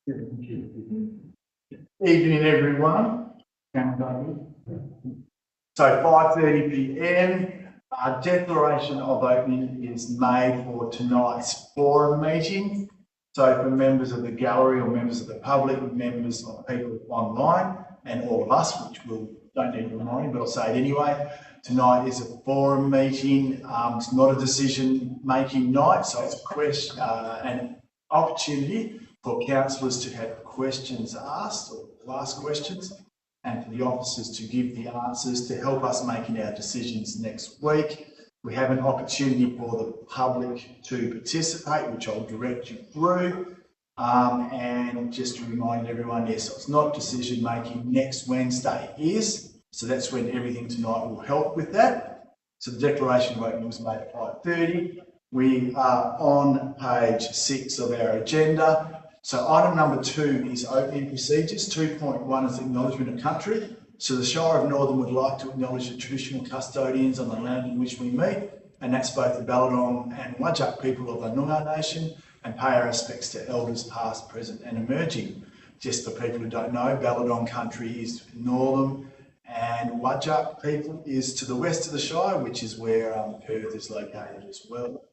Evening, everyone. So 5:30 p.m. Declaration of opening is made for tonight's forum meeting. So for members of the gallery or members of the public, members of people online, and all of us, which don't need reminding, but I'll say it anyway. Tonight is a forum meeting. It's not a decision-making night, so it's an opportunity for councillors to have questions asked or ask questions, and for the officers to give the answers to help us making our decisions next week. We have an opportunity for the public to participate, which I'll direct you through. And just to remind everyone, yes, so it's not decision making. Next Wednesday is, so that's when everything tonight will help with that. So the declaration of opening was made at 5:30. We are on page 6 of our agenda. So item number 2 is opening procedures. 2.1 is acknowledgement of country. So the Shire of Northern would like to acknowledge the traditional custodians on the land in which we meet, and that's both the Ballardong and Whadjuk people of the Noongar Nation, and pay our respects to elders past, present and emerging. Just for people who don't know, Ballardong country is northern and Whadjuk people is to the west of the Shire, which is where Perth is located as well.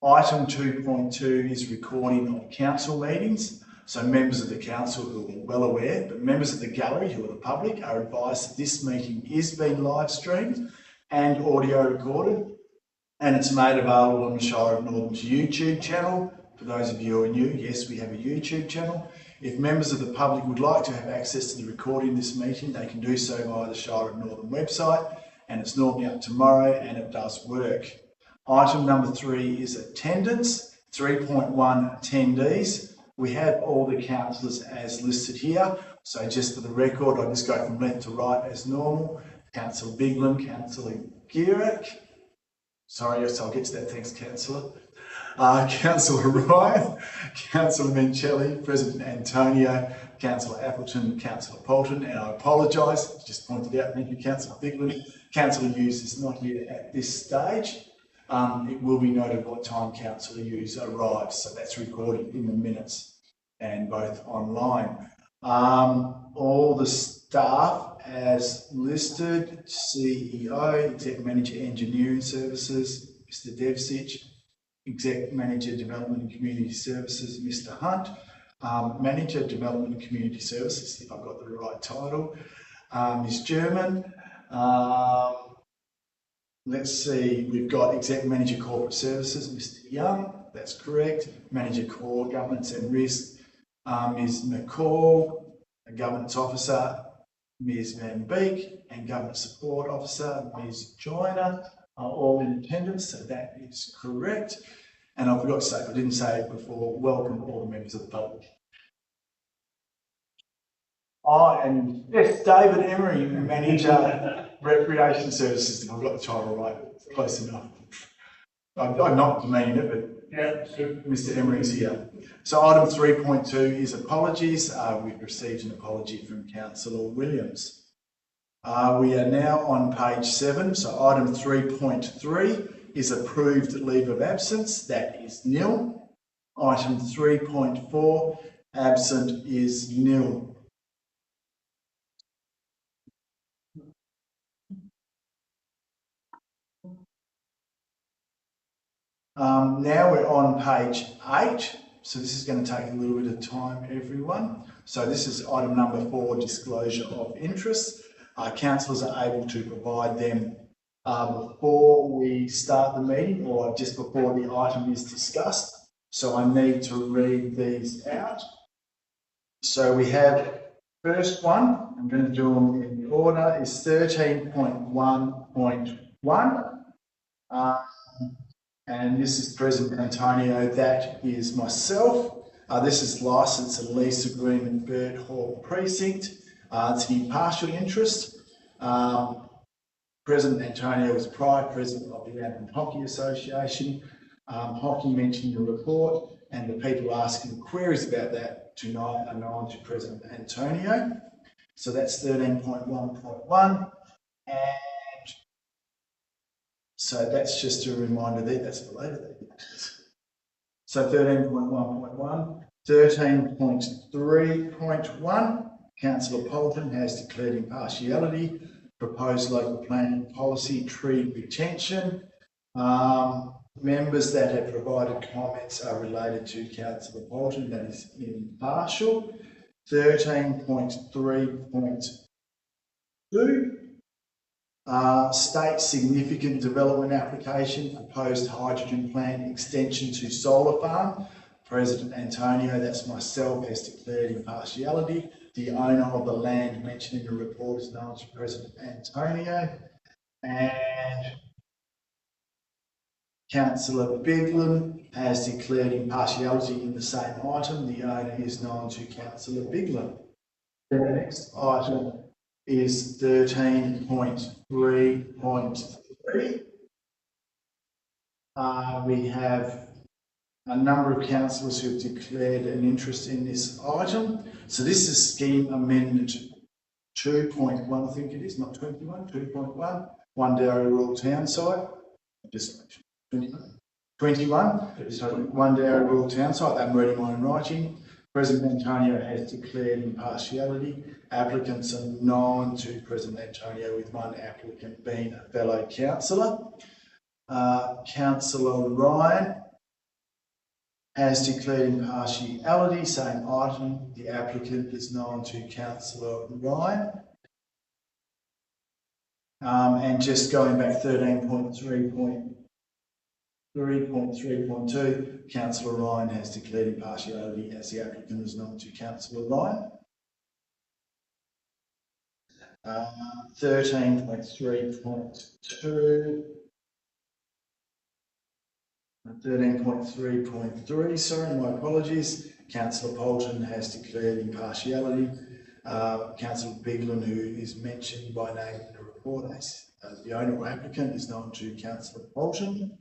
Item 2.2 is recording of council meetings. So members of the council who are well aware, but members of the gallery who are the public are advised that this meeting is being live streamed and audio recorded, and it's made available on the Shire of Northern's YouTube channel. For those of you who are new, yes, we have a YouTube channel. If members of the public would like to have access to the recording of this meeting, they can do so via the Shire of Northern website, and it's normally up tomorrow, and it does work. Item number 3 is attendance. 3.1 attendees. We have all the councillors as listed here. So just for the record, I just go from left to right as normal. Councillor Biglam, Councillor Gierek. Sorry, yes, I'll get to that. Thanks, Councillor. Councillor Ryan, Councillor Mencelli, President Antonio, Councillor Appleton, Councillor Polton, and I apologise, just pointed out, thank you, Councillor Biglam. Councillor Hughes is not here at this stage. It will be noted what time Councillor Hughes arrives, so that's recorded in the minutes and both online. All the staff as listed: CEO, Exec Manager Engineering Services, Mr Devsich, Exec Manager Development and Community Services, Mr Hunt, Manager Development and Community Services, if I've got the right title, Ms German. Let's see, we've got Exec Manager Corporate Services, Mr Young, that's correct. Manager Core Governance and Risk, Ms McCall, Governance Officer, Ms Van Beek, and Governance Support Officer, Ms Joyner, are all in attendance, so that is correct. And I forgot to say, if I didn't say it before, welcome all the members of the public. And yes, David Emery, Manager Recreation Services, if I've got the title right, close enough. I'm not demeaning it, but yeah, Mr Emery is here. So item 3.2 is apologies. We've received an apology from Councillor Williams. We are now on page 7. So item 3.3 is approved leave of absence. That is nil. Item 3.4, absent is nil. Now we're on page 8, so this is going to take a little bit of time, everyone. So this is item number 4, disclosure of interests. Councillors are able to provide them before we start the meeting or just before the item is discussed. So I need to read these out. So we have first one, I'm going to do them in the order, is 13.1.1. And this is President Antonio, that is myself. This is licence and lease agreement, Bird Hall Precinct. It's an impartial interest. President Antonio was prior president of the Adelaide Hockey Association. Hockey mentioned in the report, and the people asking queries about that tonight are known to President Antonio. So that's 13.1.1. And so that's just a reminder there, that's below that. So 13.1.1, 13.3.1, Councillor Polton has declared impartiality. Proposed local planning policy, tree retention. Members that have provided comments are related to Councillor Polton, that is impartial. 13.3.2, state significant development application, proposed hydrogen plant extension to solar farm. President Antonio, that's myself, has declared impartiality. The owner of the land mentioned in the report is known to President Antonio. And Councillor Biglan has declared impartiality in the same item. The owner is known to Councillor Biglan. The next item is 13.3.3. We have a number of councillors who have declared an interest in this item. So this is scheme amendment 2.1, I think it is, not 21, 2.1, Wandera Rural Town site. Just 21, so Wandera Rural Town site, I'm reading my own writing. President Antonio has declared impartiality. Applicants are known to President Antonio, with one applicant being a fellow councillor. Councillor Ryan has declared impartiality, same item. The applicant is known to Councillor Ryan. And just going back 13.3.2, Councillor Ryan has declared impartiality, as the applicant is known to Councillor Ryan. 13.3.3, sorry, my apologies. Councillor Polton has declared impartiality. Councillor Biglan, who is mentioned by name in the report as the owner or applicant, is known to Councillor Polton.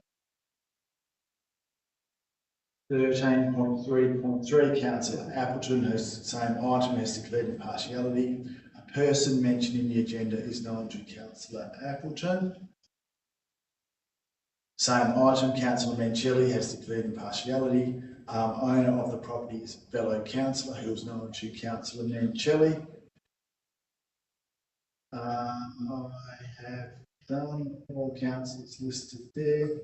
13.3.3, Councillor Appleton, whose same item, has declared impartiality. A person mentioned in the agenda is known to Councillor Appleton. Same item, Councillor Mancelli has declared impartiality. Owner of the property is a fellow councillor who is known to Councillor Mancelli. I have done all councillors listed there.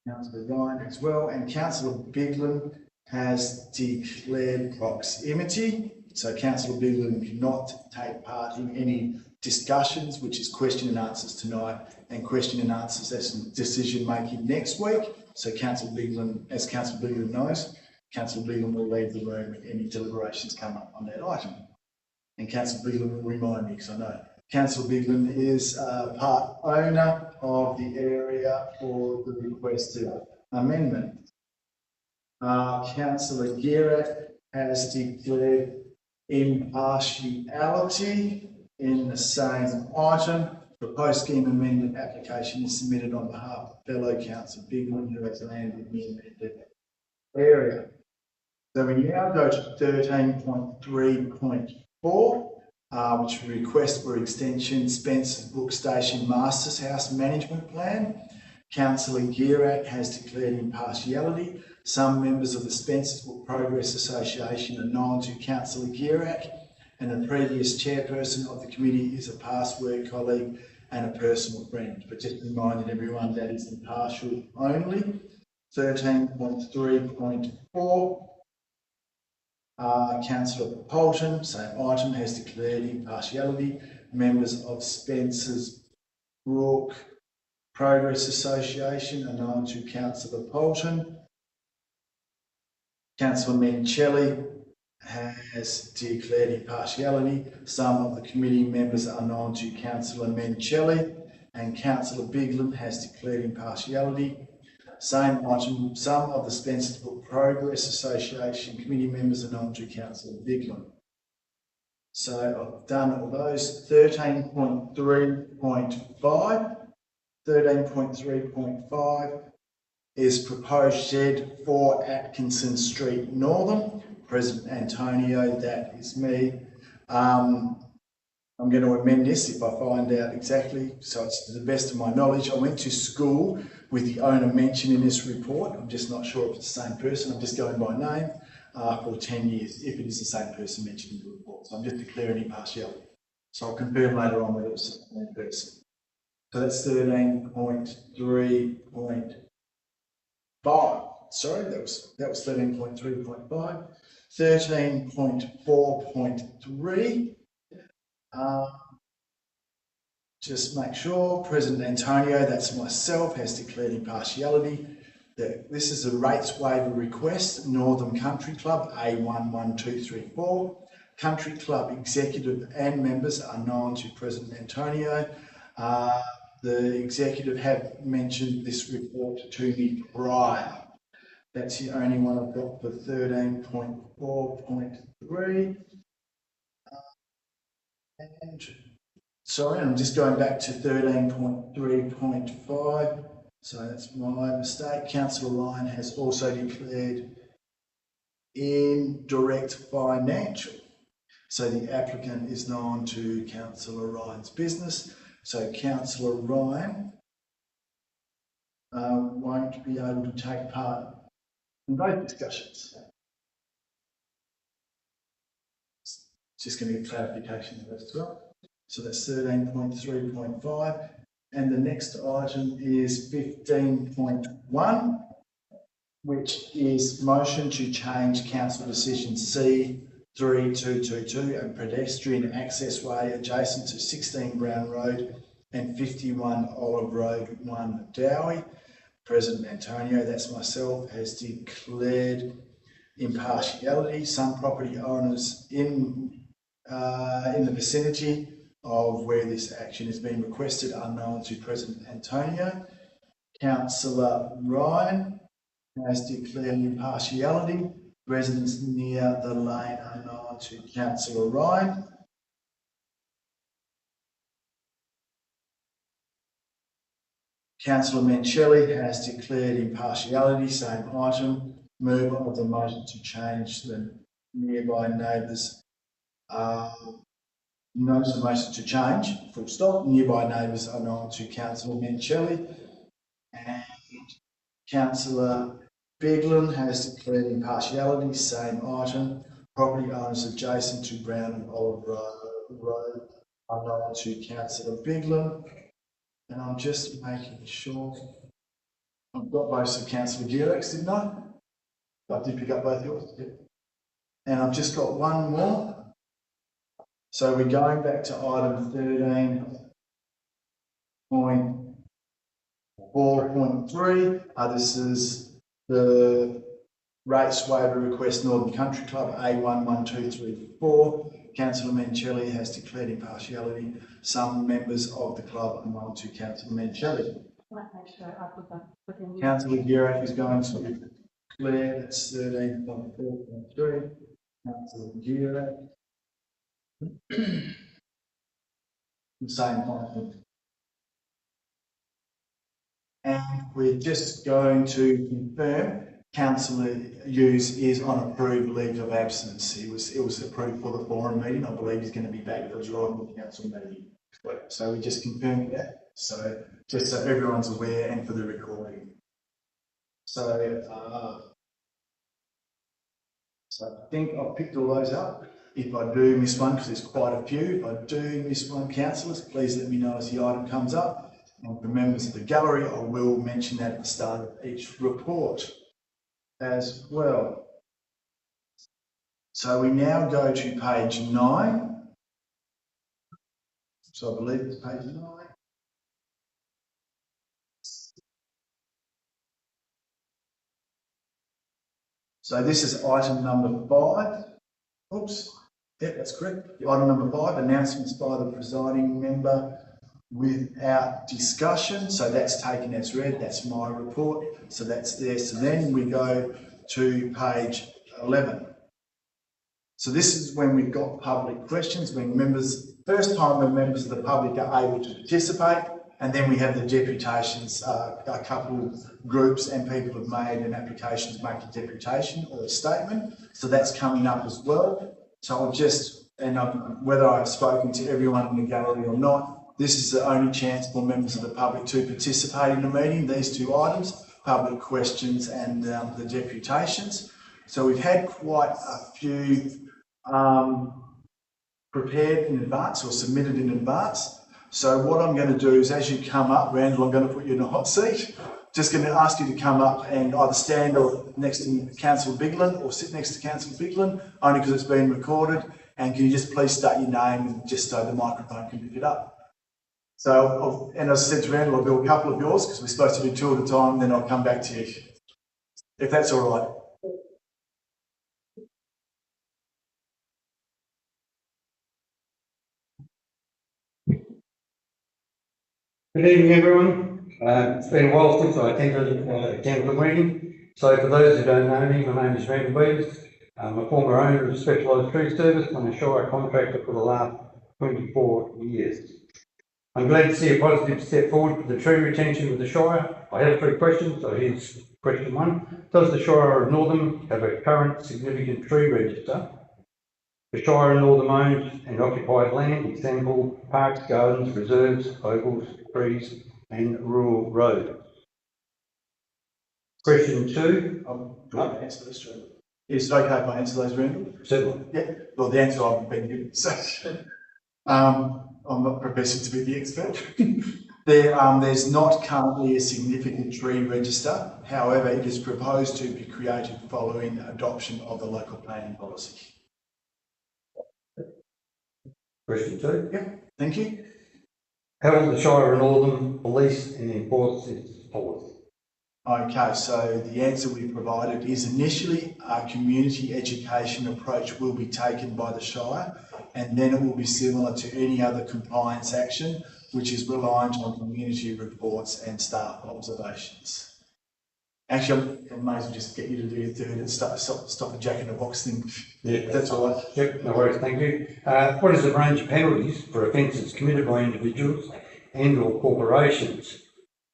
Councillor Ryan as well, and Councillor Biglan has declared proximity. So Councillor Biglan cannot take part in any discussions, which is question and answers tonight, and question and answers as decision making next week. So Councillor Biglan, as Councillor Biglan knows, Councillor Biglan will leave the room if any deliberations come up on that item. And Councillor Biglan will remind me, because I know Councillor Biglan is part owner of the area for the requested amendment. Councillor Gierat has declared impartiality in the same item. Proposed scheme amendment application is submitted on behalf of fellow Councillor Biglan, who has land in the amended area. So we now go to 13.3.4. Which request for extension, Spencer's Brook Station Masters House Management Plan. Councillor Gierat has declared impartiality. Some members of the Spencer's Brook Progress Association are known to Councillor Gierat, and the previous chairperson of the committee is a past work colleague and a personal friend. But just reminding everyone that is impartial only. 13.3.4. Councillor Polton, same item, has declared impartiality. Members of Spencer's Brook Progress Association are known to Councillor Polton. Councillor Mancelli has declared impartiality. Some of the committee members are known to Councillor Mancelli, and Councillor Biglan has declared impartiality. Same item, some of the Spencer's Brook Progress Association committee members are known to Councillor Biglan. So I've done all those. 13.3.5. 13.3.5 is proposed shed for Atkinson Street Northern. President Antonio, that is me. I'm going to amend this if I find out exactly, so it's to the best of my knowledge. I went to school with the owner mentioned in this report. I'm just not sure if it's the same person, I'm just going by name. for 10 years if it is the same person mentioned in the report. So I'm just declaring impartiality. So I'll confirm later on whether it's the same person. So that's 13.3.5. Sorry, that was 13.3.5. 13.4.3. Just make sure President Antonio, that's myself, has declared impartiality. This is a rates waiver request, Northern Country Club, A11234. Country Club executive and members are known to President Antonio. The executive have mentioned this report to me prior. That's the only one I've got for 13.4.3. And sorry, I'm just going back to 13.3.5. So that's my mistake. Councillor Ryan has also declared indirect financial. So the applicant is known to Councillor Ryan's business. So Councillor Ryan won't be able to take part in both discussions. Just going to get clarification of that as well. So that's 13.3.5. And the next item is 15.1, which is motion to change Council Decision C3222, a pedestrian access way adjacent to 16 Brown Road and 51 Olive Road, 1 Dowie. President Antonio, that's myself, has declared impartiality. Some property owners in the vicinity of where this action is being requested are known to President Antonio. Councillor Ryan has declared impartiality. Residents near the lane are known to Councillor Ryan. Councillor Mencheli has declared impartiality, same item. Mover of the motion to change the nearby neighbours. Notice of motion to change, full stop. Nearby neighbours are known to Councillor Mencheli. And Councillor Biglin has declared impartiality, same item. Property owners adjacent to Brown and Olive Road are known to Councillor Biglin. And I'm just making sure I've got both of Councillor Girex, didn't I? I did pick up both yours. Yeah. And I've just got one more. So we're going back to item 13.4.3. This is the rates waiver request, Northern Country Club, A11234. Councillor Mencheli has declared impartiality. Some members of the club are known to Councillor Mencheli. Councillor Girex is going to declare that's 13.4.3. Councillor Girex. The same item. And we're just going to confirm Councillor Hughes is on approved leave of absence. It was approved for the forum meeting. I believe he's going to be back for the Royal Council meeting. So we just confirmed that. So just so everyone's aware and for the recording. So I think I've picked all those up. If I do miss one, because there's quite a few, if I do miss one, councillors, please let me know as the item comes up. And for members of the gallery, I will mention that at the start of each report as well. So we now go to page 9. So I believe it's page 9. So this is item number 5. Oops. Yeah, that's correct. Item number 5, announcements by the presiding member without discussion. So that's taken as read. That's my report. So that's there. So then we go to page 11. So this is when we've got public questions, when members, first time when members of the public are able to participate, and then we have the deputations. A couple groups and people have made an application to make a deputation or a statement. So that's coming up as well. So I'll just, and whether I've spoken to everyone in the gallery or not, this is the only chance for members of the public to participate in the meeting, these two items, public questions and the deputations. So we've had quite a few prepared in advance or submitted in advance. So what I'm going to do is, as you come up, Randall, I'm going to put you in a hot seat. Just going to ask you to come up and either stand or next to Councillor Biglan or sit next to Councillor Biglan, only because it's been recorded. And can you just please state your name just so the microphone can pick it up? So, and as I said to Randall, I'll do a couple of yours because we're supposed to do two at a time, then I'll come back to you, if that's all right. Good evening, everyone. It's been a while since I attended the meeting. So for those who don't know me, my name is Randall Beavers. I'm a former owner of Specialised Tree Service and a Shire contractor for the last 24 years. I'm glad to see a positive step forward for the tree retention with the Shire. I have 3 questions, so here's question 1. Does the Shire of Northam have a current significant tree register? The Shire of Northam owns and occupied land, example, parks, gardens, reserves, ovals, trees and rural roads. Question 2. Do I answer this, Randall? Is it okay if I answer those, Randall? Certainly. Yeah, well, the answer I've been given, so I'm not professing to be the expert. There's not currently a significant tree register. However, it is proposed to be created following adoption of the local planning policy. Question 2. Yeah, thank you. How will the Shire of Northam police and enforce its policy? Okay, so the answer we provided is initially a community education approach will be taken by the Shire, and then it will be similar to any other compliance action, which is reliant on community reports and staff observations. Actually, I may as well just get you to do your third and stop the Jack in the Box thing. Yeah, That's all right. Yep, no worries, thank you. What is the range of penalties for offences committed by individuals and or corporations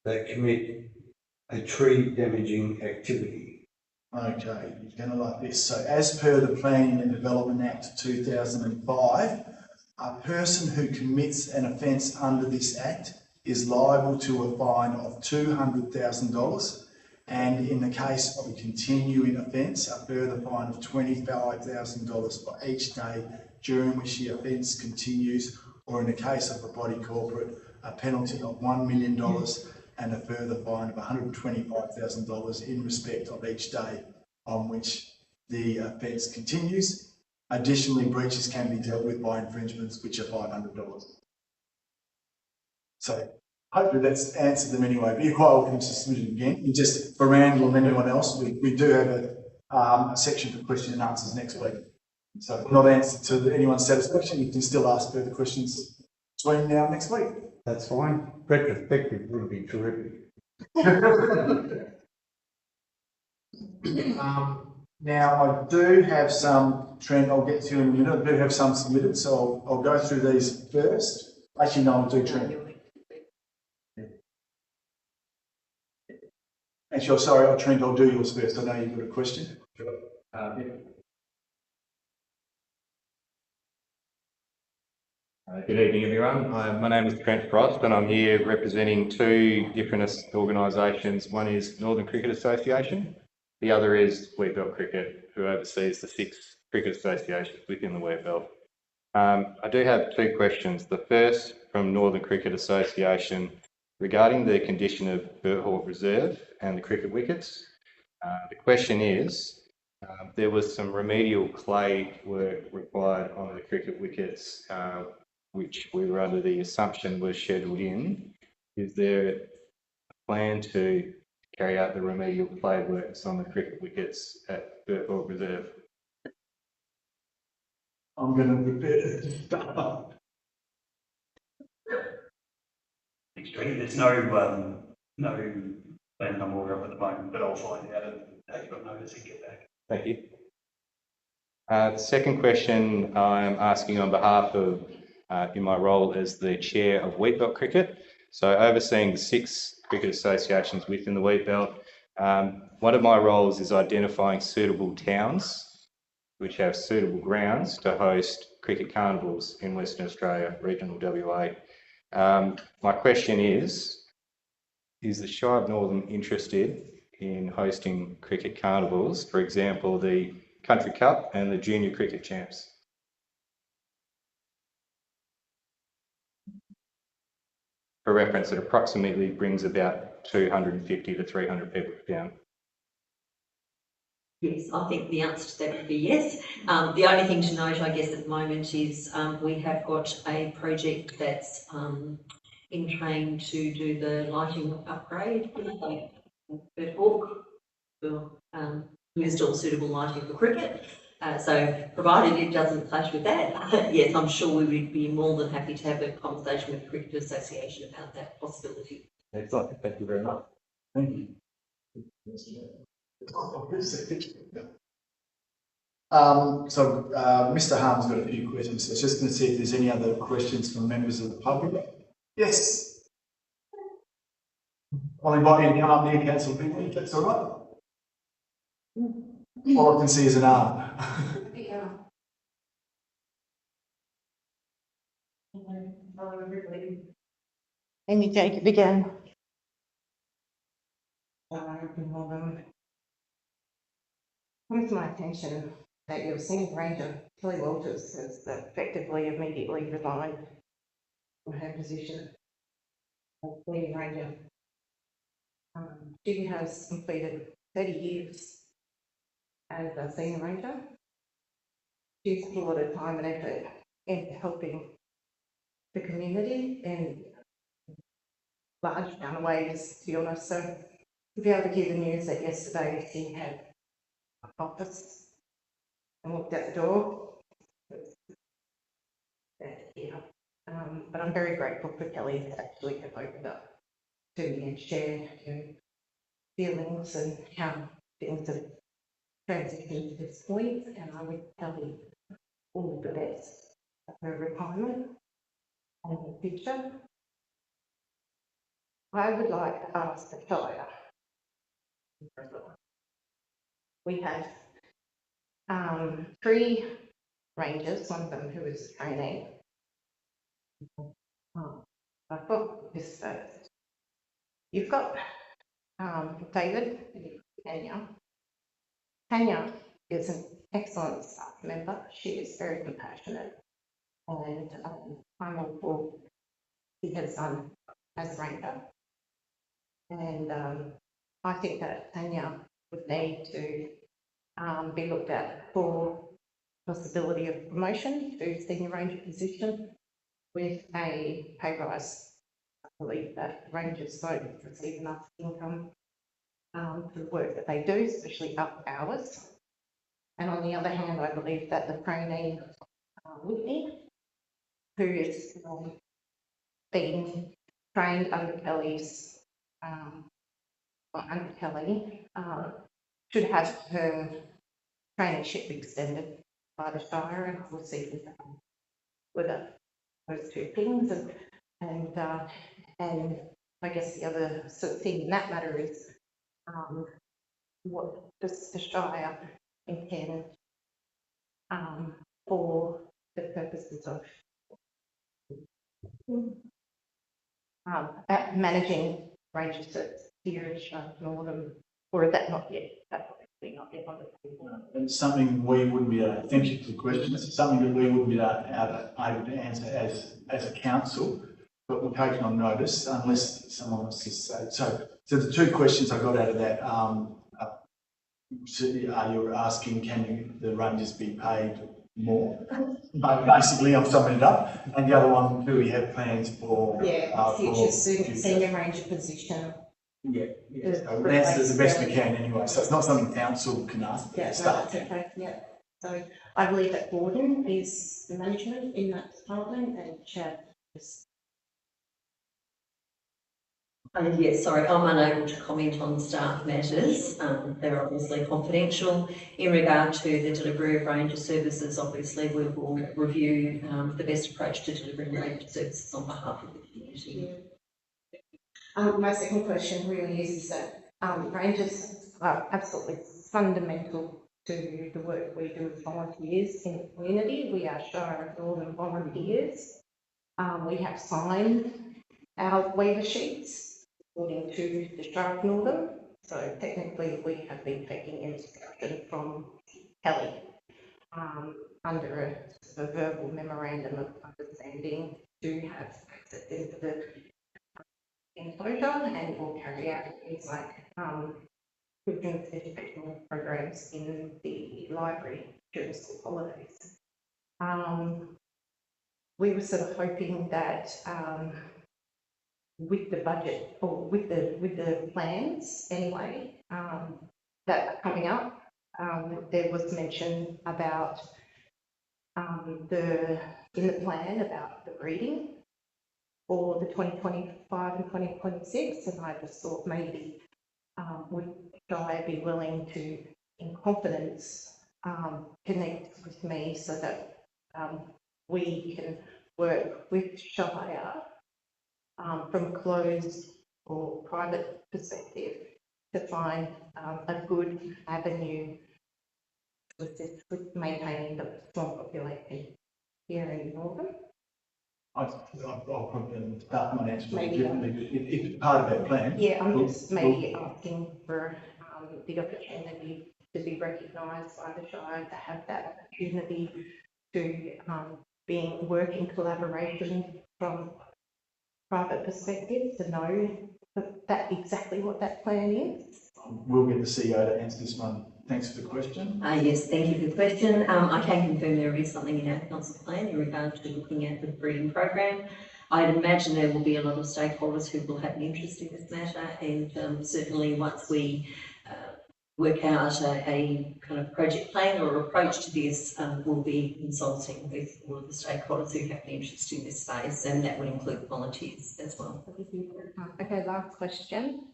that commit a tree damaging activity? Okay, you're going to like this. So as per the Planning and Development Act 2005, a person who commits an offence under this Act is liable to a fine of $200,000, and in the case of a continuing offence, a further fine of $25,000 for each day during which the offence continues, or in the case of a body corporate, a penalty of $1 million and a further fine of $125,000 in respect of each day on which the offence continues. Additionally, breaches can be dealt with by infringements, which are $500. So hopefully that's answered them anyway, but you're quite welcome to submit it again. And just for Randall and anyone else, we do have a section for question and answers next week. So if not answered to anyone's satisfaction, you can still ask further questions between now and next week. That's fine. Retrospective would be terrific. Now I do have some, Trent, I'll get to you in a minute, I do have some submitted, so I'll go through these first. Actually, no, I'll do Trent. Actually, sorry, Trent, I'll do yours first. I know you've got a question. Sure. Good evening, everyone. My name is Trent Frost, and I'm here representing 2 different organisations. One is Northern Cricket Association. The other is Wheatbelt Cricket, who oversees the 6 cricket associations within the Wheatbelt. I do have 2 questions. The first from Northern Cricket Association regarding the condition of Berthorpe Reserve and the cricket wickets. The question is, there was some remedial clay work required on the cricket wickets, which we were under the assumption was scheduled in. Is there a plan to carry out the remedial clay works on the cricket wickets at Berthorpe Reserve? I'm going to prepare to start. Thanks, Trent. There's no plan I'm aware of at the moment, but I'll find out and take it on notice and get back. Thank you. The second question I'm asking on behalf of, in my role as the chair of Wheatbelt Cricket, so overseeing the 6 cricket associations within the Wheatbelt. One of my roles is identifying suitable towns which have suitable grounds to host cricket carnivals in Western Australia, regional WA. My question is the Shire of Northam interested in hosting cricket carnivals, for example, the Country Cup and the Junior Cricket Champs. For reference, it approximately brings about 250 to 300 people down. Yes, I think the answer to that would be yes. The only thing to note, I guess, at the moment is we have got a project that's in train to do the lighting upgrade at Hawk to install suitable lighting for cricket. So provided it doesn't clash with that, yes, I'm sure we would be more than happy to have a conversation with the Cricket Association about that possibility. Excellent, thank you very much. Thank you. Mr. Harm's got a few questions. So just going to see if there's any other questions from members of the public. Yes. I'll invite you to come up near Council Bingley, if that's all right. All I can see is an arm. Hello, everybody. Amy Jacob again. Comes to my attention that your senior ranger, Kelly Walters, has effectively immediately resigned from her position as senior ranger. She has completed 30 years as a senior ranger. She's put a lot of time and effort into helping the community in large amount of ways, to be honest. So to be able to hear the news that yesterday she had office and looked at the door. Yeah. But I'm very grateful for Kelly to actually have opened up to me and share her feelings and how things have transitioned to this point. And I would tell you all the best of her retirement and her future. I would like to ask the Shire. We have 3 rangers, one of them who is a trainee. I've got this first. You've got David and Tanya. Tanya is an excellent staff member. She is very compassionate and I'm all for she has done as a ranger. And I think that Tanya would need to be looked at for possibility of promotion to senior ranger position with a pay rise. I believe that rangers don't receive enough income for the work that they do, especially up hours. And on the other hand, I believe that the trainee Whitney, who is being trained under Kelly's under Kelly, should have her traineeship extended by the Shire, and we'll see whether those 2 things. And I guess the other sort of thing in that matter is what does the Shire intend for the purposes of managing ranger service here in Shire Northern, or is that not yet? That's obviously not yet on the table. It's something we wouldn't be able to, thank you for the question, it's something that we wouldn't be able to answer as a council, but we're taking on notice unless someone wants to say. So the 2 questions I got out of that, you're asking, can the rangers be paid more? Basically, I'm summing it up. And the other one, do we have plans for future senior ranger position? Yeah, so we answer the best we can anyway. So it's not something council can ask. Yeah, no, that's okay. Yeah. So I believe that Gordon is the management in that department and Chad is. Yes, sorry, I'm unable to comment on staff matters. They're obviously confidential. In regard to the delivery of ranger services, obviously we will review the best approach to delivering ranger services on behalf of the community. My second question really is that rangers are absolutely fundamental to the work we do as volunteers in the community. We are Shire Northern volunteers. We have signed our waiver sheets according to the Shire Northern. So technically, we have been taking instruction from Kelly under a verbal memorandum of understanding to have access into the enclosure and will carry out things like children's educational programs in the library during school holidays. We were sort of hoping that with the budget or with the plans anyway that are coming up, there was mention about in the plan about the reading for the 2025 and 2026, and I just thought maybe would Shire be willing to, in confidence, connect with me so that we can work with Shire from a closed or private perspective to find a good avenue to assist with maintaining the small population here in Northern. I'll probably start my answer Maybe, differently, if it's part of that plan. Yeah, I'm we'll- just maybe asking for the opportunity to be recognised by the Shire, to have that opportunity to work in collaboration from private perspective, to know that exactly what that plan is. We'll get the CEO to answer this one. Thanks for the question. Yes, thank you for the question. I can confirm there is something in our council plan in regard to looking at the breeding program. I'd imagine there will be a lot of stakeholders who will have an interest in this matter, and certainly once we work out a kind of project plan or approach to this, we'll be consulting with all of the stakeholders who have an interest in this space, and that would include volunteers as well. Okay, last question.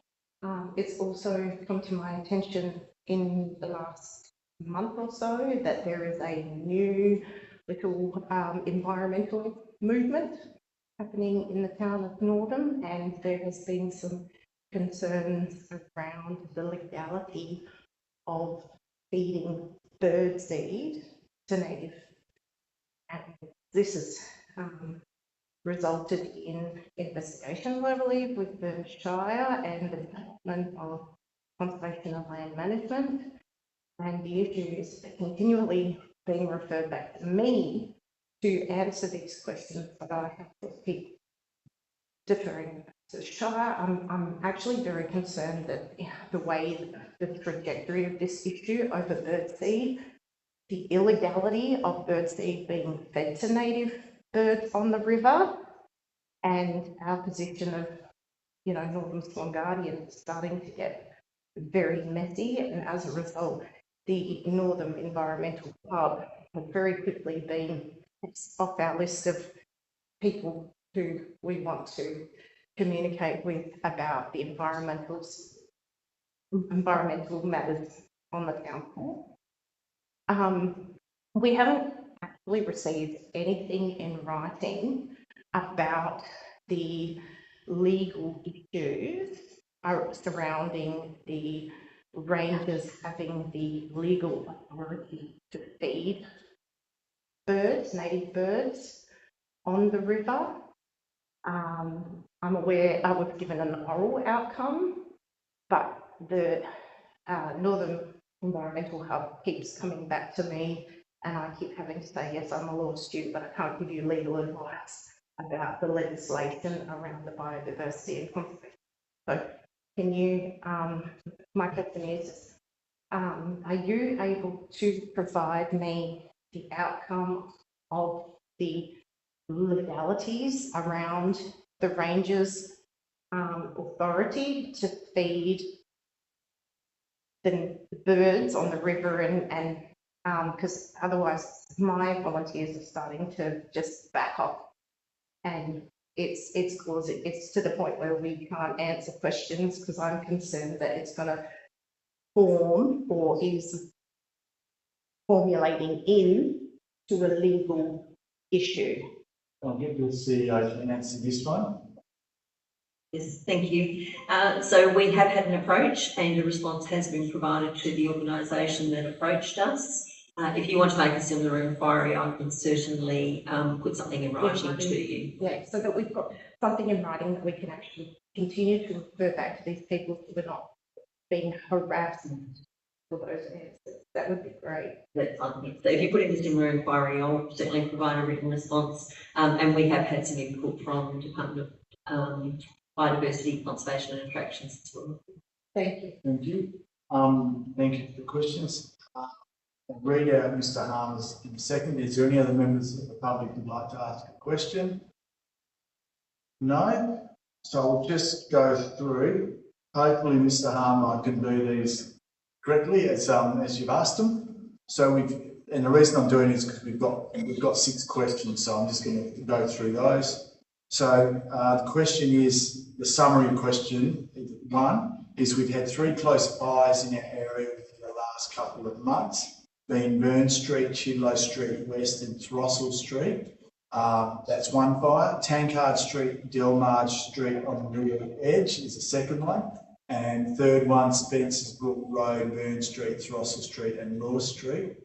It's also come to my attention in the last month or so that there is a new little environmental movement happening in the town of Northern, and there has been some concerns around the legality of feeding bird seed to native animals. This has resulted in investigations, I believe, with the Shire and the Department of Conservation and Land Management, and the issue is continually being referred back to me to answer these questions, but I have to keep deferring to Shire. I'm actually very concerned that the way the trajectory of this issue over birdseed, the illegality of birdseed being fed to native birds on the river, and our position of, Northern Swangardian starting to get very messy, and as a result, the Northern Environmental Club has very quickly been off our list of people who we want to communicate with about the environmental matters on the town hall. We haven't actually received anything in writing about the legal issues surrounding the rangers having the legal authority to feed birds, native birds, on the river. I'm aware I was given an oral outcome, but the Northern Environmental Hub keeps coming back to me, and I keep having to say, yes, I'm a law student, but I can't give you legal advice about the legislation around the biodiversity and conservation. So can you, my question is, are you able to provide me the outcome of the legalities around the Rangers' authority to feed the birds on the river, and because otherwise my volunteers are starting to just back off, and it's to the point where we can't answer questions because I'm concerned that it's going to form or is formulating into a legal issue. I'll get the CEO to answer this one. Yes, thank you. So we have had an approach, and a response has been provided to the organisation that approached us. If you want to make a similar inquiry, I can certainly put something in writing to you. Yeah, so that we've got something in writing that we can actually continue to refer back to these people who are not been harassed for those answers. That would be great. That's fine. So if you put in the similar inquiry, I'll certainly provide a written response. And we have had some input from Department of Biodiversity, Conservation and Attractions as well. Thank you. Thank you. Thank you for the questions. I'll read out Mr. Harmer's in a second. Is there any other members of the public who'd like to ask a question? No? So I'll just go through. Hopefully Mr. Harmer can do these correctly as you've asked them. So and the reason I'm doing it is because we've got 6 questions, so I'm just going to go through those. So the question is, the summary question 1 is we've had 3 close fires in our area within the last couple of months, being Burn Street, Chidlow Street West and Throssell Street. That's one fire. Tankard Street, Delmarge Street on the River Edge is the second one. And third one, Spencer's Brook Road, Burn Street, Throssell Street and Lewis Street.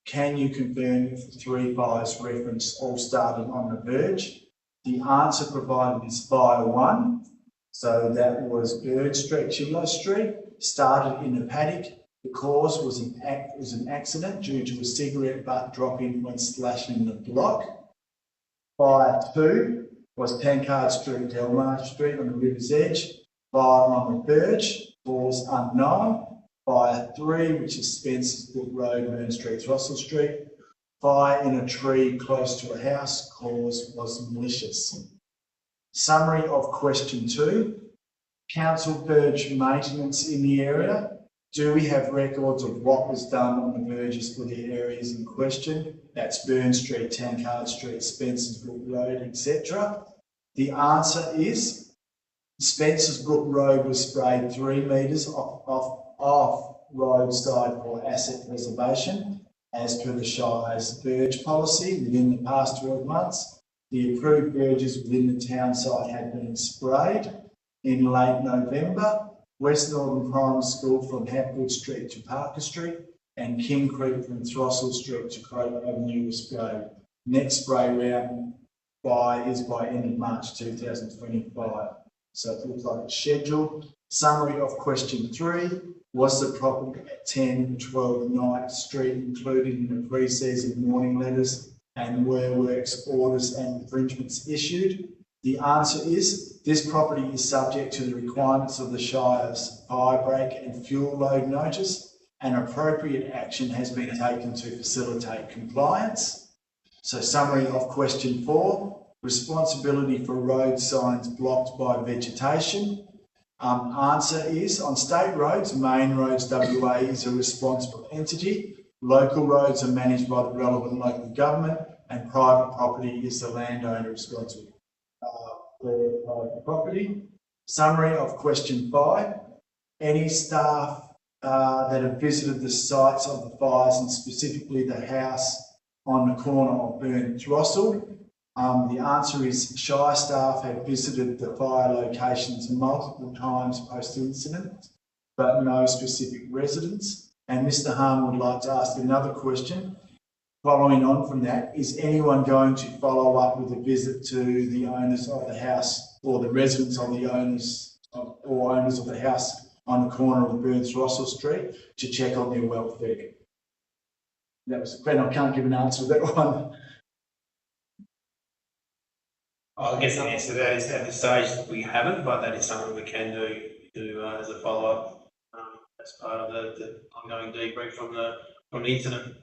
Can you confirm if the 3 fires referenced all started on the verge? The answer provided is fire 1. So that was Burn Street, Chidlow Street, started in a paddock. The cause was an accident due to a cigarette butt dropping when slashing the block. Fire 2 was Tankard Street, Delmarge Street on the River's Edge. Fire on the verge, cause unknown. Fire 3, which is Spencer's Brook Road, Burn Street, Throssell Street. Fire in a tree close to a house, cause was malicious. Summary of question 2. Council verge maintenance in the area. Do we have records of what was done on the verges for the areas in question? That's Burn Street, Tankard Street, Spencer's Brook Road, etc. The answer is Spencer's Brook Road was sprayed 3 metres off roadside for asset preservation as per the Shire's verge policy within the past 12 months. The approved verges within the town site had been sprayed in late November. West Northern Primary School from Hapgood Street to Parker Street and King Creek from Throssell Street to Crow Avenue was sprayed. Next spray round is by end of March 2025. So it looks like it's scheduled. Summary of question 3. Was the property at 10-12 Knight Street included in the pre-season warning letters and were works orders and infringements issued? The answer is this property is subject to the requirements of the Shire's fire break and fuel load notice, and appropriate action has been taken to facilitate compliance. So summary of question 4, responsibility for road signs blocked by vegetation. Answer is on state roads, Main Roads WA is a responsible entity. Local roads are managed by the relevant local government, and private property is the landowner responsible for private property. Summary of question 5. Any staff that have visited the sites of the fires and specifically the house on the corner of Burn and Throssell? The answer is Shire staff have visited the fire locations multiple times post-incident, but no specific residents. And Mr. Harm would like to ask another question. Following on from that, is anyone going to follow up with a visit to the owners of the house or the residents of the owners of the house on the corner of Burn Throssell Street to check on their welfare? That was a question. I can't give an answer to that one. I guess the answer to that is at this stage we haven't, but that is something we can do as a follow-up as part of the ongoing debrief from the incident.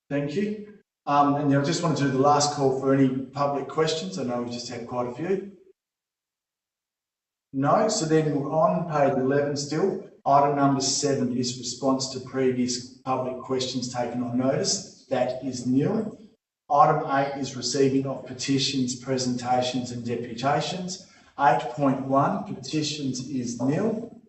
Thank you. And I just wanted to do the last call for any public questions. I know we just had quite a few. No, so then we're on page 11 still. Item number 7 is response to previous public questions taken on notice. That is nil. Item 8 is receiving of petitions, presentations and deputations. 8.1, petitions is nil.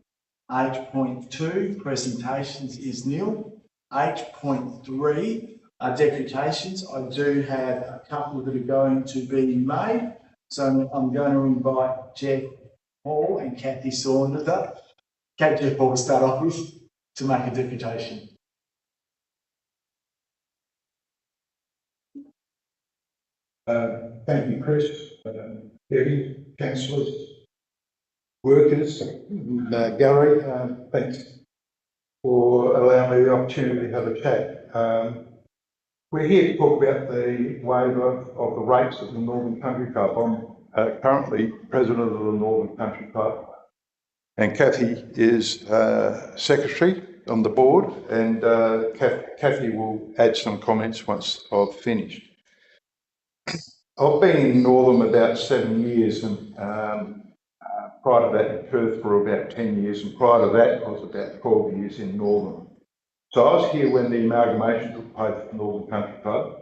8.2, presentations is nil. 8.3, deputations. I do have a couple that are going to be made. So I'm going to invite Jeff Hall and Kathy Saunders up. Jeff Hall to start off with to make a deputation. Thank you, Chris. Debbie, councillors. workers in the gallery. Thanks for allowing me the opportunity to have a chat. We're here to talk about the waiver of the rates at the Northern Country Club. I'm currently president of the Northern Country Club, and Kathy is secretary on the board, and Kathy will add some comments once I've finished. I've been in Northern about 7 years, and prior to that in Perth for about 10 years, and prior to that I was about 12 years in Northern. So I was here when the amalgamation took place at the Northern Country Club.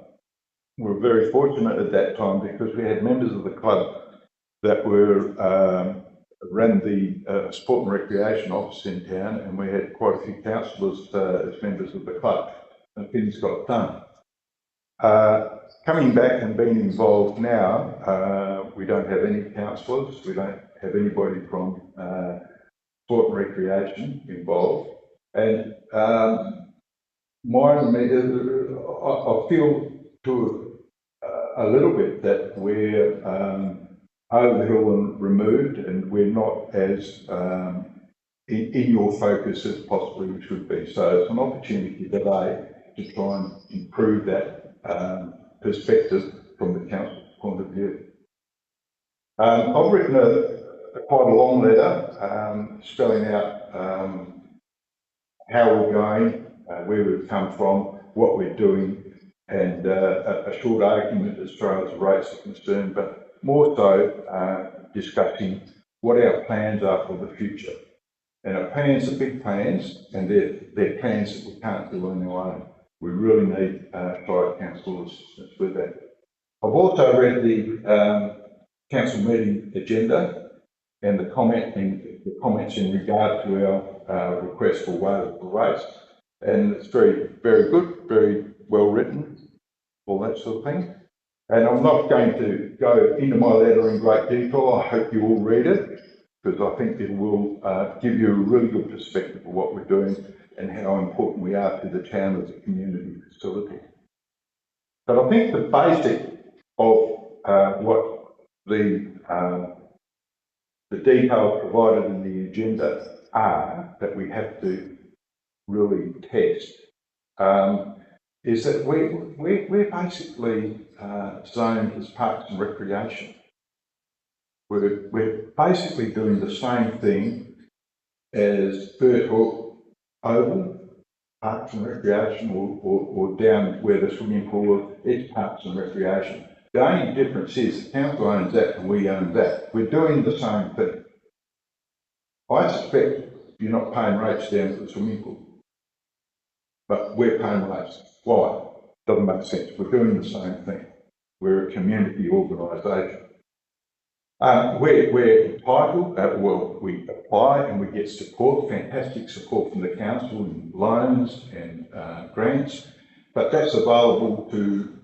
We were very fortunate at that time because we had members of the club that were ran the sport and recreation office in town, and we had quite a few councillors as members of the club, and things got done. Coming back and being involved now, we don't have any councillors, we don't have anybody from sport and recreation involved, and I feel to a little bit that we're over the hill and removed, and we're not as in your focus as possibly we should be. So it's an opportunity today to try and improve that perspective from the council's point of view. I've written quite a long letter spelling out how we're going, where we've come from, what we're doing, and a short argument as far as the rates are concerned, but more so discussing what our plans are for the future. And our plans are big plans, and they're plans that we can't do on our own. We really need shire council assistance with that. I've also read the council meeting agenda and the comments in regard to our request for waiver of rates, and it's very, very good, very well written, all that sort of thing. And I'm not going to go into my letter in great detail. I hope you all read it, because I think it will give you a really good perspective of what we're doing and how important we are to the town as a community facility. But I think the basic of what the details provided in the agenda are that we have to really test is that we're basically zoned as parks and recreation. We're basically doing the same thing as Birtwell Oval, parks and recreation, or down where the swimming pool is parks and recreation. The only difference is the council owns that and we own that. We're doing the same thing. I suspect you're not paying rates down to the swimming pool, but we're paying rates. Why? Doesn't make sense. We're doing the same thing. We're a community organisation. We're entitled, we apply and we get support, fantastic support from the council in loans and grants, but that's available to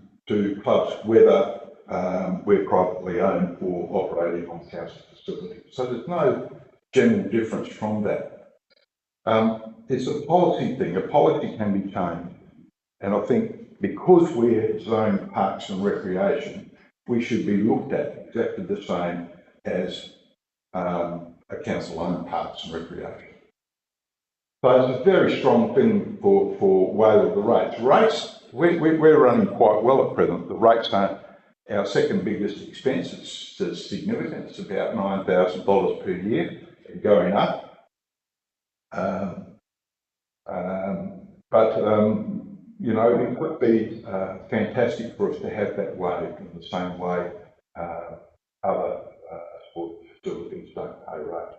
clubs whether we're privately owned or operating on council facilities. So there's no general difference from that. It's a policy thing. A policy can be changed, and I think because we're zoned parks and recreation, we should be looked at exactly the same as a council-owned parks and recreation. So it's a very strong thing for waiver of the rates. Rates, we're running quite well at present. The rates aren't our second biggest expense. It's significant. It's about $9,000 per year and going up. You know, it would be fantastic for us to have that waived in the same way other sport facilities don't pay rates.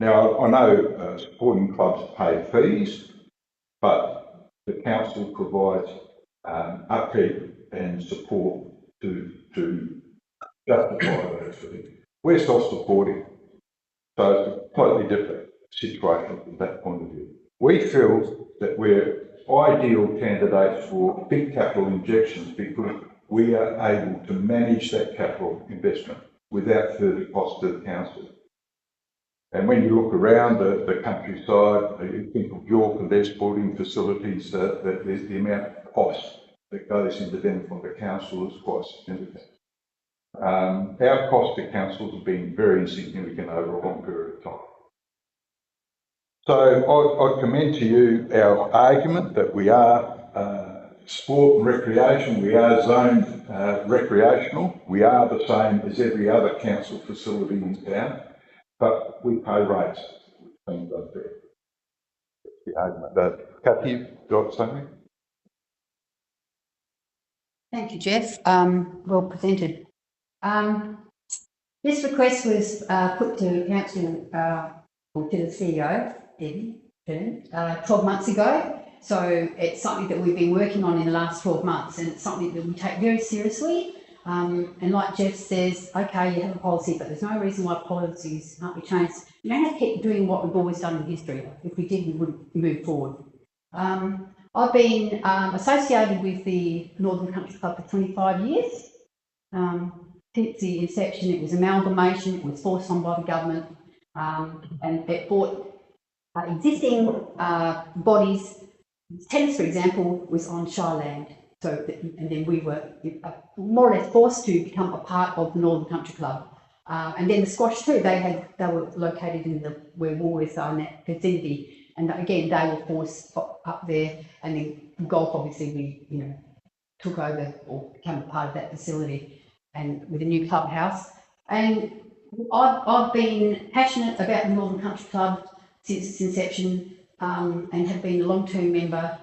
Now, I know sporting clubs pay fees, but the council provides upkeep and support to justify those fees. We're self-supporting, so it's a completely different situation from that point of view. We feel that we're ideal candidates for big capital injections because we are able to manage that capital investment without further cost to the council. And when you look around the countryside, you think of York and their sporting facilities, the amount of cost that goes into them from the council is quite significant. our cost to councils has been very insignificant over a long period of time. So I'd commend to you our argument that we are sport and recreation, we are zoned recreational, we are the same as every other council facility in town, but we pay rates, which seems unfair. That's the argument. Kathy, you got something? Thank you, Jeff. Well presented. This request was put to council, or to the CEO, Debbie Byrne, 12 months ago. So it's something that we've been working on in the last 12 months, and it's something that we take very seriously. And like Jeff says, okay, you have a policy, but there's no reason why policies can't be changed. You don't have to keep doing what we've always done in history. If we did, we wouldn't move forward. I've been associated with the Northern Country Club for 25 years. Since the inception, it was amalgamation, it was forced on by the government, and it brought existing bodies. Tennis, for example, was on Shire land, so and then we were more or less forced to become a part of the Northern Country Club. And then the squash too, they were located in where Woolworths are in that vicinity. And again, they were forced up there, and then golf, obviously, we took over or became a part of that facility, and with a new clubhouse. And I've been passionate about the Northern Country Club since its inception, and have been a long-term member.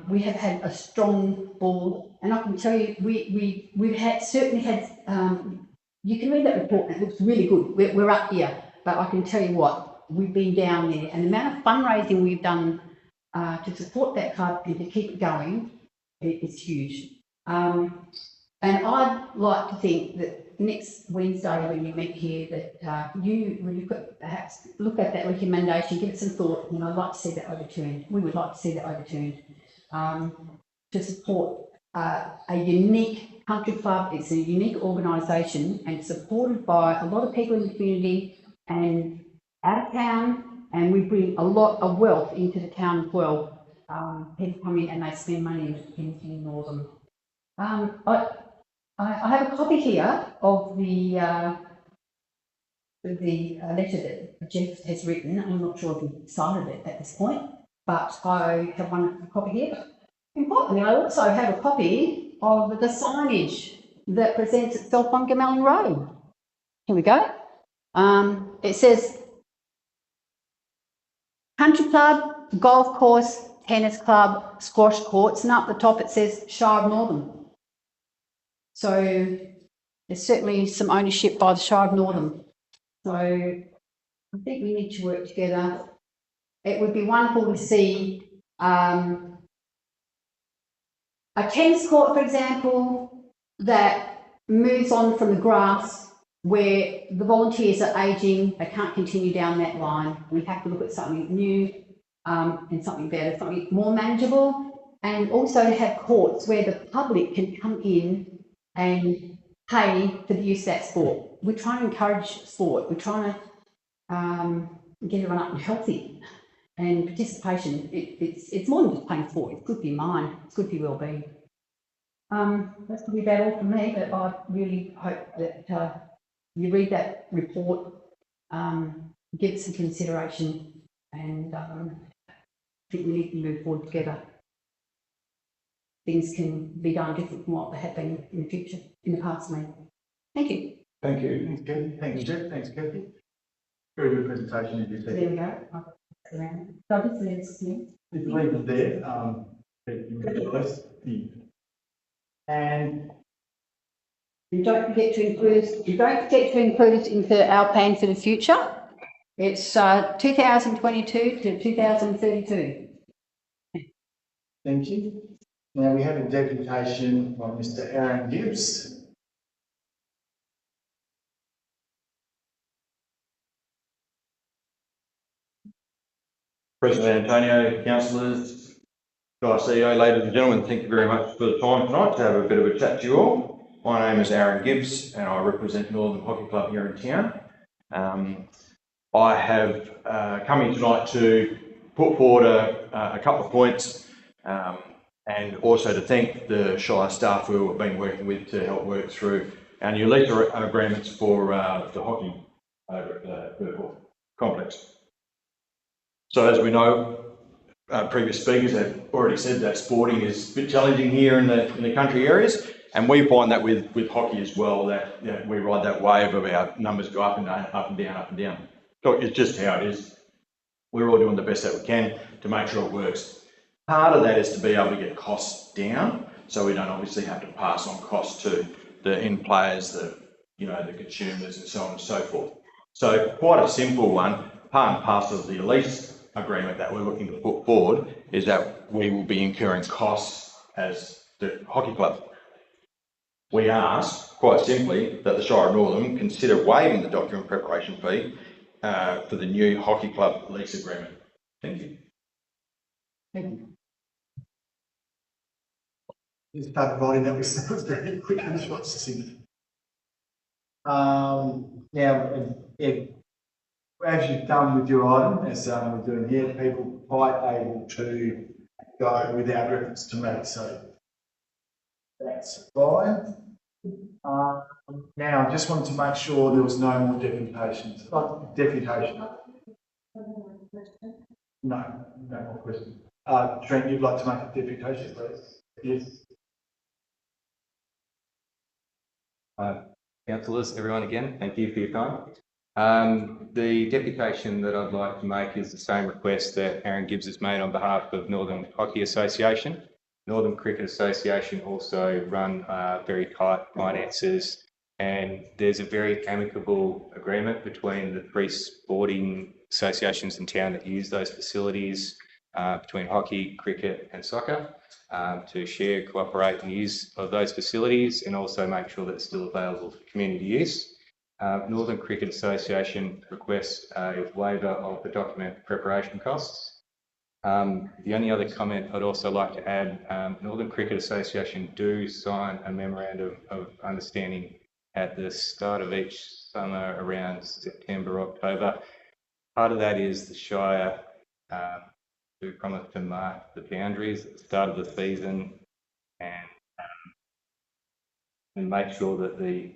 We have had a strong board, and I can tell you, we've certainly had. You can read that report, and it looks really good. We're up here, but I can tell you what. We've been down there, and the amount of fundraising we've done to support that club and to keep it going is huge. And I'd like to think that next Wednesday when you meet here, that when you perhaps look at that recommendation, give it some thought, and I'd like to see that overturned. We would like to see that overturned to support a unique country club. It's a unique organisation and supported by a lot of people in the community and out of town, and we bring a lot of wealth into the town as well. People come in and they spend money in Northern. I have a copy here of the letter that Jeff has written. I'm not sure if he cited it at this point, but I have a copy here. Importantly, I also have a copy of the signage that presents itself on Gamelling Road. Here we go. It says Country Club, Golf Course, Tennis Club, Squash Courts, and up the top it says Shire of Northern. So there's certainly some ownership by the Shire of Northern. So I think we need to work together. It would be wonderful to see a tennis court, for example, that moves on from the grass, where the volunteers are ageing, they can't continue down that line. We have to look at something new and something better, something more manageable, and also to have courts where the public can come in and pay for the use of that sport. We're trying to encourage sport. We're trying to get everyone up and healthy, and participation. It's more than just playing sport. It's good for your mind. It's good for your well-being. That's probably about all from me, but I really hope that you read that report, give it some consideration, and I think we need to move forward together. Things can be done different from what they have been in the future, in the past, maybe. Thank you. Thank you. Thanks, Kathy. Thanks, Jeff. Thanks, Kathy. Very good presentation you did there. There we go. I'll put it around. So I'll just leave this to you. If you leave it there, and And don't forget to include us into our plan for the future. It's 2022 to 2032. thank you. Now we have a deputation from Mr. Aaron Gibbs. President Antonio, councillors, Guy CEO, ladies and gentlemen, thank you very much for the time tonight to have a bit of a chat to you all. My name is Aaron Gibbs and I represent Northern Hockey Club here in town. I have come in tonight to put forward a couple of points and also to thank the Shire staff who have been working with to help work through our new lease agreements for the hockey over at the Burport complex. So as we know, previous speakers have already said that sporting is a bit challenging here in the country areas, and we find that with hockey as well, that we ride that wave of our numbers go up and down, up and down, up and down. So it's just how it is. We're all doing the best that we can to make sure it works. Part of that is to be able to get costs down, so we don't obviously have to pass on costs to the end players, the consumers, and so on and so forth. So quite a simple one, part and parcel of the lease agreement that we're looking to put forward is that we will be incurring costs as the hockey club. We ask, quite simply, that the Shire of Northern consider waiving the document preparation fee for the new hockey club lease agreement. Thank you. Thank you. Just start providing that was very quick and short. Now, as you've done with your item, as we're doing here, people are quite able to go without reference to me, so that's fine. Now, I just wanted to make sure there was no more deputations. Deputation. No more questions. Trent, you'd like to make a deputation, please? Yes. Councillors, everyone again, thank you for your time. The deputation that I'd like to make is the same request that Aaron Gibbs has made on behalf of Northern Hockey Association. Northern Cricket Association also run very tight finances, and there's a very amicable agreement between the three sporting associations in town that use those facilities, between hockey, cricket and soccer, to share, cooperate and use of those facilities, and also make sure that it's still available for community use. Northern Cricket Association requests a waiver of the document preparation costs. The only other comment I'd also like to add, Northern Cricket Association do sign a memorandum of understanding at the start of each summer around September, October. Part of that is the Shire do promise to mark the boundaries at the start of the season and make sure that the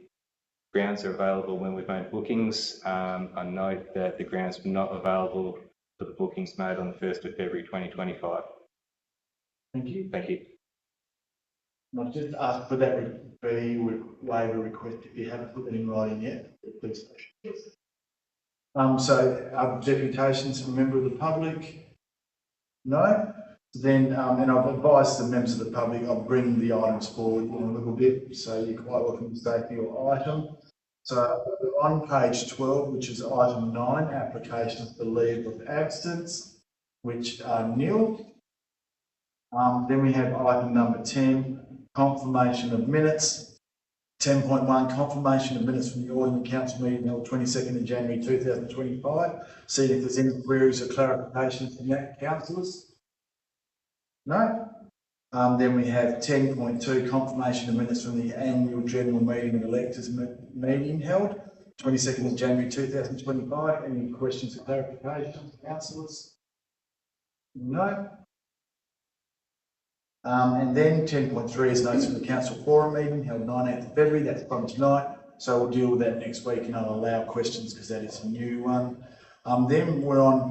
grounds are available when we've made bookings. I note that the grounds were not available for the bookings made on the 1st of February 2025. Thank you. Thank you. I'll just ask for that waiver request if you haven't put that in writing yet, please. So deputations from a member of the public? No? Then, and I've advised the members of the public, I'll bring the items forward in a little bit, so you're quite welcome to stay for your item. So on page 12, which is item 9, applications for leave of absence, which are nil. Then we have item number 10, confirmation of minutes. 10.1, confirmation of minutes from the ordinary council meeting held 22nd of January 2025. See if there's any queries or clarifications from that, councillors. No? Then we have 10.2, confirmation of minutes from the annual general meeting of electors meeting held 22nd of January 2025. Any questions or clarifications, councillors? No? And then 10.3 is notes from the council forum meeting held 19th of February. That's from tonight. So we'll deal with that next week, and I'll allow questions because that is a new one. Then we're on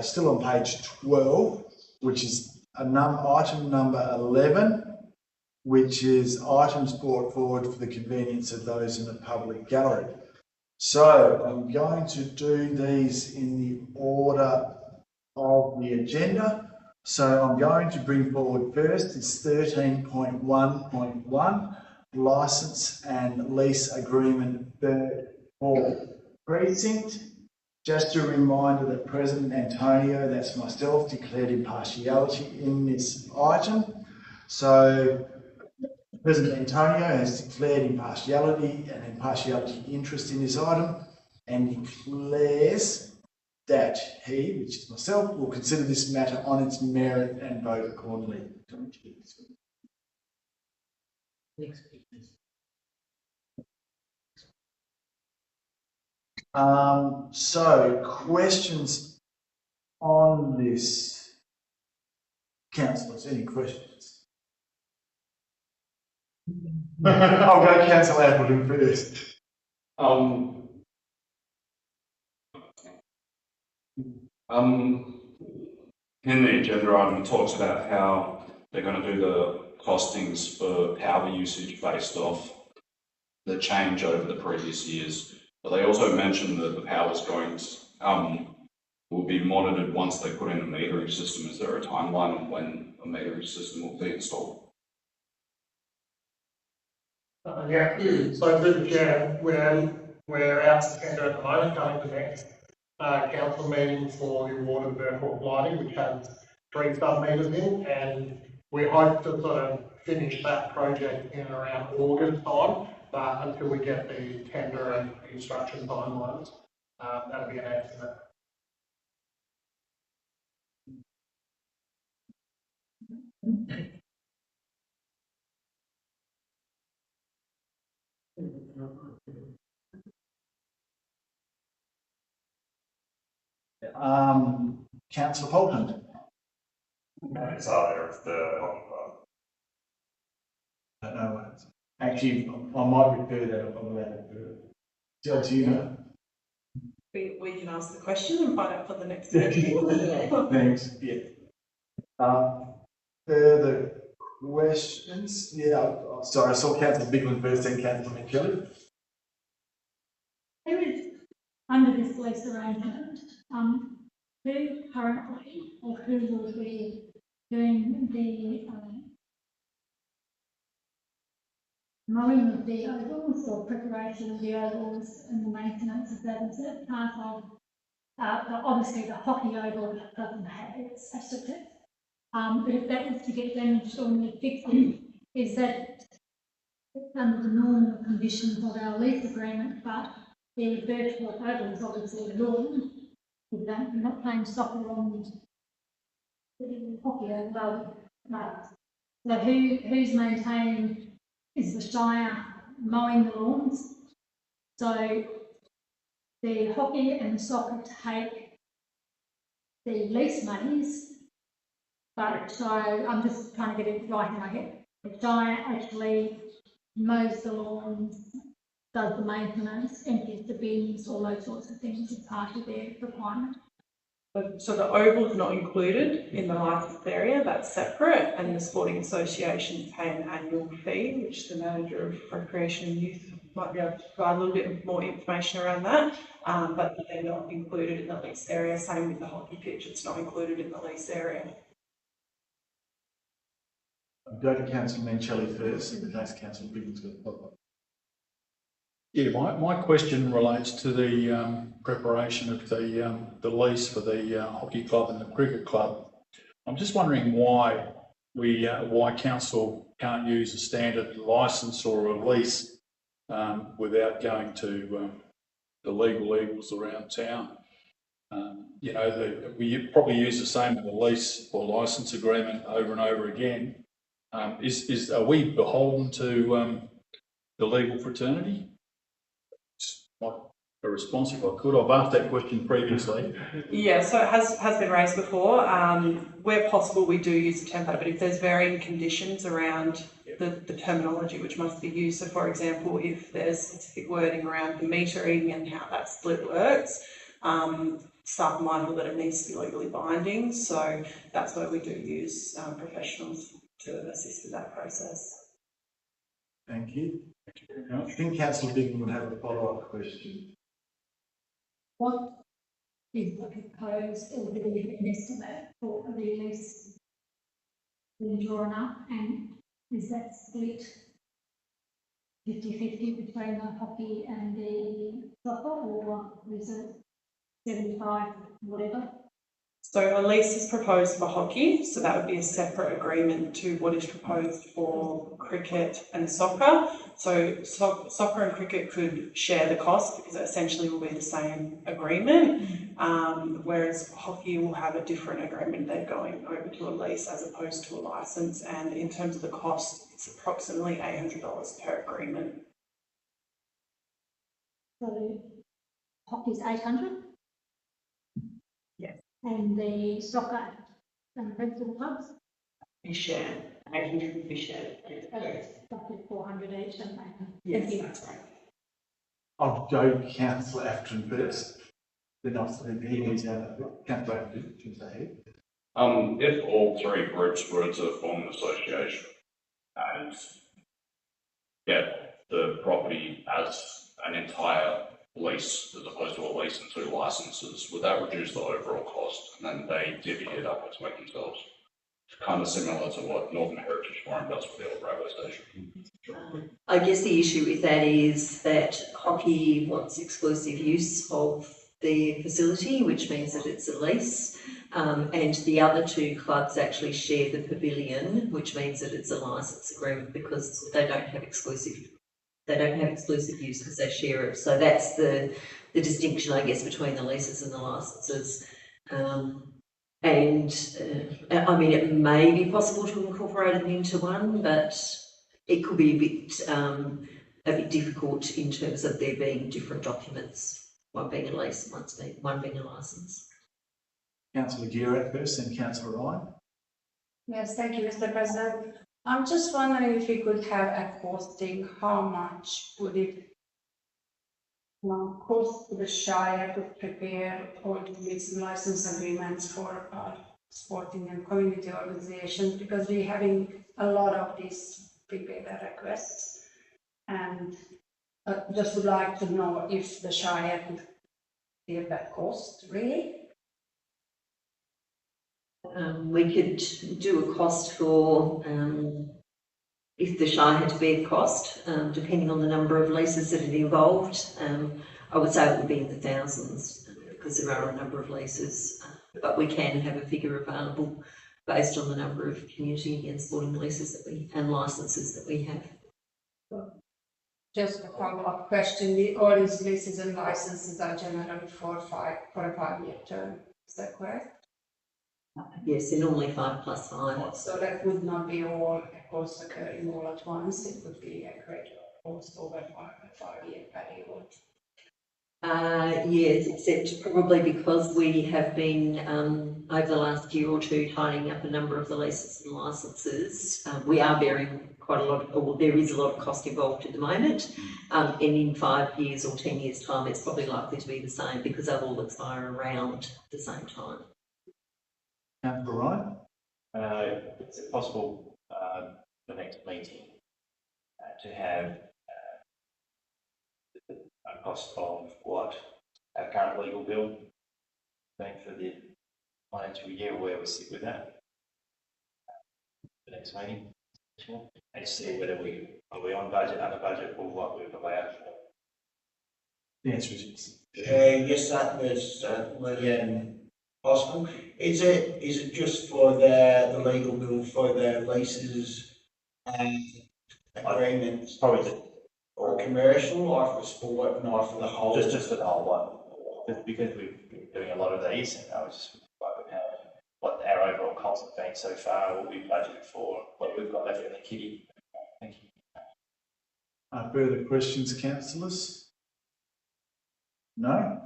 still on page 12, which is item number 11, which is items brought forward for the convenience of those in the public gallery. So I'm going to do these in the order of the agenda. So I'm going to bring forward first is 13.1.1, licence and lease agreement for precinct. Just a reminder that President Antonio, that's myself, declared impartiality in this item. So President Antonio has declared impartiality and impartiality interest in this item and declares that he, which is myself, will consider this matter on its merit and vote accordingly. So questions on this, councillors? Any questions? I'll go councillor Appleton first. In the agenda item, it talks about how they're going to do the costings for power usage based off the change over the previous years. But they also mentioned that the power is going to, will be monitored once they put in a metering system. Is there a timeline on when a metering system will be installed? Yeah, so through the chair, we're out to tender at the moment, coming to next council meeting for the award of Burfoot lighting, which has 3 sub-meters in, and we hope to sort of finish that project in around August time, but until we get the tender and construction timelines, that'll be an estimate. Councillor Holton. It's either of the hockey club. I don't know. Actually, I might refer that if I'm allowed to do it. Judge, you know. We can ask the question and find out for the next meeting. Thanks. Yeah. Further questions? Yeah. Sorry, I saw Councillor Bigland first, then Councillor Michele. There is, under this lease arrangement, who currently or who will be doing the mowing of the ovals or preparation of the ovals and the maintenance of that? Is that part of, obviously the hockey oval doesn't have its asset, but if that was to get damaged or fixed, is that under the normal conditions of our lease agreement? But the virtual oval is obviously lawn. We're not playing soccer on the hockey oval. No. So who's maintaining? Is the Shire mowing the lawns? So the hockey and the soccer take the lease monies, but so I'm just trying to get it right in my head. The Shire actually mows the lawns, does the maintenance, empties the bins, all those sorts of things as part of their requirement. So the oval's not included in the licensed area, that's separate, and the sporting associations pay an annual fee, which the manager of recreation and youth might be able to provide a little bit more information around that, but they're not included in the lease area. Same with the hockey pitch, it's not included in the lease area. I'll go to Councillor Michele first, and that's Councillor Bigland's got a pop-up. Yeah, my question relates to the preparation of the lease for the hockey club and the cricket club. I'm just wondering why why council can't use a standard licence or a lease without going to the legal evils around town. You know, we probably use the same with the lease or licence agreement over and over again. Are we beholden to the legal fraternity? A response if I could. I've asked that question previously. Yeah, so it has been raised before. Where possible, we do use a template, but if there's varying conditions around the terminology which must be used, so for example, if there's specific wording around the metering and how that split works, staff are mindful that it needs to be legally binding, so that's where we do use professionals to assist with that process. Thank you. I think Councillor Bigland would have a follow-up question. What is the proposed or an estimate for the lease being drawn up, and is that split 50-50 between the hockey and the soccer, or is it 75 whatever? So a lease is proposed for hockey, so that would be a separate agreement to what is proposed for cricket and soccer. So soccer and cricket could share the cost because it essentially will be the same agreement, whereas hockey will have a different agreement. They're going over to a lease as opposed to a licence, and in terms of the cost, it's approximately $800 per agreement. So hockey's 800? Yes. And the soccer and principal clubs? We share. 800 would be shared. Roughly 400 each, and Yes, that's right. I'll go councillor Afton first. Then after he needs to councillor Afton to say. If all three groups were to form an association and get the property as an entire lease as opposed to a lease and 2 licenses, would that reduce the overall cost? And then they divvy it up between themselves. Kind of similar to what Northern Heritage Forum does for the old railway station. I guess the issue with that is that hockey wants exclusive use of the facility, which means that it's a lease. And the other 2 clubs actually share the pavilion, which means that it's a licence agreement because they don't have exclusive use because they share it. So that's the distinction, I guess, between the leases and the licences. I mean, it may be possible to incorporate them into one, but it could be a bit difficult in terms of there being different documents, one being a lease, one being a licence. Councillor Girat first, and councillor Ryan. Yes, thank you, Mr. President. I'm just wondering if we could have a costing, how much would it cost the Shire to prepare all these license agreements for sporting and community organizations, because we're having a lot of these prepared requests, and just would like to know if the Shire could bear that cost, really. We could do a cost for, if the Shire had to bear the cost, depending on the number of leases that it involved. I would say it would be in the thousands because there are a number of leases, but we can have a figure available based on the number of community and sporting leases and licences that we have. Just a follow-up question, all these leases and licenses are generally for a 5-year term, is that correct? Yes, they're normally 5 plus 5. So that would not be all, of course, occurring all at once, it would be a greater cost over a 5-year period. Yes, except probably because we have been, over the last year or 2, tidying up a number of the leases and licences. We are bearing quite a lot, or there is a lot of cost involved at the moment. And in 5 years or 10 years' time, it's probably likely to be the same because they'll all expire around the same time. Councillor Ryan. Is it possible the next meeting to have a cost of what our current legal bill being for the financial year, where we sit with that? The next meeting, and see whether are we on budget, under budget, or what we've allowed for. The answer is yes. Yes, that was possible. Is it just for the legal bill for the leases and agreements? Probably or commercial, or for sport, not for the whole? Just for the whole one. Just because we've been doing a lot of these, and I was just wondering what our overall costs have been so far, what we've budgeted for, what we've got left in the kitty. Thank you. Further questions, councillors? No?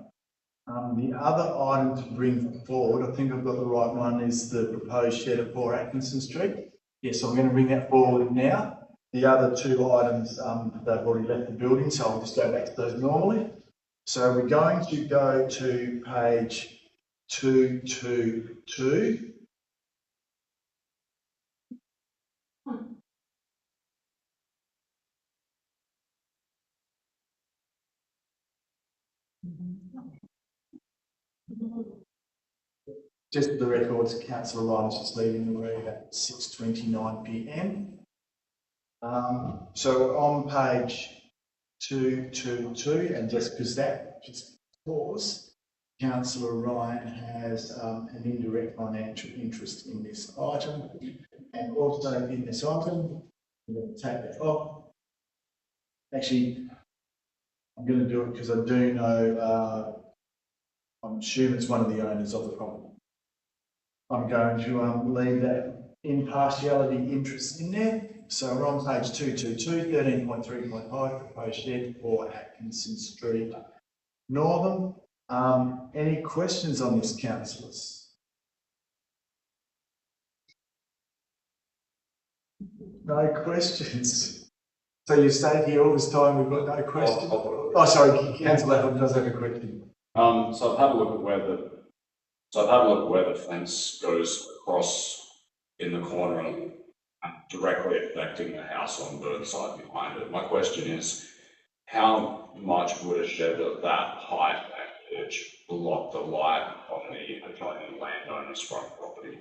The other item to bring forward, I think I've got the right one, is the proposed shed at 4 Atkinson Street. Yes, I'm going to bring that forward now. The other 2 items, they've already left the building, so I'll just go back to those normally. So we're going to go to page 222. Just for the records, Councillor Ryan's just leaving the room at 6:29 p.m. So on page 222, and just because that, just pause, Councillor Ryan has an indirect financial interest in this item, and also in this item, I'm going to take that off. Actually, I'm going to do it because I do know, I'm assuming it's one of the owners of the property. I'm going to leave that impartiality interest in there. So we're on page 222, 13.3.5, proposed shed for Atkinson Street, Northern. Any questions on this, councillors? No questions. So you stayed here all this time, we've got no questions? Oh, sorry, councillor Appleton does have a question. So I've had a look at where the fence goes across in the corner and directly affecting the house on Burnside behind it. My question is, how much would a shed of that height and pitch block the light on the adjoining landowner's front property?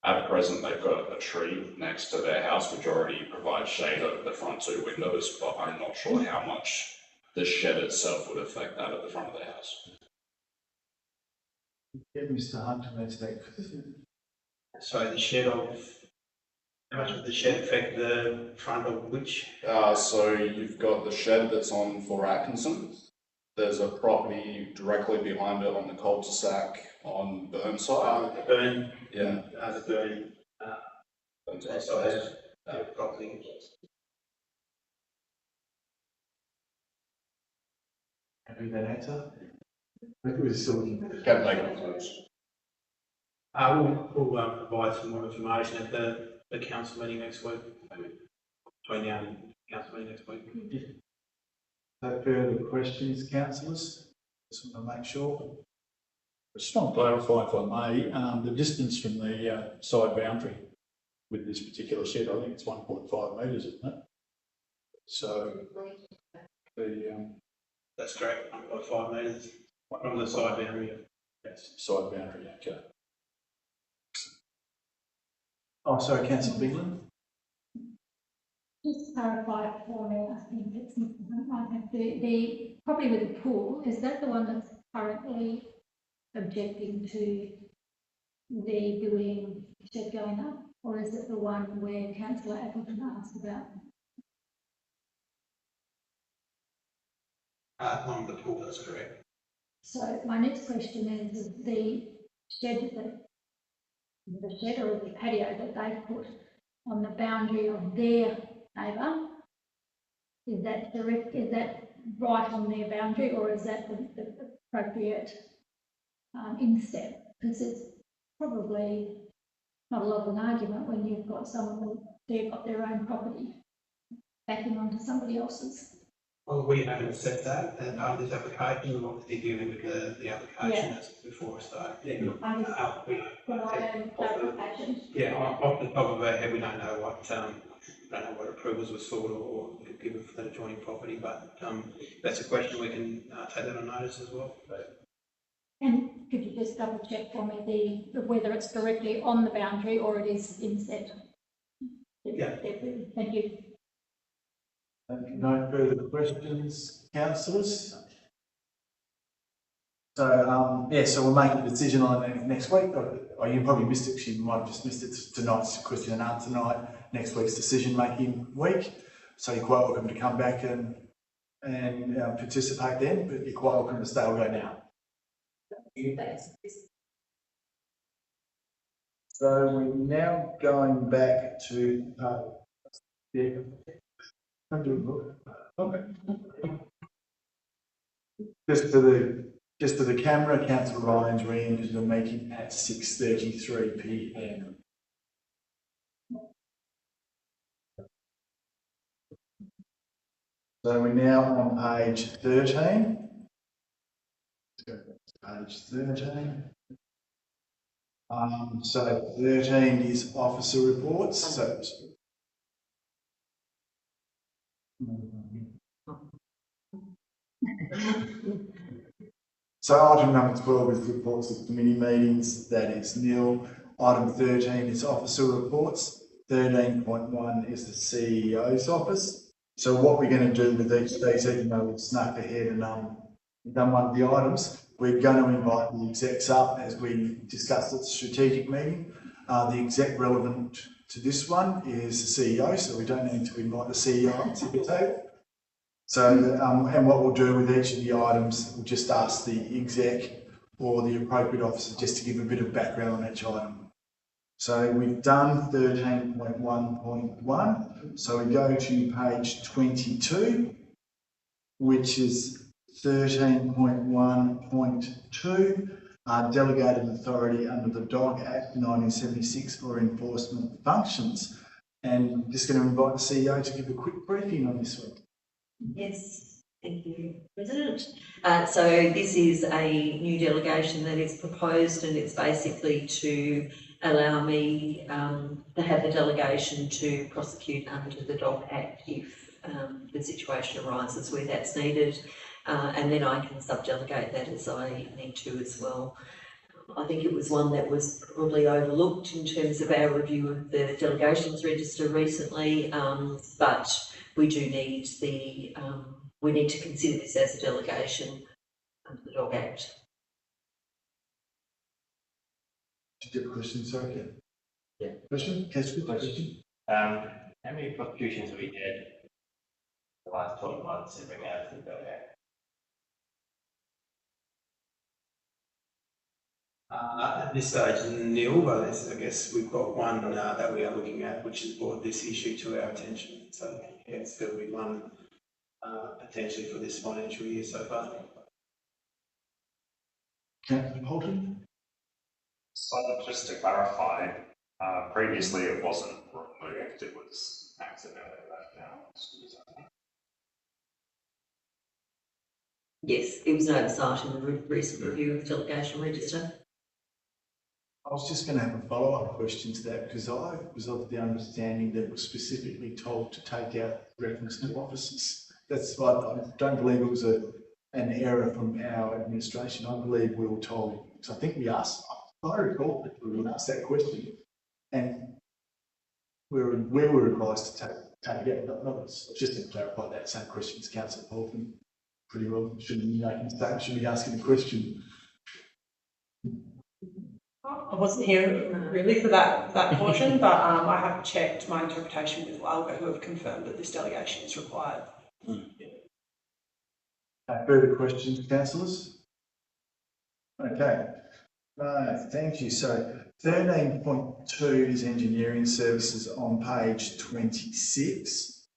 At present, they've got a tree next to their house which already provides shade over the front two windows, but I'm not sure how much the shed itself would affect that at the front of the house. Get Mr Hunt to answer that question. So the shed of, how much would the shed affect the front of which? So you've got the shed that's on for Atkinson. There's a property directly behind it on the cul-de-sac on Burnside. The Burn. Yeah. The Burn. Property. Happy with that answer? I think we're still looking. Can make it close. We'll provide some more information at the council meeting next week. Between now and council meeting next week. No further questions, councillors? Just want to make sure. I just want to clarify, if I may, the distance from the side boundary with this particular shed, I think it's 1.5 metres, isn't it? So the That's correct, 1.5 metres from the side boundary. yes, side boundary, okay. Oh, sorry, councillor Bigland. Just to clarify for me, I think it's, the property with the pool, is that the one that's currently objecting to the building shed going up? Or is it the one where councillor Appleton asked about? On the pool, that's correct. So my next question is the shed or the patio that they put on the boundary of their neighbour, is that right on their boundary, or is that the appropriate instep? Because it's probably not a lot of an argument when you've got someone they've got their own property backing onto somebody else's. Well, we haven't set that as part of this application. We're obviously dealing with the application that's before us. So, yeah, Off the top of our head, we don't know what approvals were sought or given for that adjoining property, but that's a question we can take that on notice as well. And could you just double check for me whether it's directly on the boundary or it is inset? Yeah. Thank you. No further questions, councillors? So, so we'll make a decision on it next week. Or you probably missed it, you might have just missed it. Tonight's question and answer night, next week's decision-making week. So you're quite welcome to come back and participate then, but you're quite welcome to stay or go now. So we're now going back to just to the camera, Councillor Ryan's re-entered the meeting at 6:33 p.m. So we're now on page 13. Let's go back to page 13. So 13 is officer reports. So item number 12 is reports of committee meetings, that is nil. Item 13 is officer reports. 13.1 is the CEO's office. So what we're going to do with each of these, even though we've snuck ahead and done one of the items, we're going to invite the execs up as we discussed at the strategic meeting. The exec relevant to this one is the CEO, so we don't need to invite the CEO up to the table. So, and what we'll do with each of the items, we'll just ask the exec or the appropriate officer just to give a bit of background on each item. So we've done 13.1.1. So we go to page 22, which is 13.1.2, delegated authority under the Dog Act 1976 for enforcement functions. And I'm just going to invite the CEO to give a quick briefing on this one. Yes, thank you, President. So this is a new delegation that is proposed, and it's basically to allow me to have the delegation to prosecute under the Dog Act if the situation arises where that's needed, and then I can sub-delegate that as I need to as well. I think it was one that was probably overlooked in terms of our review of the delegations register recently, but we do need we need to consider this as a delegation under the Dog Act. Did you have a question, sorry, Ken? Yeah. Question? Question? How many prosecutions have we had the last 12 months in regards to the Dog Act? At this stage, nil, but I guess we've got one that we are looking at, which has brought this issue to our attention. So yeah, there'll be one potentially for this financial year so far. Councillor Holton? So just to clarify, previously it wasn't removed, it was accidentally left out. Yes, it was an oversight in the recent review of the delegation register. I was just going to have a follow-up question to that, because I was of the understanding that it was specifically told to take out reference to officers. That's why I don't believe it was an error from our administration. I believe we were told, because I think we asked, I recall that we were asked that question, and we were advised to take it out. Just to clarify that same question as Councillor Holton. Pretty well, shouldn't be making a statement, should be asking a question. I wasn't here really for that portion, but I have checked my interpretation with LALGA, who have confirmed that this delegation is required. Further questions, councillors? Okay, thank you. So 13.2 is engineering services on page 26,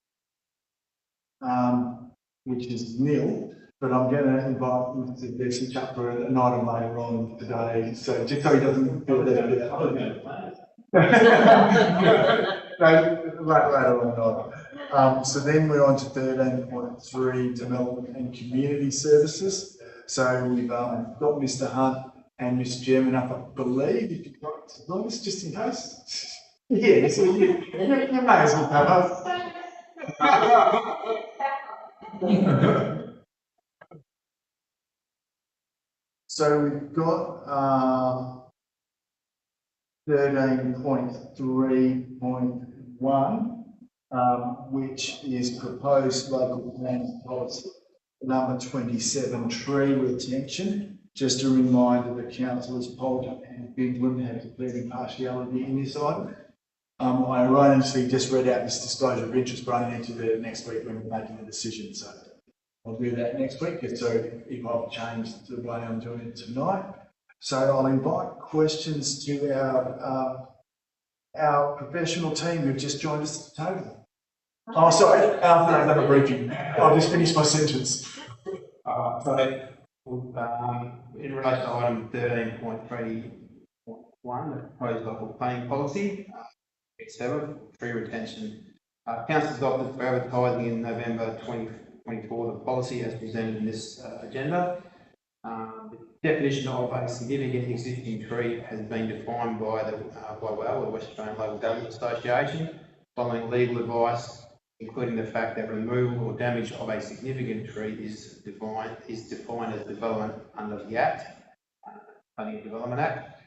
which is nil. But I'm going to invite Mr. Bessich up for an item later on today, so just so he doesn't feel that later on. So then we're on to 13.3, development and community services. So we've got Mr. Hunt and Ms. German up, I believe. If you've got this, just in case. Yeah, so you may as well come up. So we've got 13.3.1, which is proposed local plan policy number 27, tree retention. Just a reminder that councillors Poulter and Bigland have declared impartiality in this item. I erroneously just read out this disclosure of interest, but I need to do it next week when we're making a decision. So I'll do that next week, so if I've changed the way I'm doing it tonight. So I'll invite questions to our professional team who've just joined us at the table. Oh, sorry, I've done a briefing. I'll just finish my sentence. So in relation to item 13.3.1, the proposed local planning policy, 7, tree retention. Council adopted for advertising in November 2024 the policy as presented in this agenda. The definition of a significant existing tree has been defined by the West Australian Local Government Association, following legal advice, including the fact that removal or damage of a significant tree is defined as development under the Act, Planning and Development Act.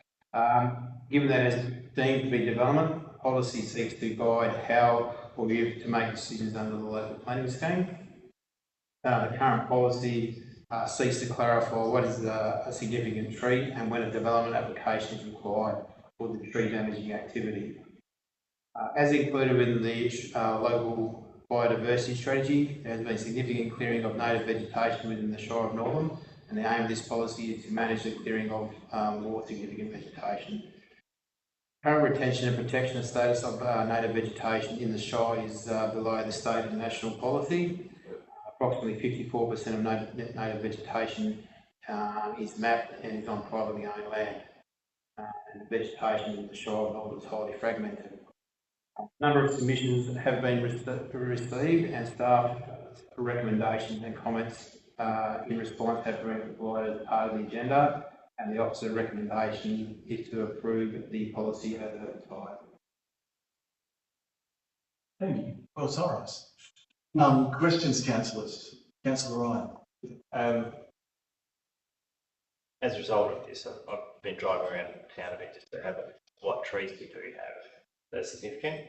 Given that it's deemed to be development, policy seeks to guide how or if to make decisions under the local planning scheme. The current policy seeks to clarify what is a significant tree and when a development application is required for the tree damaging activity. As included in the local biodiversity strategy, there has been significant clearing of native vegetation within the Shire of Northern, and the aim of this policy is to manage the clearing of more significant vegetation. Current retention and protection status of native vegetation in the Shire is below the state and national policy. Approximately 54% of native vegetation is mapped and is on privately owned land. And the vegetation in the Shire of Northern is highly fragmented. A number of submissions have been received and staff recommendations and comments in response have been provided as part of the agenda, and the officer recommendation is to approve the policy as advertised. Thank you. Well, summarised. Questions, councillors? Councillor Ryan. As a result of this, I've been driving around town a bit just to have what trees we do have that are significant,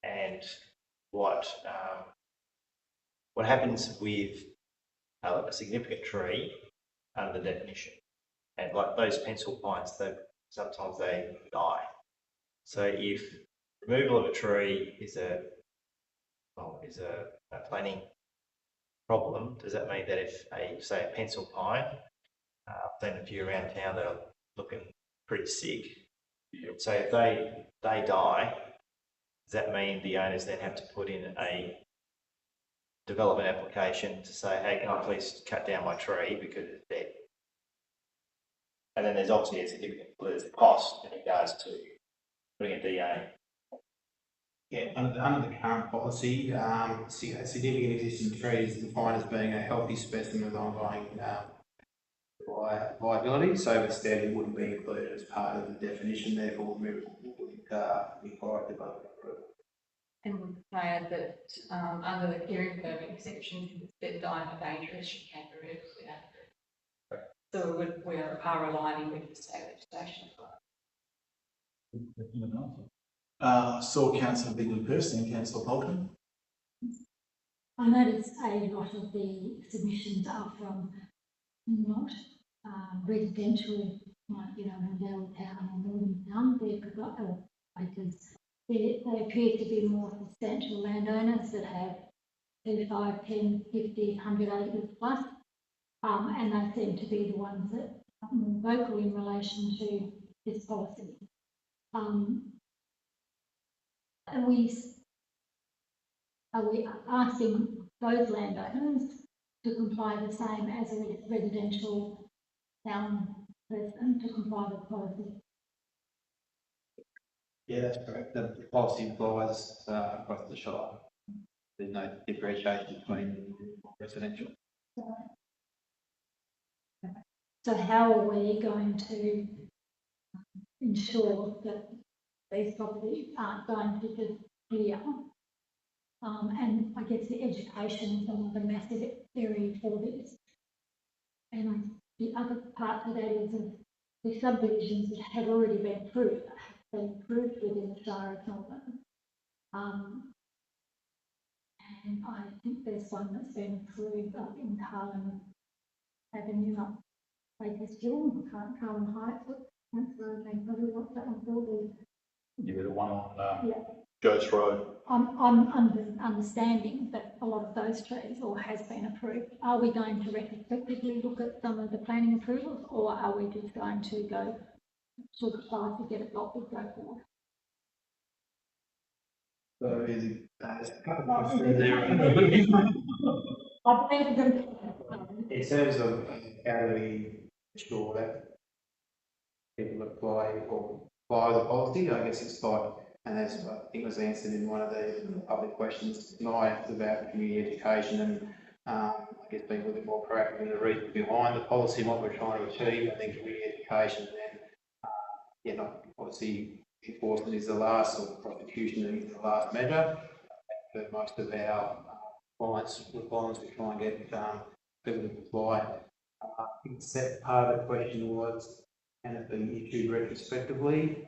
and what happens with a significant tree under the definition. And like those pencil pines, sometimes they die. So if removal of a tree is a planning problem, does that mean that if say a pencil pine, I've seen a few around town that are looking pretty sick. So if they die, does that mean the owners then have to put in a development application to say, hey, can I please cut down my tree because it's dead? And then there's obviously a significant cost in regards to putting a DA. Yeah, under the current policy, a significant existing tree is defined as being a healthy specimen with ongoing viability, so instead it wouldn't be included as part of the definition, therefore we would require development approval. And would I add that under the clearing permit exception, if it's dead, dying or dangerous, you can remove it without. So we are aligning with the state legislation. Saw Councillor Bigley first, then Councillor Bolton. I noticed a lot of the submissions are from not residential, like, you know, in Bell Town or Northern Town. Because they appear to be more substantial landowners that have 35, 10, 50, 100 acres plus. And they seem to be the ones that are more vocal in relation to this policy. Are we asking those landowners to comply the same as a residential town person to comply with policy? Yeah, that's correct. The policy applies across the Shire. There's no differentiation between residential. So how are we going to ensure that these properties aren't going to disappear? And I guess the education is another massive area for this. And the other part of that is the subdivisions that have already been approved within the Shire of Melbourne. And I think there's one that's been approved up in Carlin Avenue, up Baker's Hill, Carlin Heights. That's where they probably want that one building. Yeah, the one on Yeah. Joe's Road. I'm understanding that a lot of those trees or has been approved. Are we going to retrospectively look at some of the planning approvals, or are we just going to go to the side to get it blocked and go forward? So is it, I believe them. in terms of how do we ensure that people apply the policy, I guess it's like, and as I think was answered in one of the public questions tonight, about community education and I guess being a little bit more proactive in the reason behind the policy and what we're trying to achieve. I think community education and then, not obviously enforcement is the last, or prosecution is the last measure. For most of our requirements, we try and get people to comply. I think that part of the question was, can it be issued retrospectively?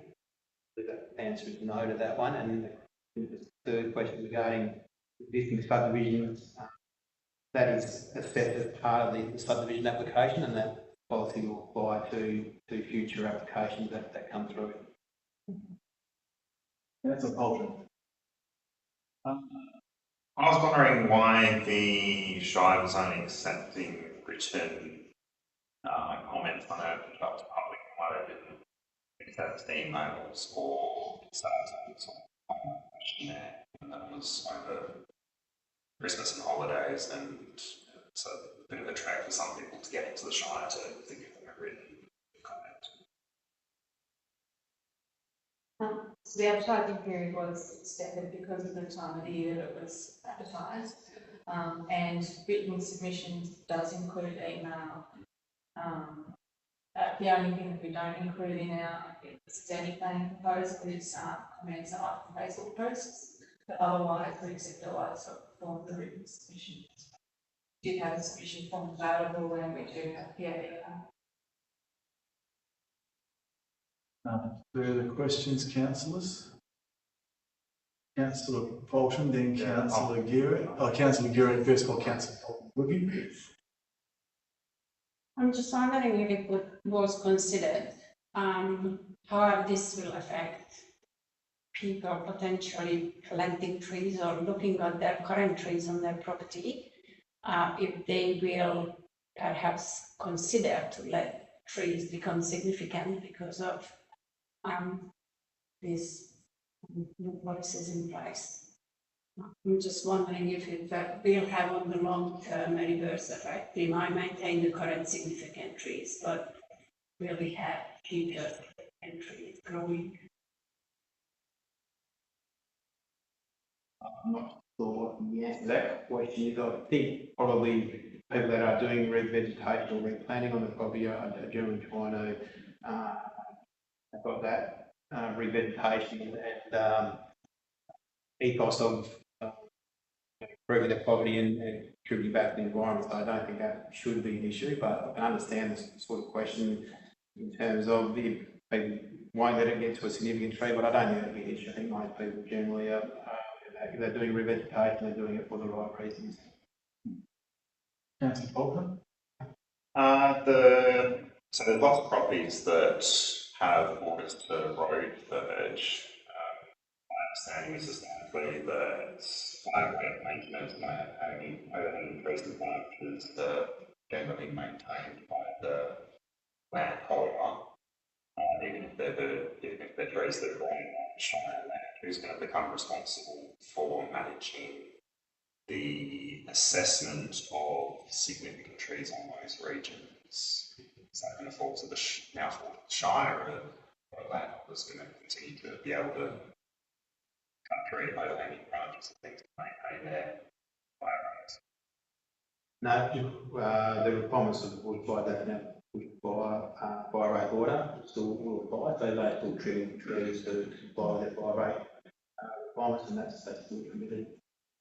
The answer is no to that one. And the third question regarding existing subdivisions, that is assessed as part of the subdivision application, and that policy will apply to future applications that come through. That's a Bolton. I was wondering why the Shire was only accepting written comments on it up to public, why they didn't accept emails or statements or questionnaire, and that was over Christmas and holidays, and it's a bit of a trek for some people to get into the Shire to give them a written comment. So the advertising period was extended because of the time of the year that it was advertised. And written submissions does include email. The only thing that we don't include in our standing planning proposal is comments on Facebook posts, but otherwise we accept all those forms of written submissions. We did have a submission form available and we do have PAD. Further questions, councillors? Councillor Fulton, then Councillor Geary. Councillor Geary, first of all, Councillor Fulton. Would I'm just wondering if it was considered how this will affect people potentially planting trees or looking at their current trees on their property, if they will perhaps consider to let trees become significant because of these policies in place. I'm just wondering if it will have on the long term a reverse effect. We might maintain the current significant trees, but will we have future significant trees growing? I'm not sure the answer to that question is. I think probably people that are doing revegetation or replanting on the property are generally trying to have got that revegetation and ethos of improving the property and contributing back to the environment. So I don't think that should be an issue, but I can understand this sort of question in terms of if people won't let it get to a significant tree, but I don't think that'll be an issue. I think most people generally are, if they're doing revegetation, they're doing it for the right reasons. Councillor Fulton? So there's lots of properties that have borders to road verge. My understanding is systemically that flag maintenance and overhanging trees and branches are generally maintained by the landholder. Even if they're trees that are growing on Shire land, who's going to become responsible for managing the assessment of significant trees on those regions? Is that going to fall to the Shire, or landholders going to continue to be able to cut tree overhanging branches and things to maintain their fire roads? No, the requirements of the wood by that fire rate order still will apply. So they still trim trees to comply with their fire rate requirements, and that's still permitted.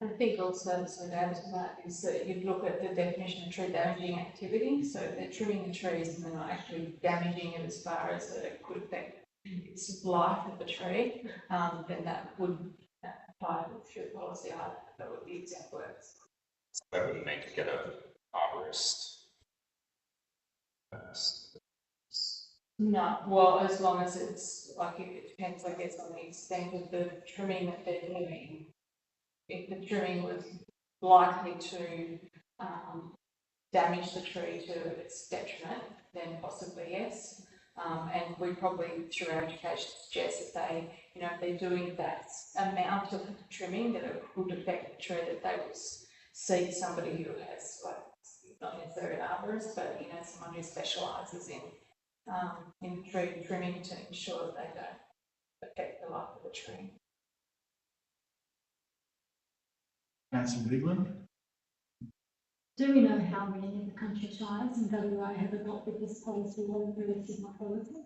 I think also, so to add to that, is that you look at the definition of tree damaging activity. So if they're trimming the trees and they're not actually damaging it as far as it could affect its life of the tree, then that would apply with your policy. That would be exact words. So they wouldn't need to get an arborist first. No, well, as long as it's like, it depends, I guess, on the extent of the trimming that they're doing. If the trimming was likely to damage the tree to its detriment, then possibly yes. And we probably, through our education, suggest that they, if they're doing that amount of trimming that it could affect the tree, that they will seek somebody who has, like, not necessarily an arborist, but someone who specialises in tree trimming to ensure that they don't affect the life of the tree. Councillor Bigland? Do we know how many of the country shires in WA have adopted this policy or the Sigma policy?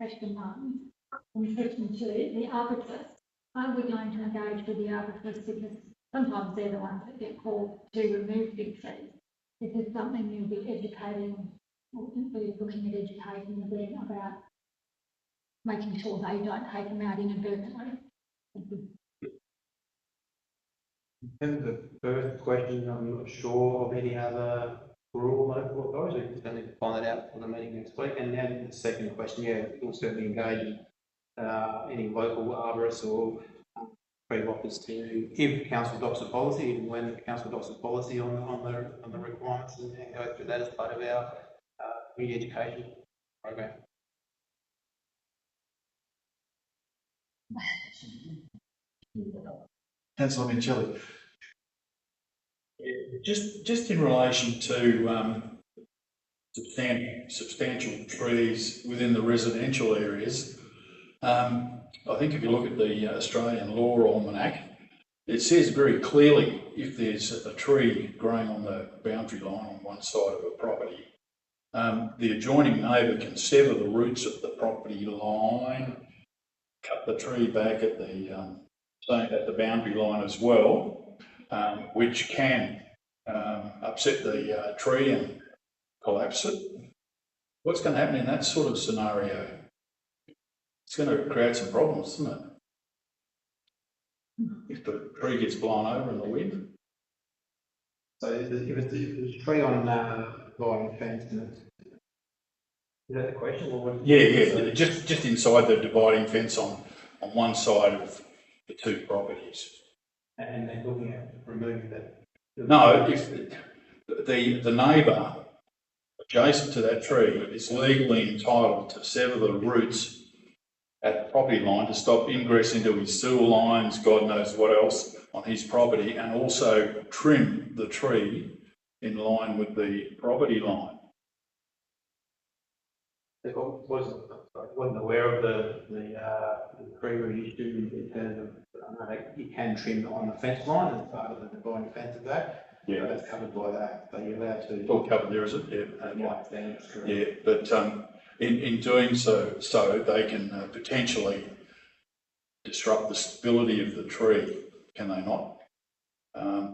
Question 1. And question 2, the arborists. Are we going to engage with the arborists because sometimes they're the ones that get called to remove big trees? Is this something you'll be educating, or be looking at educating them about making sure they don't take them out inadvertently? In terms of the first question, I'm not sure of any other rural local authorities. We're going to find that out for the meeting next week. And then the second question, yeah, we'll certainly engage any local arborists or tree loppers to, if council adopts a policy, and when council adopts a policy on the requirements, and go through that as part of our community education program. Councillor Mincelli. Just in relation to substantial trees within the residential areas, I think if you look at the Australian Law Almanac, it says very clearly if there's a tree growing on the boundary line on one side of a property, the adjoining neighbour can sever the roots of the property line, cut the tree back at the boundary line as well, which can upset the tree and collapse it. What's going to happen in that sort of scenario? It's going to create some problems, isn't it? If the tree gets blown over in the wind. So if it's a tree on dividing fence, is that the question? Or what? Yeah, just inside the dividing fence on one side of the two properties. And then looking at removing that. No, if the neighbour adjacent to that tree is legally entitled to sever the roots at the property line to stop ingress into his sewer lines, God knows what else, on his property, and also trim the tree in line with the property line. I wasn't aware of the tree issue in terms of you can trim on the fence line as part of the dividing fence of that. Yeah, that's covered by that. So you're allowed to. It's all covered there, is it? Yeah. Yeah, but in doing so they can potentially disrupt the stability of the tree, can they not?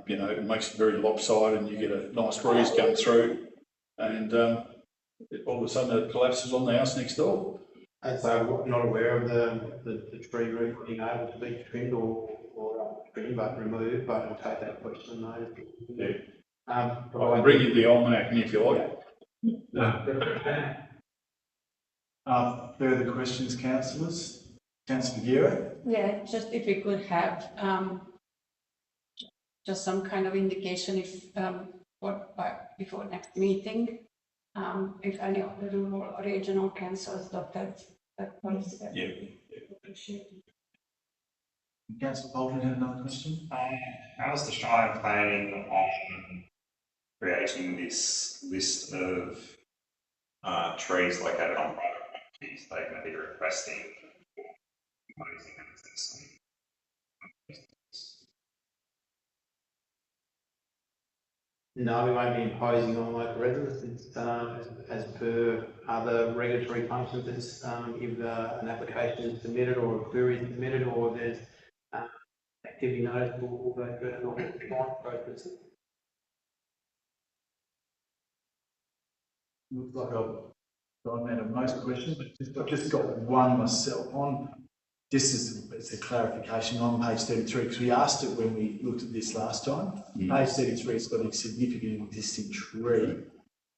You know, it makes it very lopsided and you get a nice breeze come through and all of a sudden it collapses on the house next door. And so I'm not aware of the tree root being able to be trimmed or trimmed but removed, but I'll take that question note. Yeah. I can bring you the almanac if you like. Further questions, councillors? Councillor Guerra? Yeah, just if we could have just some kind of indication if before next meeting, if any of the rural or regional councils adopted that policy. Yeah. Appreciate it. Councillor Bolton had another question. How's the Shire planning on creating this list of trees located on private properties they're going to be requesting? No, we won't be imposing on local residents. It's as per other regulatory functions. It's if an application is submitted or a query is submitted or there's activity notice, we'll go through a normal compliance process. Looks like I've gone out of most questions, but I've just got one myself on. It's a clarification on page 33, because we asked it when we looked at this last time. Page 33, it's got a significant existing tree,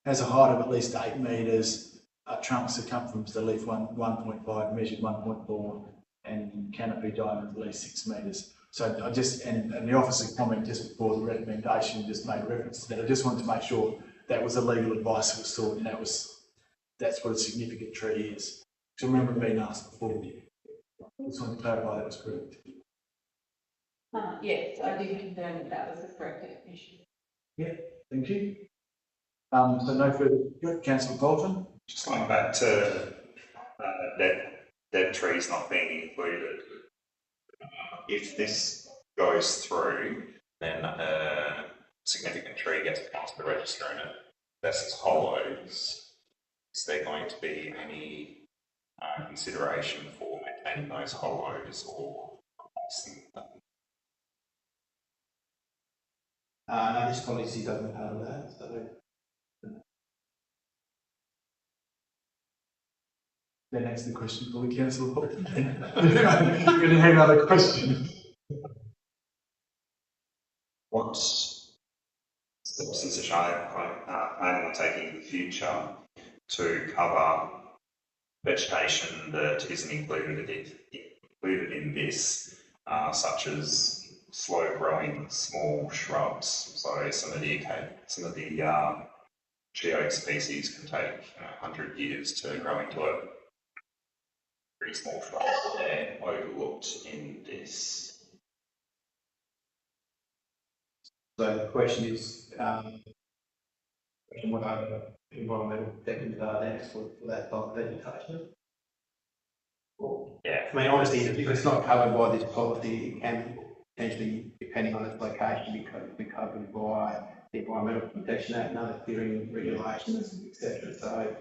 has a height of at least 8 metres, trunk circumference to leaf 1.5, measured 1.4, and canopy diameter at least 6 metres. So I just, and the officer comment just before the recommendation just made reference to that. I just wanted to make sure that was the legal advice that was sought, and that's what a significant tree is. So I remember it being asked before. I just want to clarify that was correct. Yes, I did confirm that was the correct definition. Yeah, thank you. So no further, Councillor Bolton? Just going back to dead trees not being included. If this goes through, then a significant tree gets passed the register and it versus hollows. Is there going to be any consideration for maintaining those hollows or replacing them? No, this policy doesn't cover that. So Then that's the question for the Councillor Bolton. You're going to have another question. What steps is the Shire planning on taking in the future to cover vegetation that isn't included in this, such as slow-growing small shrubs? So some of the tree oak species can take 100 years to grow into a pretty small shrub. They're overlooked in this. the question is, what other environmental protections are there for that type of vegetation? Yeah. I mean, obviously, if it's not covered by this policy, it can potentially, depending on its location, be covered by the Environmental Protection Act and other clearing regulations, etc. So,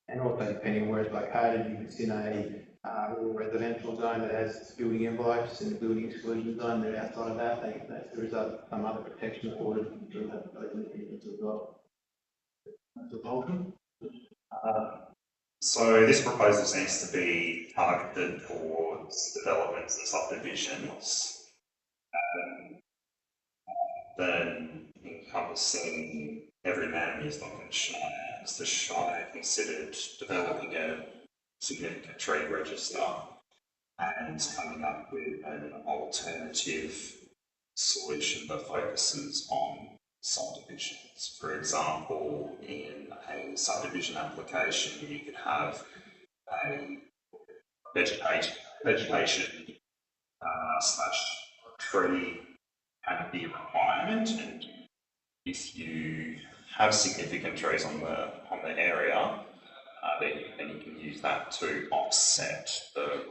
and also depending on where it's located, if it's in a rural residential zone that has building envelopes and the building exclusion zone, then outside of that, there is some other protection afforded through those individuals as well. Mr. Bolton? So this proposal seems to be targeted towards developments and subdivisions, then encompassing every man in his Stockton Shire. Is the Shire considered developing a significant tree register and coming up with an alternative solution that focuses on subdivisions? For example, in a subdivision application, you could have a vegetation slash tree canopy requirement, and if you have significant trees on the area, then you can use that to offset the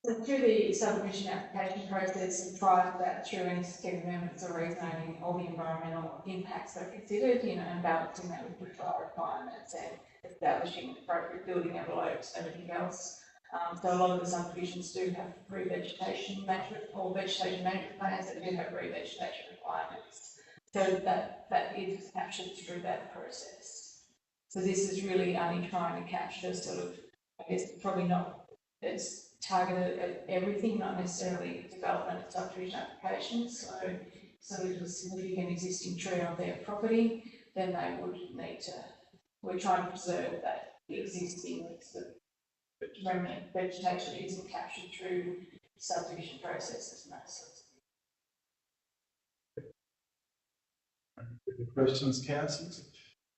So through the subdivision application process, and prior to that, through any scheme amendments or rezoning, all the environmental impacts are considered, and balancing that with the fire requirements and establishing appropriate building envelopes and everything else. So a lot of the subdivisions do have revegetation management or vegetation management plans that do have revegetation requirements. So that is captured through that process. So this is really only trying to capture sort of, I guess, probably not as targeted at everything, not necessarily development and subdivision applications. So if there's a significant existing tree on their property, then they would need to, we're trying to preserve that existing remnant vegetation that isn't captured through subdivision processes. Questions, councillors?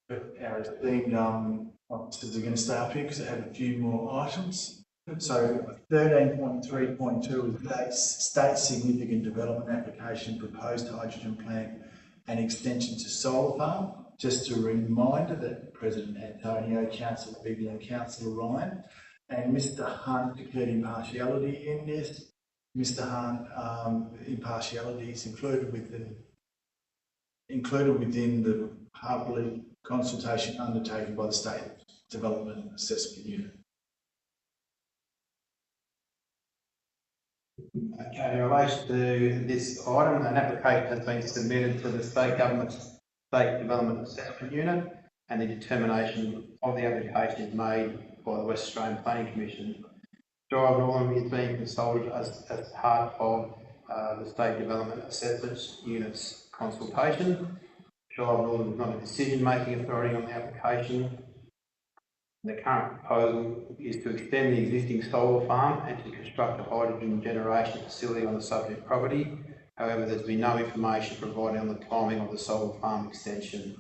But our esteemed officers are going to stay up here because they have a few more items. So 13.3.2 is state significant development application, proposed hydrogen plant and extension to solar farm. Just a reminder that President Antonio, Councillor Bigley and Councillor Ryan and Mr Hunt declared impartiality in this. Mr Hunt, impartiality is included within the public consultation undertaken by the State Development Assessment Unit. Okay, in relation to this item, an application has been submitted to the State Development Assessment Unit, and the determination of the application is made by the West Australian Planning Commission. Shire of Northern is being consulted as part of the State Development Assessment Unit's consultation. Shire of Northern is not a decision-making authority on the application. The current proposal is to extend the existing solar farm and to construct a hydrogen generation facility on the subject property. However, there's been no information provided on the timing of the solar farm extension.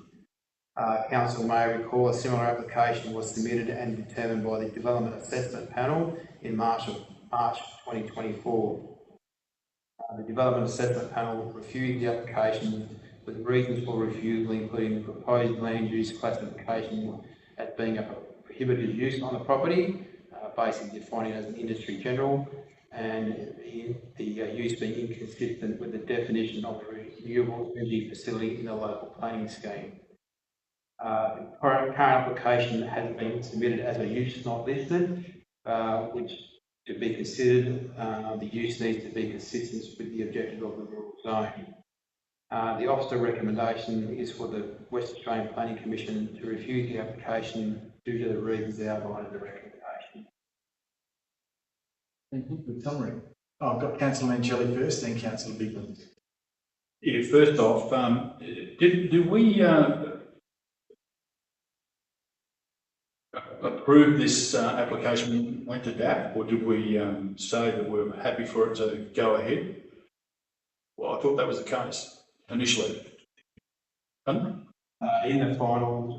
Council may recall a similar application was submitted and determined by the Development Assessment Panel in March 2024. The Development Assessment Panel refused the application with reasons for refusal, including the proposed land use classification as being a prohibited use on the property, basically defining it as an industry general, and the use being inconsistent with the definition of a renewable energy facility in the local planning scheme. The current application has been submitted as a use not listed, which to be considered, the use needs to be consistent with the objective of the rural zone. The officer recommendation is for the West Australian Planning Commission to refuse the application due to the reasons outlined in the recommendation. Thank you. Good summary. Oh, I've got Councillor Mancelli first, then Councillor Bigley. Yeah, first off, did we approve this application went to DAP, or did we say that we're happy for it to go ahead? Well, I thought that was the case initially. In the final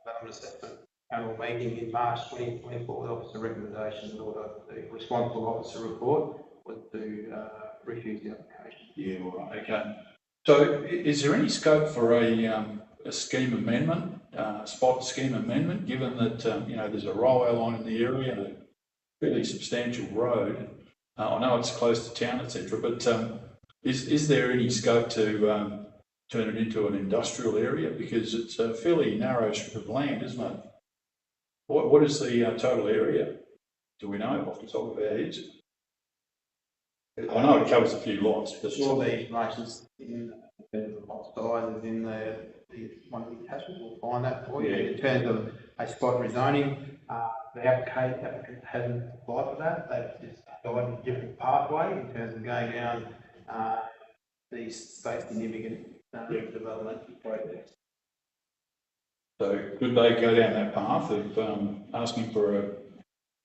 Development Assessment Panel meeting in March 2024, the officer recommendation or the responsible officer report was to refuse the application. Yeah, all right, okay. So is there any scope for a scheme amendment, spot scheme amendment, given that, you know, there's a railway line in the area and a fairly substantial road? I know it's close to town, etc., but is there any scope to turn it into an industrial area? Because it's a fairly narrow strip of land, isn't it? What is the total area? Do we know off the top of our heads? I know it covers a few lots, but Sure, the information's in the lot size is in the one of the attachments. We'll find that for you. Yeah. In terms of a spot rezoning, the applicant hasn't applied for that. They've just gone a different pathway in terms of going down these state significant development projects. so could they go down that path of asking for a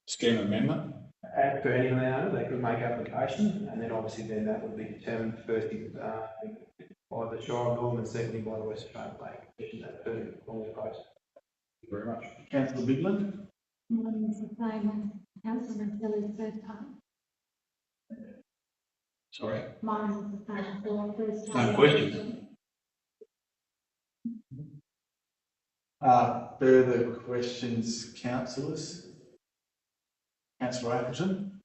scheme amendment? As per any landowner, they could make application, and then obviously then that would be determined firstly by the Shire of Northern and secondly by the West Australian Planning Commission. That's the normal process. Thank you very much. Councillor Bigland? Mine was the same on Councillor Kelly's first part. Sorry? Mine was the same for first Same part. question. Further questions, councillors? Councillor Appleton?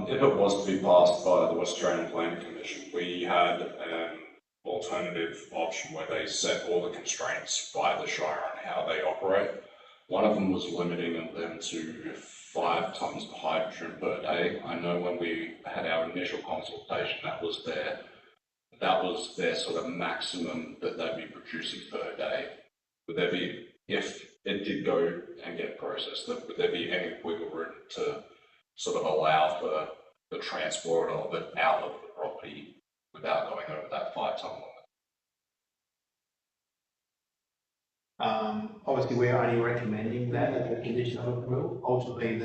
If it was to be passed by the West Australian Planning Commission, we had an alternative option where they set all the constraints by the Shire on how they operate. One of them was limiting them to 5 tonnes of hydrogen per day. I know when we had our initial consultation, that was their sort of maximum that they'd be producing per day. Would there be, if it did go and get processed, would there be any wiggle room to sort of allow for the transport of it out of the property without going over that 5 tonne limit? Obviously, we're only recommending that as a condition of approval. Ultimately,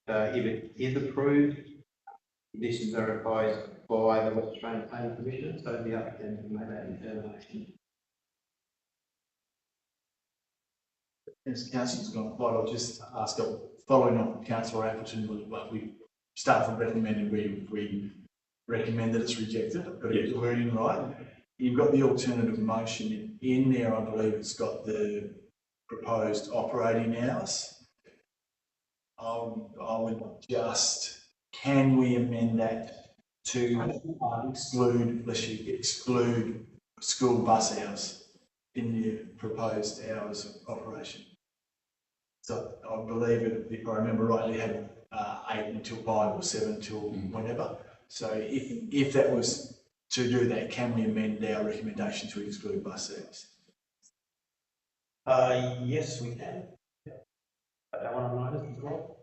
if it is approved, conditions are imposed by the West Australian Planning Commission, so the applicant can make that determination. Yes, councillor's gone quiet. I'll just ask, following on from Councillor Appleton, we start from recommending, we recommend that it's rejected. I've got the wording right. You've got the alternative motion in there. I believe it's got the proposed operating hours. I would just, can we amend that to exclude school bus hours in the proposed hours of operation? So I believe it, if I remember rightly, had 8 until 5 or 7 till whenever. So if that was to do that, can we amend our recommendation to exclude bus service? Yes, we can. Put that one on notice as well.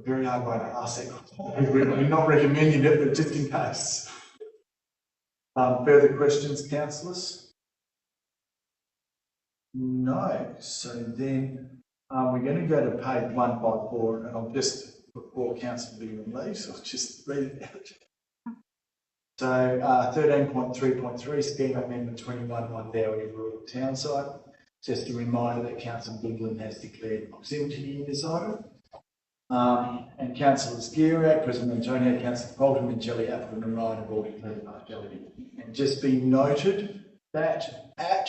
Very hard way to ask that. We're not recommending it, but just in case. Further questions, councillors? No. So then we're going to go to page 154, and I'll just, before Councillor Bigland leaves, I'll just read it out. So 13.3.3, Scheme Amendment 21, Mundawi Rural Town Site. Just a reminder that Councillor Bigland has declared proximity in this item. And Councillors Gearak, President Antonio, Councillor Polton, Mincelli, Appleton and Ryan have all declared partiality. And just be noted that at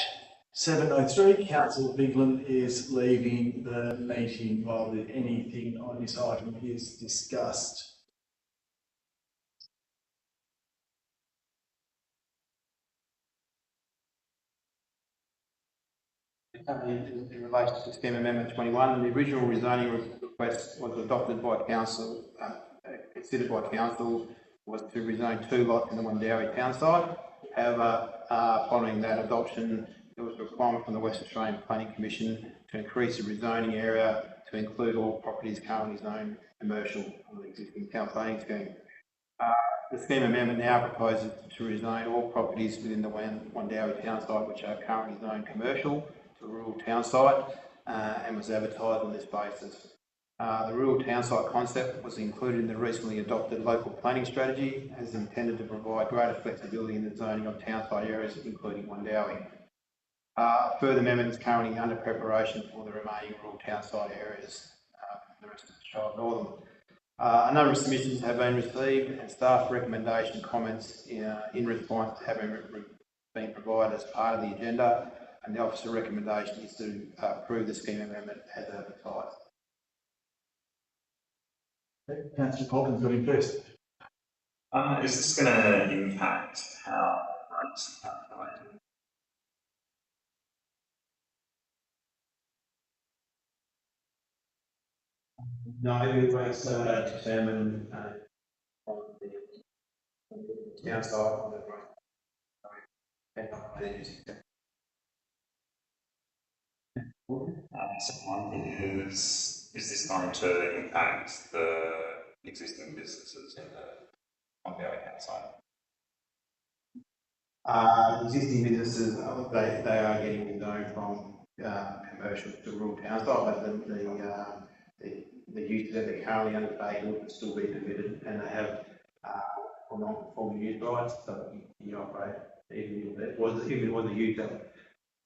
7:03, Councillor Bigland is leaving the meeting while anything on this item is discussed. In relation to Scheme Amendment 21, the original rezoning request was adopted by council, considered by council, was to rezone 2 lots in the Mundawi town site. However, following that adoption, there was a requirement from the West Australian Planning Commission to increase the rezoning area to include all properties currently zoned commercial on the existing town planning scheme. The scheme amendment now proposes to rezone all properties within the Mundawi town site which are currently zoned commercial to a rural town site and was advertised on this basis. The rural town site concept was included in the recently adopted local planning strategy as intended to provide greater flexibility in the zoning of town site areas including Mundawi. Further amendment is currently under preparation for the remaining rural town site areas, the rest of the Shire of Northern. A number of submissions have been received and staff recommendation comments in response have been provided as part of the agenda, and the officer recommendation is to approve the scheme amendment as advertised. Councillor Polton's got him first. Is this going to impact how rates are calculated? No, it was determined on the downside on the Second one is this going to impact the existing businesses on the other side? Existing businesses, they are getting zoned from commercial to rural town style, but the use that they're currently undertaking will still be permitted, and they have non-conforming use rights, so you operate even if it was a use that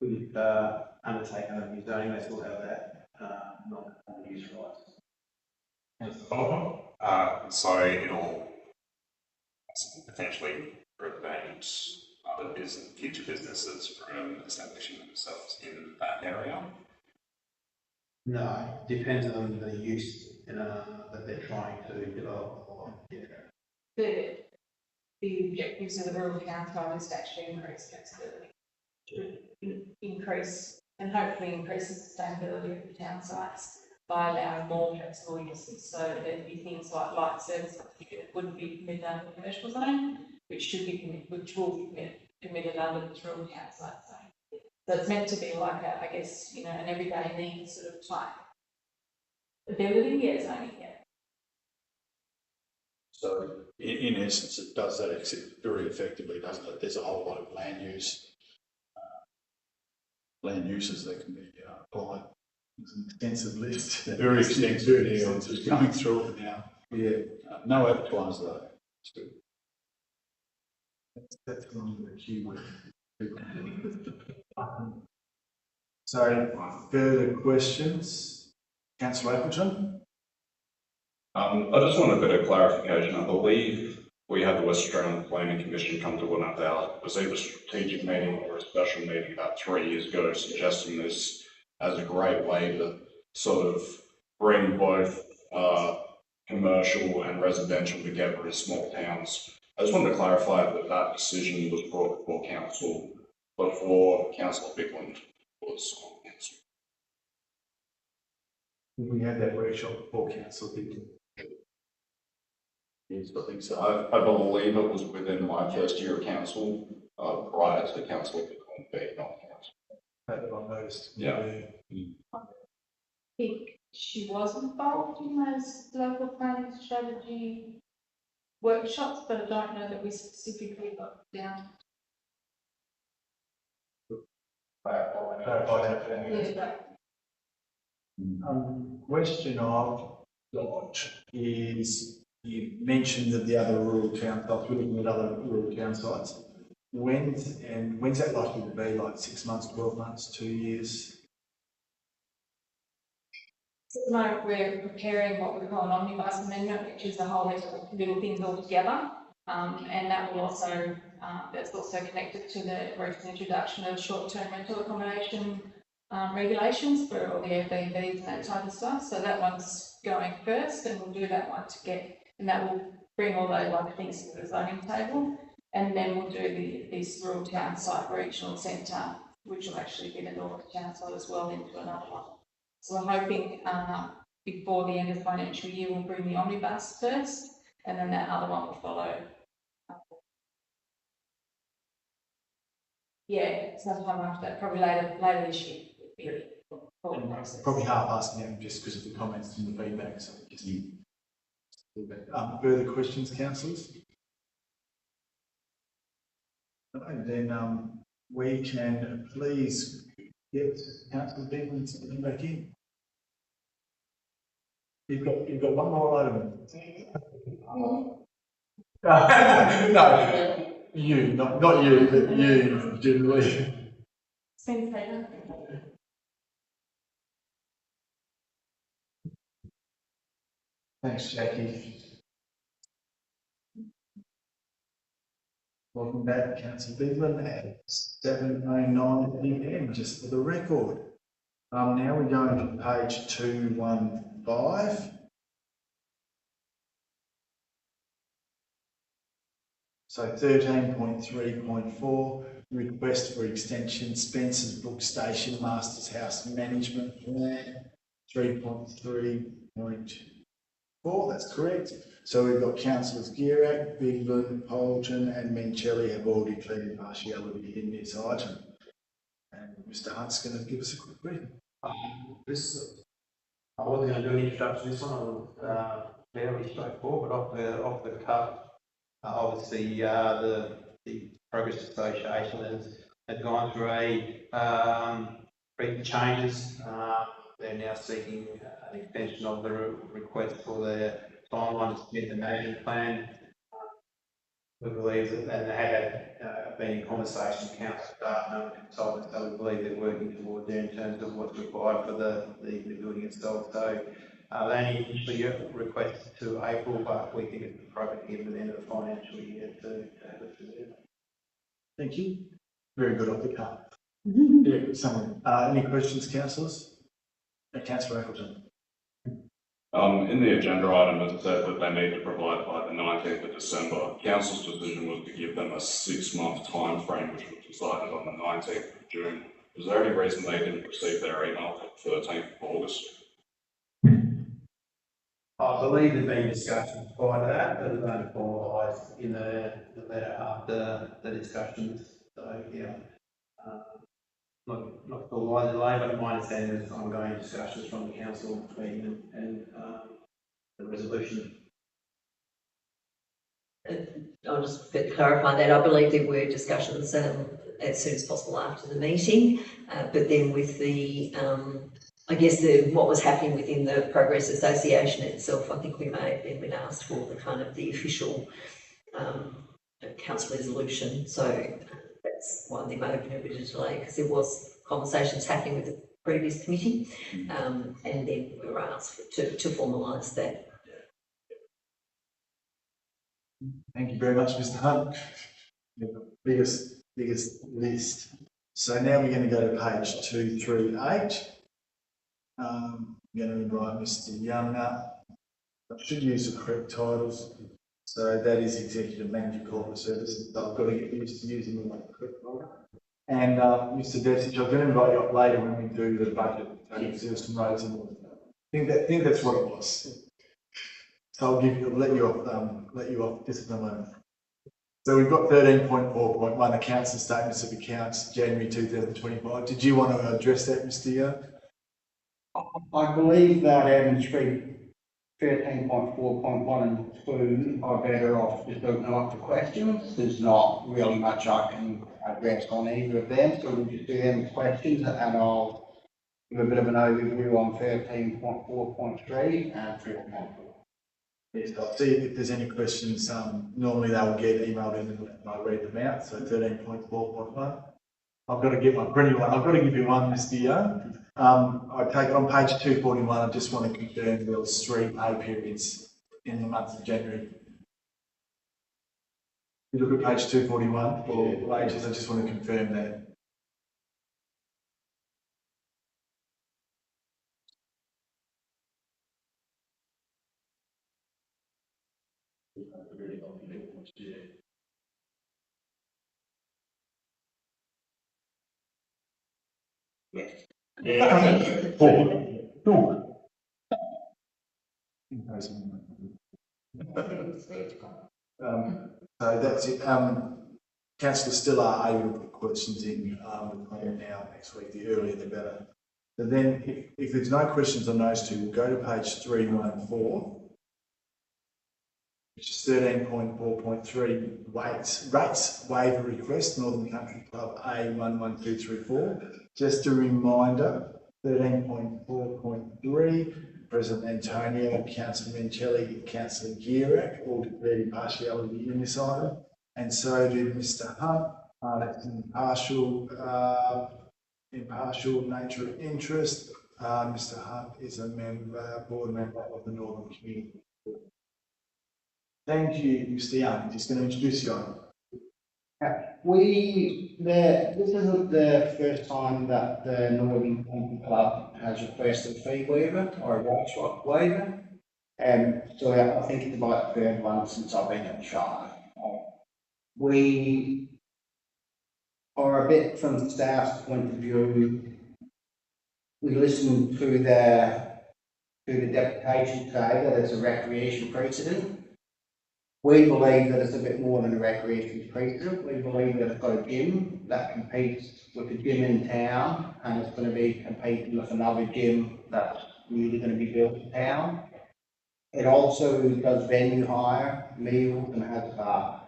could undertake under new zoning, they still have that non-conforming use rights. So it'll potentially prevent other future businesses from establishing themselves in that area? No, depends on the use that they're trying to develop. Yeah. The objectives of the rural town plan is to actually increase flexibility, to increase and hopefully increase the sustainability of the town sites by allowing more flexible uses. So there'd be things like light services that wouldn't be permitted under the commercial zone, which will be permitted under the rural town site zone. So it's meant to be like I guess, an everyday need sort of type ability, zoning, yeah. So in essence, it does that very effectively, doesn't it? There's a whole lot of land uses that can be applied. It's an extensive list. Very extensive, yeah, I'm just going through it now. Yeah. No abattoirs though. It's good. That's one of the key words. So, further questions? Councillor Appleton? I just want a bit of clarification. I believe we had the West Australian Planning Commission come to one of our, it was either a strategic meeting or a special meeting about 3 years ago, suggesting this as a great way to sort of bring both commercial and residential together in small towns. I just wanted to clarify that that decision was brought before council before Councillor Bicklund was on council. We had that workshop before council, didn't we? Yes, I think so. I believe it was within my first year of council, prior to Councillor Bicklund being on council. That I noticed. Yeah. I think she was involved in those local planning strategy workshops, but I don't know that we specifically got down. Clarify that. Question I've got is, you mentioned that the other rural town sites, we're looking at other rural town sites. When's that likely to be, like 6 months, 12 months, 2 years? At the moment, we're preparing what we call an omnibus amendment, which is a whole list of little things all together. And that will also, that's also connected to the recent introduction of short-term rental accommodation regulations for all the Airbnbs and that type of stuff. So that one's going first, and we'll do that one and that will bring all those other things to the zoning table. And then we'll do this rural town site regional centre, which will actually be the north town site as well, into another one. So we're hoping before the end of the financial year, we'll bring the omnibus first, and then that other one will follow. Yeah, sometime after that, probably later this year. Probably half asking them just because of the comments and the feedback. So just further questions, councillors? And then we can please get Councillor Bicklund to come back in. You've got one more item. No, you, not you, but you generally. Thanks, Jackie. Welcome back, Councillor Bigland, at 7:09 PM, just for the record. Now we're going to page 215. So 13.3.4, request for extension, Spencer's Brook Station Masters House Management Plan. 3.3.4, that's correct. So we've got councillors Gierak, Bigland, Polton and Mencelli have all declared impartiality in this item. And Mr Hunt's going to give us a quick briefing. I wasn't going to do an introduction this one, I was fairly straightforward, but off the cuff. Obviously, the Progress Association has gone through recent changes. They're now seeking an extension of the request for their timeline to submit the management plan. We believe that, and they have been in conversation with council staff and consultants, so we believe they're working towards there in terms of what's required for the building itself. So they only initially requested to April, but we think it's appropriate to give them the end of the financial year to have it submitted. Thank you. Very good off the cuff. Yeah, someone. Any questions, councillors? Councillor Appleton. In the agenda item, it said that they need to provide by the 19th of December. Council's decision was to give them a 6-month time frame, which was decided on the 19th of June. Is there any reason they didn't receive their email for the 13th of August? I believe there's been discussions prior to that, but it's only formalised in the letter after the discussions. So, yeah, not for why delay, but my understanding there's ongoing discussions from the council meeting and the resolution. I'll just clarify that. I believe there were discussions as soon as possible after the meeting, but then with the I guess what was happening within the Progress Association itself, I think we may have been asked for the kind of the official council resolution. So that's why there may have been a bit of delay, because there was conversations happening with the previous committee, and then we were asked to formalise that. Thank you very much, Mr Hunt. The biggest list. So now we're going to go to page 238. I'm going to invite Mr Young up. I should use the correct titles. So that is Executive Manager Corporate Services. So I've got to get used to using the correct title. And Mr Desich, I'm going to invite you up later when we do the budget, some roads and all. I think that's what it was. So I'll let you off just in a moment. So we've got 13.4.1 accounts and statements of accounts, January 2025. Did you want to address that, Mr Young? I believe that Street 13.4.1 and 2 are better off just opening up to questions. There's not really much I can address on either of them, so we'll just do them questions and I'll give a bit of an overview on 13.4.3 and 3.4. Yes, I'll see if there's any questions. Normally they will get emailed in and I read them out. So 13.4.1. I've got to get my printed one. I've got to give you one, Mr Young. I take it on page 241. I just want to confirm there was 3 pay periods in the month of January. You look at page 241 for wages. I just want to confirm that. So that's it. Councillors still are able to put questions in between now and next week. The earlier the better. So then, if there's no questions on those two, we'll go to page 314, which is 13.4.3 rates waiver request, Northern Country Club A11234. Just a reminder, 13.4.3, President Antonio, Councillor Mencelli, Councillor Gierak all declared impartiality in this item, and so did Mr Hunt. That's impartial nature of interest. Mr Hunt is a board member of the Northern Community. Thank you, Mr. Young. Just going to introduce you on. This isn't the first time that the Northern Country Club has requested a fee waiver or a rights waiver. So I think it's about the third one since I've been at the Shire. We are a bit from the staff's point of view. We listened to the deputation today that it's a recreation precedent. We believe that it's a bit more than a recreation precedent. We believe that it's got a gym that competes with the gym in town, and it's going to be competing with another gym that's really going to be built in town. It also does venue hire, meals, and has a bar.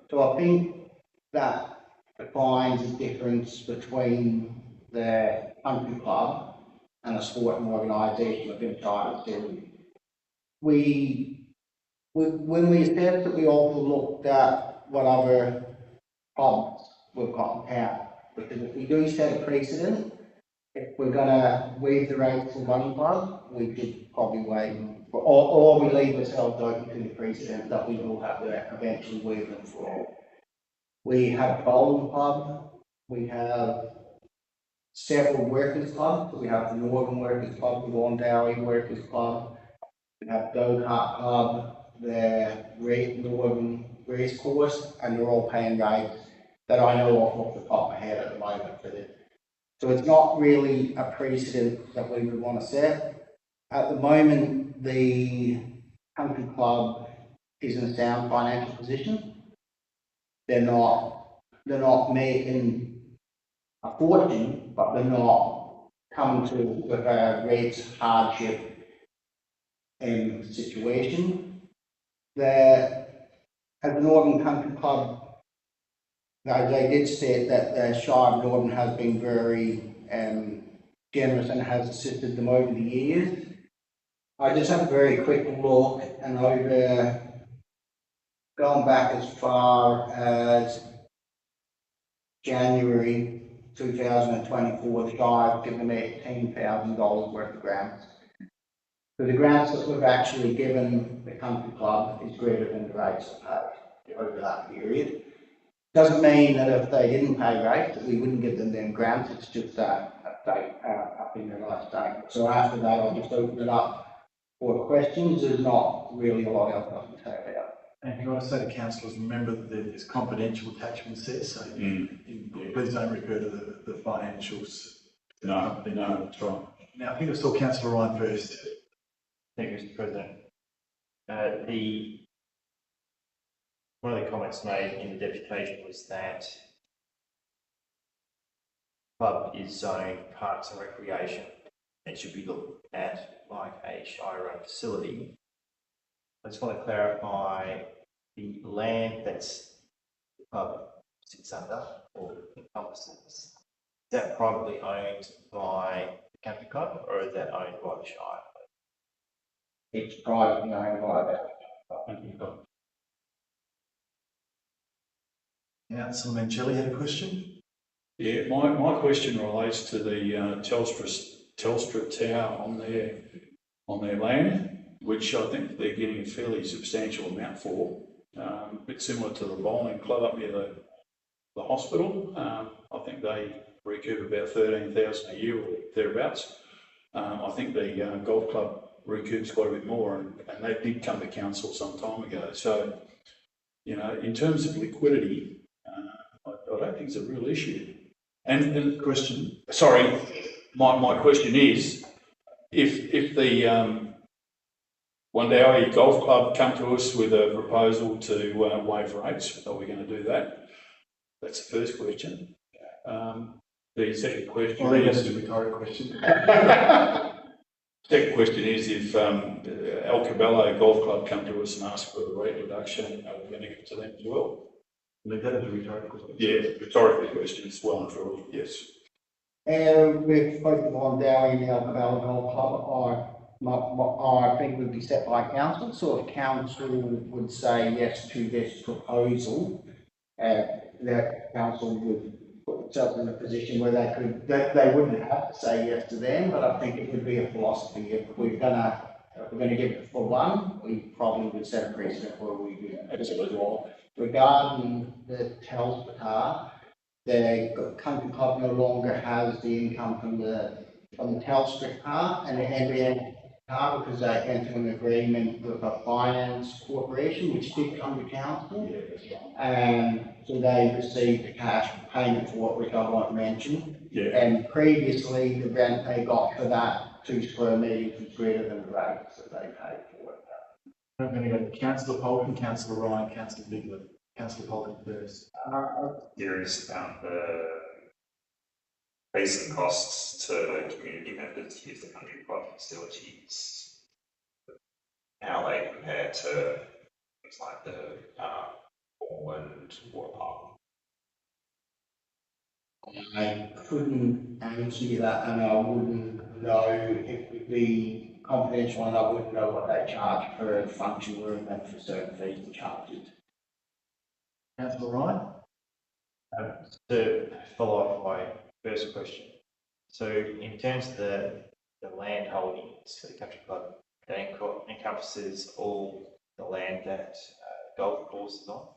So I think that defines the difference between the country club and a sporting organisation within China. When we assessed it, we also looked at what other clubs we've got in town. Because if we do set a precedent, if we're going to waive the rates for one club, we could probably waive them. Or we leave ourselves open to the precedent that we will have to eventually waive them for all. We have a bowling club, we have several workers' clubs. We have the Northern Workers' Club, the Wandowie Workers' Club, we have Go-Kart Club, the Northern Race Course, and they're all paying rates that I know off the top of my head at the moment for this. So it's not really a precedent that we would want to set. At the moment, the country club is in a sound financial position. They're not making a fortune, but they're not coming to with a great hardship situation. At the Northern Country Club, they did state that the Shire of Northern has been very generous and has assisted them over the years. I just had a very quick look, and going back as far as January 2024, the Shire have given them $18,000 worth of grants. So the grants that we've actually given the country club is greater than the rates paid over that period. Doesn't mean that if they didn't pay rates that we wouldn't give them grants. It's just a date up in their last date. So after that, I'll just open it up for questions. There's not really a lot else I can say about it. And can I say to councillors, remember that there's confidential attachments there, so please don't refer to the financials. No, that's right. Now, I think I saw Councillor Ryan first. Thank you, Mr. President. One of the comments made in the deputation was that the club is zoned parks and recreation. It should be looked at like a Shire-run facility. I just want to clarify the land that's the club sits under or encompasses. Is that privately owned by the country club or is that owned by the Shire? It's privately owned by the club. Councillor Mancelli had a question? Yeah, my question relates to the Telstra tower on their land, which I think they're getting a fairly substantial amount for. A bit similar to the bowling club up near the hospital. I think they recoup about $13,000 a year or thereabouts. I think the golf club recoups quite a bit more, and they did come to council some time ago. So, you know, in terms of liquidity, I don't think it's a real issue. And question. Sorry, my question is, if the Wandowie Golf Club come to us with a proposal to waive rates, are we going to do that? That's the first question. The second question is a rhetorical question. Second question is, if El Cabello Golf Club come to us and ask for a rate reduction, are we going to give it to them as well? Leave that as a rhetorical question. Yeah, rhetorical question is well and truly, yes. With both the Wandowie and the El Cabello Golf Club, I think would be set by council. So if council would say yes to this proposal, that council would put themselves in a position where they wouldn't have to say yes to them, but I think it would be a philosophy if we're gonna, we're going to give it for one, we probably would set a precedent where we do it as well. Regarding the Telstra, the country club no longer has the income from the Telstra car and the NBN car because they entered an agreement with a finance corporation which did come to council. And so they received a cash payment for it, which I won't mention. Yeah. And previously, the rent they got for that 2 square metres was greater than the rates that they paid for it. I'm going to go to Councillor Polton, Councillor Ryan, Councillor Bigler. Councillor Polton first. Curious about the fees and costs to community members to use the country club facilities. How they compare to things like the pool and water park. I couldn't answer you that, and I wouldn't know if it would be confidential, and I wouldn't know what they charge per function room and for certain fees and charges. Councillor Ryan? To follow up my first question, so in terms of the land holdings for the country club, that encompasses all the land that golf course is on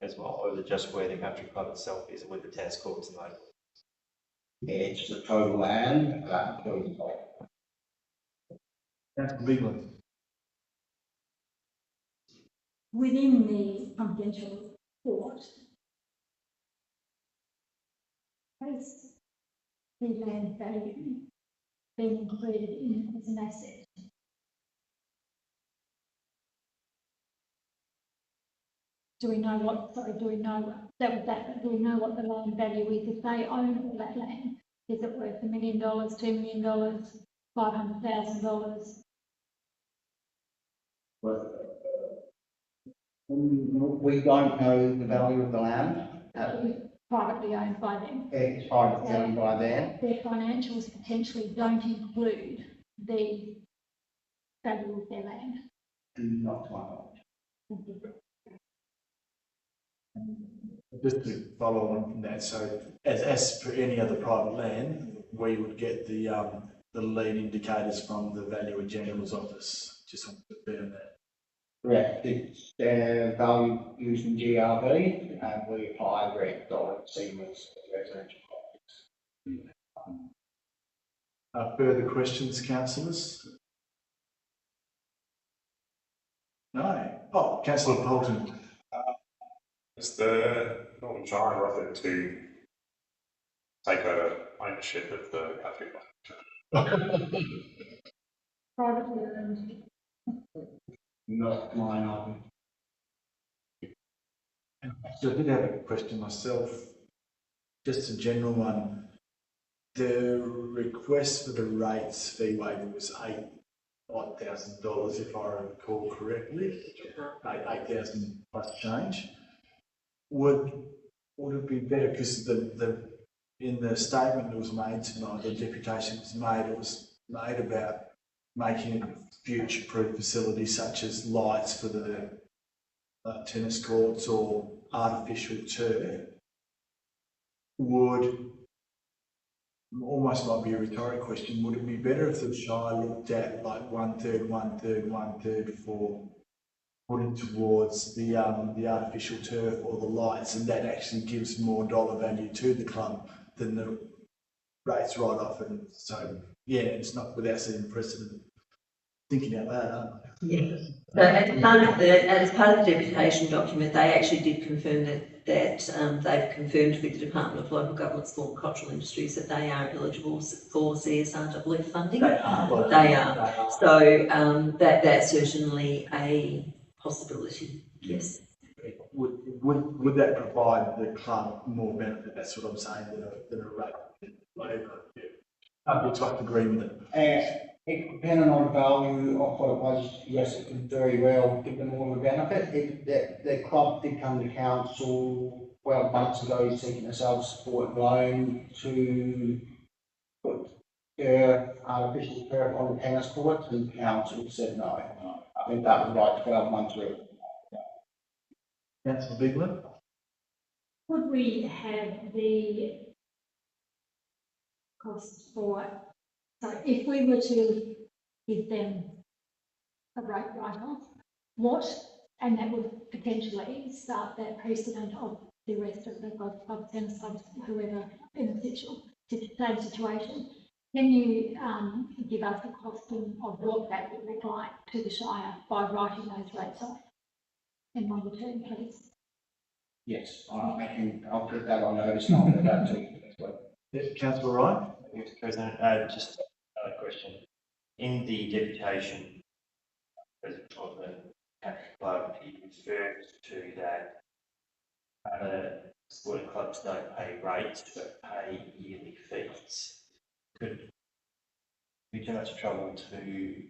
as well, or is it just where the country club itself is with the tennis courts and those? It's the total land that includes golf. Councillor Bigler? Within the confidential report, has the land value been included in as an asset? Do we know what the land value is if they own all that land? Is it worth $1 million, $2 million, $500,000? We don't know the value of the land. Privately owned by them. It's privately owned by them. Their financials potentially don't include the value of their land. Not to my knowledge. Just to follow on from that, so as for any other private land, we would get the lead indicators from the Valuer General's office. Just want to confirm that. Correct. It's their value using GRV, and we apply direct dollar CMAS residential properties. Further questions, councillors? No. Oh, Councillor Polton. Is the Northern Shire offered to take over ownership of the country club? Privately owned. Not my knowledge. So I did have a question myself, just a general one. The request for the rates fee waiver was $8,000, if I recall correctly, 8,000 plus change. Would it be better, because in the statement that was made tonight, the deputation was made, it was made about making it future-proof facilities such as lights for the tennis courts or artificial turf. Almost might be a rhetoric question, would it be better if the Shire looked at like 1/3, 1/3, 1/3 for putting towards the artificial turf or the lights, and that actually gives more dollar value to the club than the rates right off? And so, yeah, it's not without setting precedent. Thinking out loud, aren't I? Yeah. So as part of the deputation document, they actually did confirm that they've confirmed with the Department of Local Government, Sport and Cultural Industries that they are eligible for CSRW funding. They are. So that's certainly a possibility. Yes. Would that provide the club more benefit? That's what I'm saying, than a rate waiver. It's like agreement. It depending on the value of what it was, yes, it could very well give them more of a benefit. The club did come to council 12 months ago seeking a self-support loan to put artificial turf on the tennis courts, and council said no. I think that was like 12 months ago. Councillor Bigler? Could we have the costs for, so if we were to give them rate write-off. And that would potentially start that precedent of the rest of the golf clubs, tennis clubs, whoever in the same situation. Can you give us a costing of what that would look like to the Shire by writing those rates off in one return, please? Yes, I'll put that on notice and I'll put that to you as well. Councillor Ryan? Mr. President, just another question. In the deputation, President of the country club, he refers to that other sporting clubs don't pay rates but pay yearly fees. Could be too much trouble to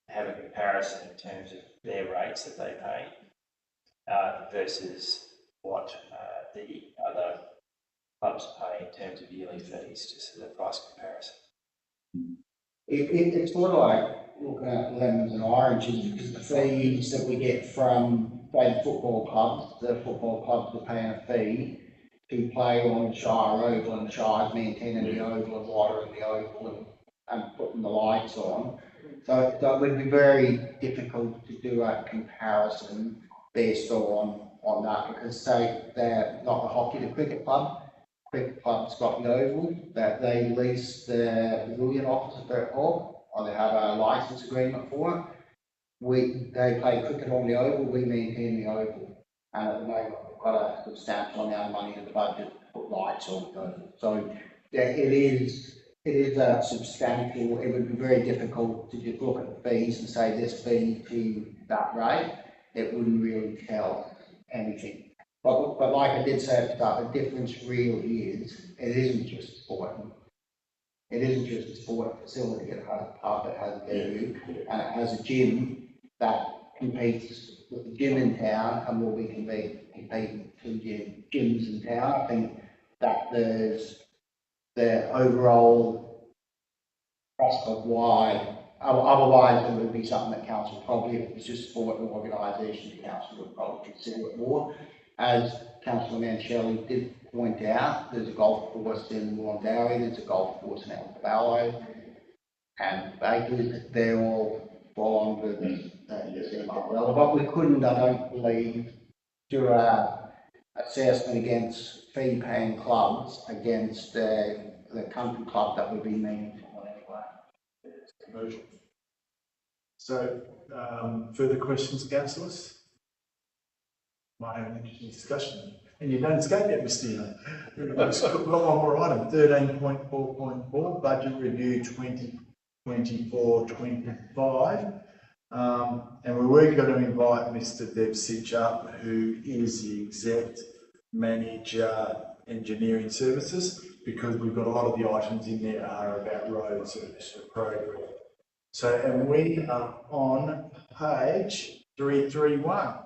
have a comparison in terms of their rates that they pay versus what the other clubs pay in terms of yearly fees, just as a price comparison. It's sort of like looking at lemons and oranges, because the fees that we get from, say, the football clubs are paying a fee to play on the Shire Oval, and the Shire's maintaining the Oval and watering the Oval and putting the lights on. So it would be very difficult to do a comparison based on that, because say they're not the hockey, the cricket club's got the Oval, that they lease the pavilion office at their hub, or they have a licence agreement for it. They play cricket on the Oval, we maintain the Oval, and at the moment we've got a substantial amount of money in the budget to put lights on the Oval. So yeah, it is a substantial, it would be very difficult to just look at the fees and say this fee to that rate. It wouldn't really tell anything. But like I did say at the start, the difference really is, it isn't just sport. It isn't just a sport facility. It has a pub, it has a venue, and it has a gym that competes with the gym in town, and will be competing with gyms in town. I think that there's the overall cost of why. Otherwise, it would be something that council probably, if it was just sport and organisation, the council would probably consider it more. As Councillor Mancelli did point out, there's a golf course in Warrandowie, there's a golf course in Alcaballo, and Bakers, they're all fall under the umbrella. But we couldn't, I don't believe, do a assessment against fee-paying clubs against the country club that would be meaningful anyway. Commercial. So, further questions, councillors? Might have an interesting discussion. And you don't escape yet, Mr. Young. We've got one more item, 13.4.4, budget review 2024-25. And we were going to invite Mr. Devcich up, who is the Exec Manager Engineering Services, because we've got a lot of the items in there are about road service program. So, and we are on page 331.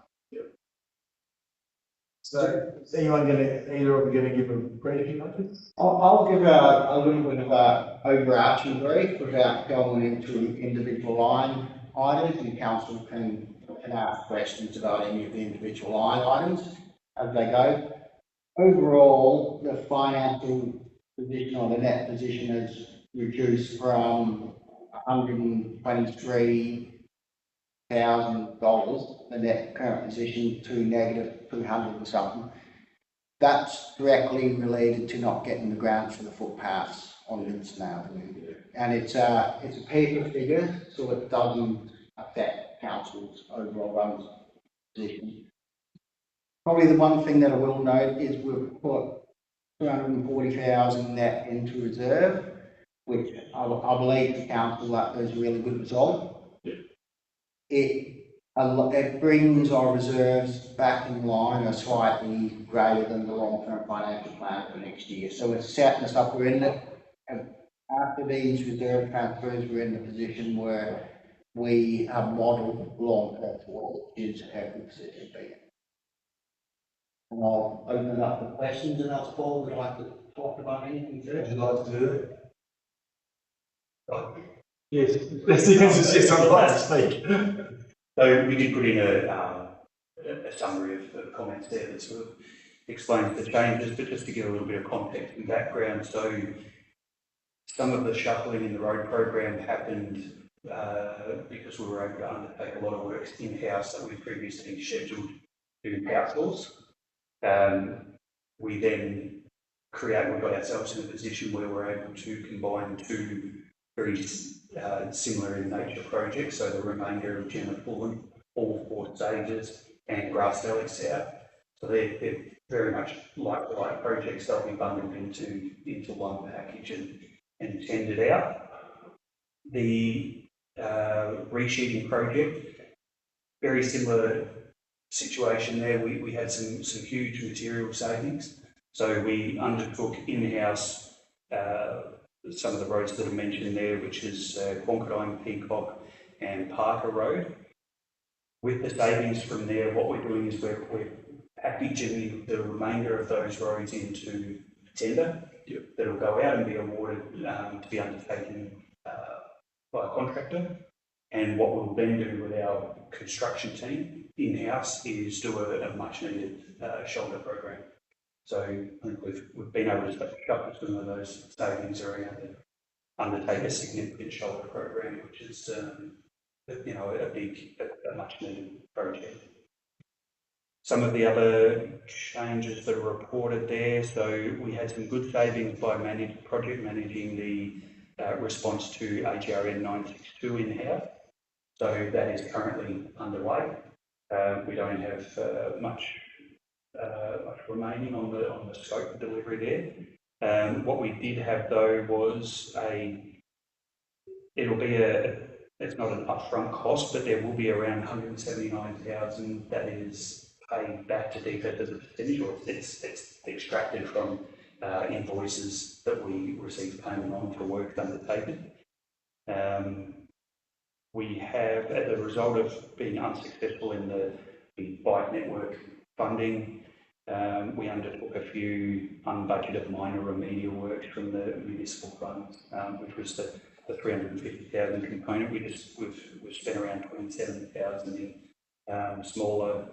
So, is anyone either of you going to give a briefing on this? I'll give a little bit of an overarching brief without going into individual line items, and council can ask questions about any of the individual line items as they go. Overall, the financial position or the net position has reduced from $123,000, the net current position, to negative 200 and something. That's directly related to not getting the grant for the footpaths on Livingston Avenue. And it's a paper figure, so it doesn't affect council's overall run position. Probably the one thing that I will note is we've put 240,000 net into reserve, which I believe the council that is a really good result. It brings our reserves back in line or slightly greater than the long-term financial plan for next year. So it's setting us up. We're in the, after these reserve transfers, we're in the position where we have modelled long-term forward, which is a good position to be in. And I'll open it up for questions, and else Paul would like to talk about anything first. Would you like to do that? Yes, that's the answer. Yes, I'd like to speak. So we did put in a summary of comments there that sort of explains the changes, but just to give a little bit of context and background. So some of the shuffling in the road program happened because we were able to undertake a lot of works in-house that we previously scheduled to outsource. We then we got ourselves in a position where we're able to combine two very similar in nature projects, so the remainder of Gemma Fulham, all 4 stages, and Grass Valley South. So they're very much like projects. They'll be bundled into one package and tendered out. The resheeting project, very similar situation there. We had some huge material savings. So we undertook in-house some of the roads that are mentioned there, which is Quonkadine, Peacock and Parker Road. With the savings from there, what we're doing is we're packaging the remainder of those roads into tender that'll go out and be awarded to be undertaken by a contractor. And what we'll then do with our construction team in-house is do a much needed shoulder program. So I think we've been able to shut some of those savings around and undertake a significant shoulder program, which is a much needed project. Some of the other changes that are reported there, so we had some good savings by project managing the response to AGRN 962 in-house. So that is currently underway. We don't have much remaining on the scope of delivery there. What we did have though was it's not an upfront cost, but there will be around 179,000 that is paid back to DFET as a percentage, or it's extracted from invoices that we receive payment on for work undertaken. We have, as a result of being unsuccessful in the bike network funding, we undertook a few unbudgeted minor remedial works from the municipal funds, which was the 350,000 component. We've spent around 27,000 in smaller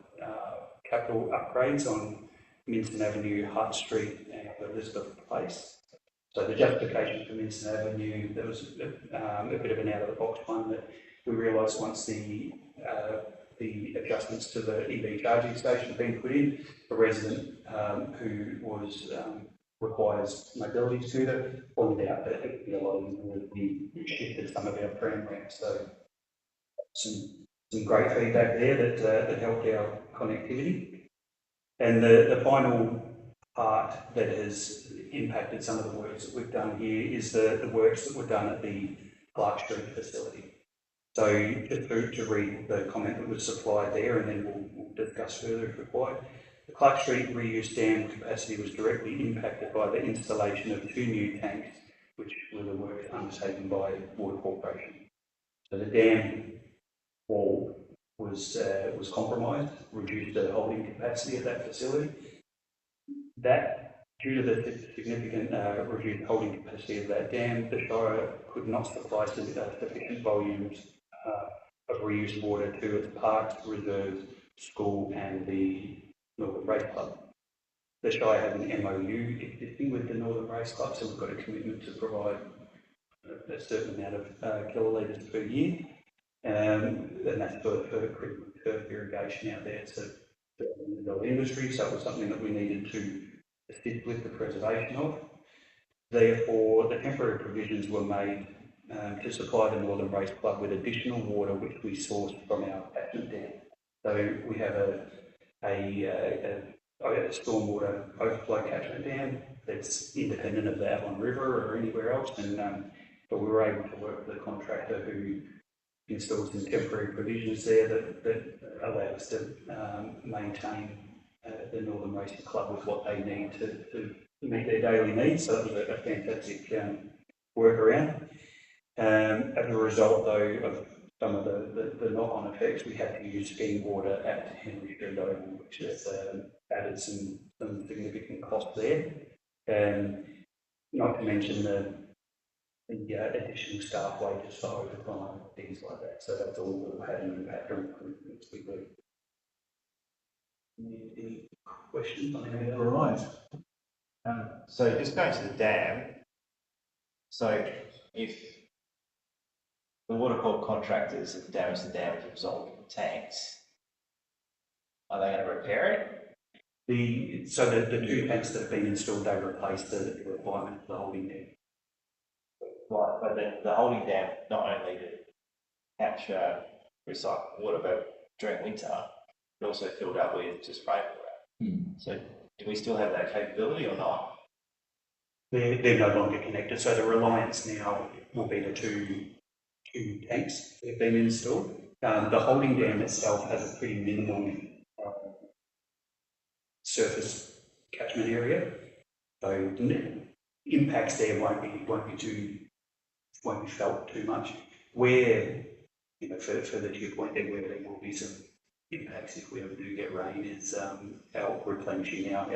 capital upgrades on Mincin Avenue, Hutt Street and Elizabeth Place. So the justification for Mincin Avenue, there was a bit of an out-of-the-box one that we realised once the adjustments to the EV charging station have been put in, a resident who requires mobility scooter pointed out that it would be a lot easier if we shifted some of our tram ramps. So some great feedback there that helped our connectivity. And the final part that has impacted some of the works that we've done here is the works that were done at the Clark Street facility. So just to read the comment that was supplied there, and then we'll discuss further if required. The Clark Street reuse dam capacity was directly impacted by the installation of 2 new tanks, which were the work undertaken by Water Corporation. So the dam wall was compromised, reduced the holding capacity of that facility. That, due to the significant reduced holding capacity of that dam, the Shire could not supply sufficient volumes of reused water to its parks, reserves, school and the Northern Race Club. The Shire has an MOU existing with the Northern Race Club, so we've got a commitment to provide a certain amount of kilolitres per year, and that's for critical turf irrigation out there to the industry, so it was something that we needed to assist with the preservation of. Therefore, the temporary provisions were made to supply the Northern Race Club with additional water, which we sourced from our catchment dam. So we have a stormwater overflow catchment dam that's independent of the Avon River or anywhere else, and but we were able to work with a contractor who installed some temporary provisions there that allow us to maintain the Northern Racing Club with what they need to meet their daily needs. So that was a fantastic workaround. As a result, though, of some of the knock-on effects, we had to use skiing water at Henry Street Oval, which has added some significant cost there. Not to mention the additional staff wages for overtime, things like that. So that's all had an impact on recruitment. Any questions on any of that? Right. So just going to the dam, so if the water corp contractors have damaged the dam as a result of the tanks. Are they going to repair it? The two tanks that have been installed, they replace the requirement for the holding dam. Right, but then the holding dam not only to capture recycled water, but during winter, it also filled up with just rainwater. So do we still have that capability or not? They're no longer connected, so the reliance now will be the two tanks that have been installed. The holding dam itself has a pretty minimal surface catchment area, so impacts there won't be felt too much. Where, you know, further to your point there, where there will be some impacts if we ever do get rain is our replenishing our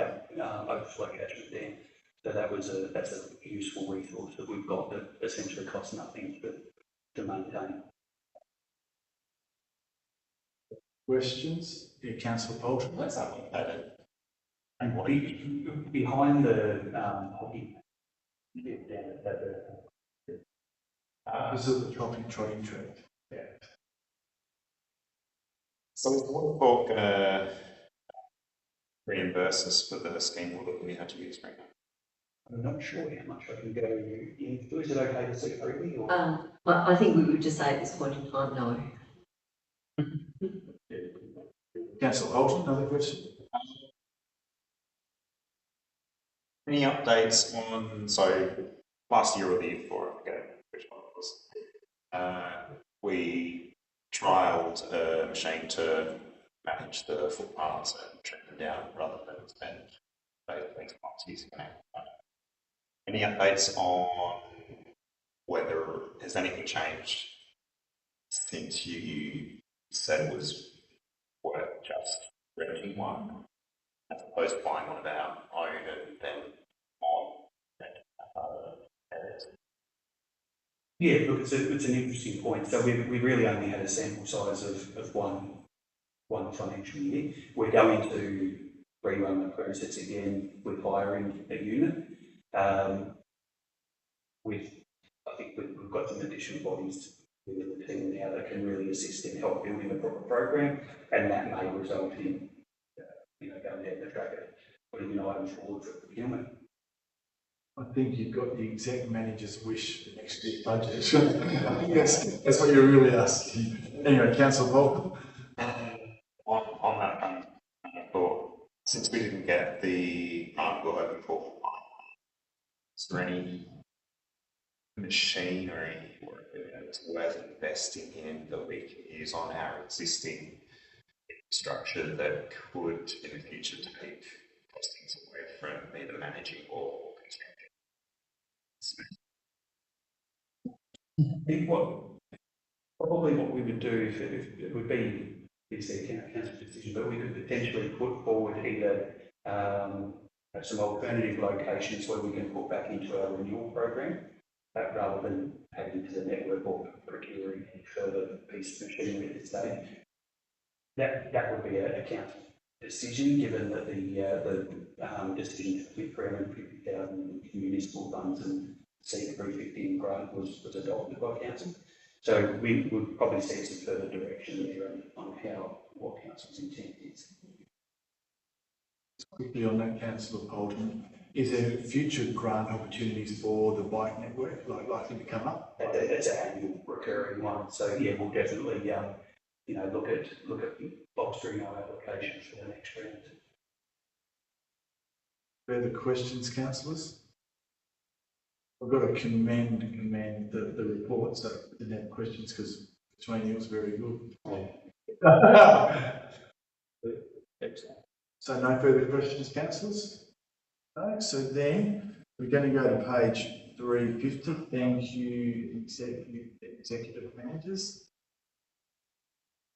overflow catchment dam. So that's a useful resource that we've got that essentially costs nothing to maintain. Questions? Yeah, Councillor Bolton. What's that located? And behind the hockey down at This is the trotting track. Yeah. So is Watercorp going to reimburse us for the scheme water that we had to use right now? I'm not sure how much I can go into. Is it okay to say freely? Or? I think we would just say at this point in time, no. Councillor Bolton, another question? Any updates on, so last year or the year before, I forget which one it was, we trialled a machine to manage the footpaths and trim them down rather than spend things months using it. Any updates on whether has anything changed since you said it was worth just renting one as opposed to buying one of our own and then on areas? Yeah, look, it's an interesting point. So we really only had a sample size of one financial year. We're going to rerun the process again with hiring a unit. I think we've got some additional bodies within the team now that can really assist in help building a proper program, and that may result in going down the track of putting an item forward for procurement. I think you've got the exec manager's wish for next year's budget. I think that's what you're really asking. Anyway, Councillor Bolton. On that front, I thought, since we didn't get the article open for, is there any machinery or it's worth investing in that we can use on our existing infrastructure that could in the future take costings away from either managing or I think probably what we would do if it would be the council decision, but we could potentially put forward either some alternative locations where we can put back into our renewal program, rather than adding to the network or procuring any further piece of machinery at this stage. That would be a council decision, given that the decision to split 350,000 municipal funds and see the 350 grant was adopted by council. So we would probably see some further direction there on what council's intent is. Quickly on that, Councillor Bolton, is there future grant opportunities for the bike network likely to come up? It's an annual recurring one, so yeah, we'll definitely look at bolstering our application for the next round. Further questions, councillors? I've got to commend the report, so didn't have questions because between you it was very good. So no further questions, councillors? No, so then we're going to go to page 350. Thank you, executive managers.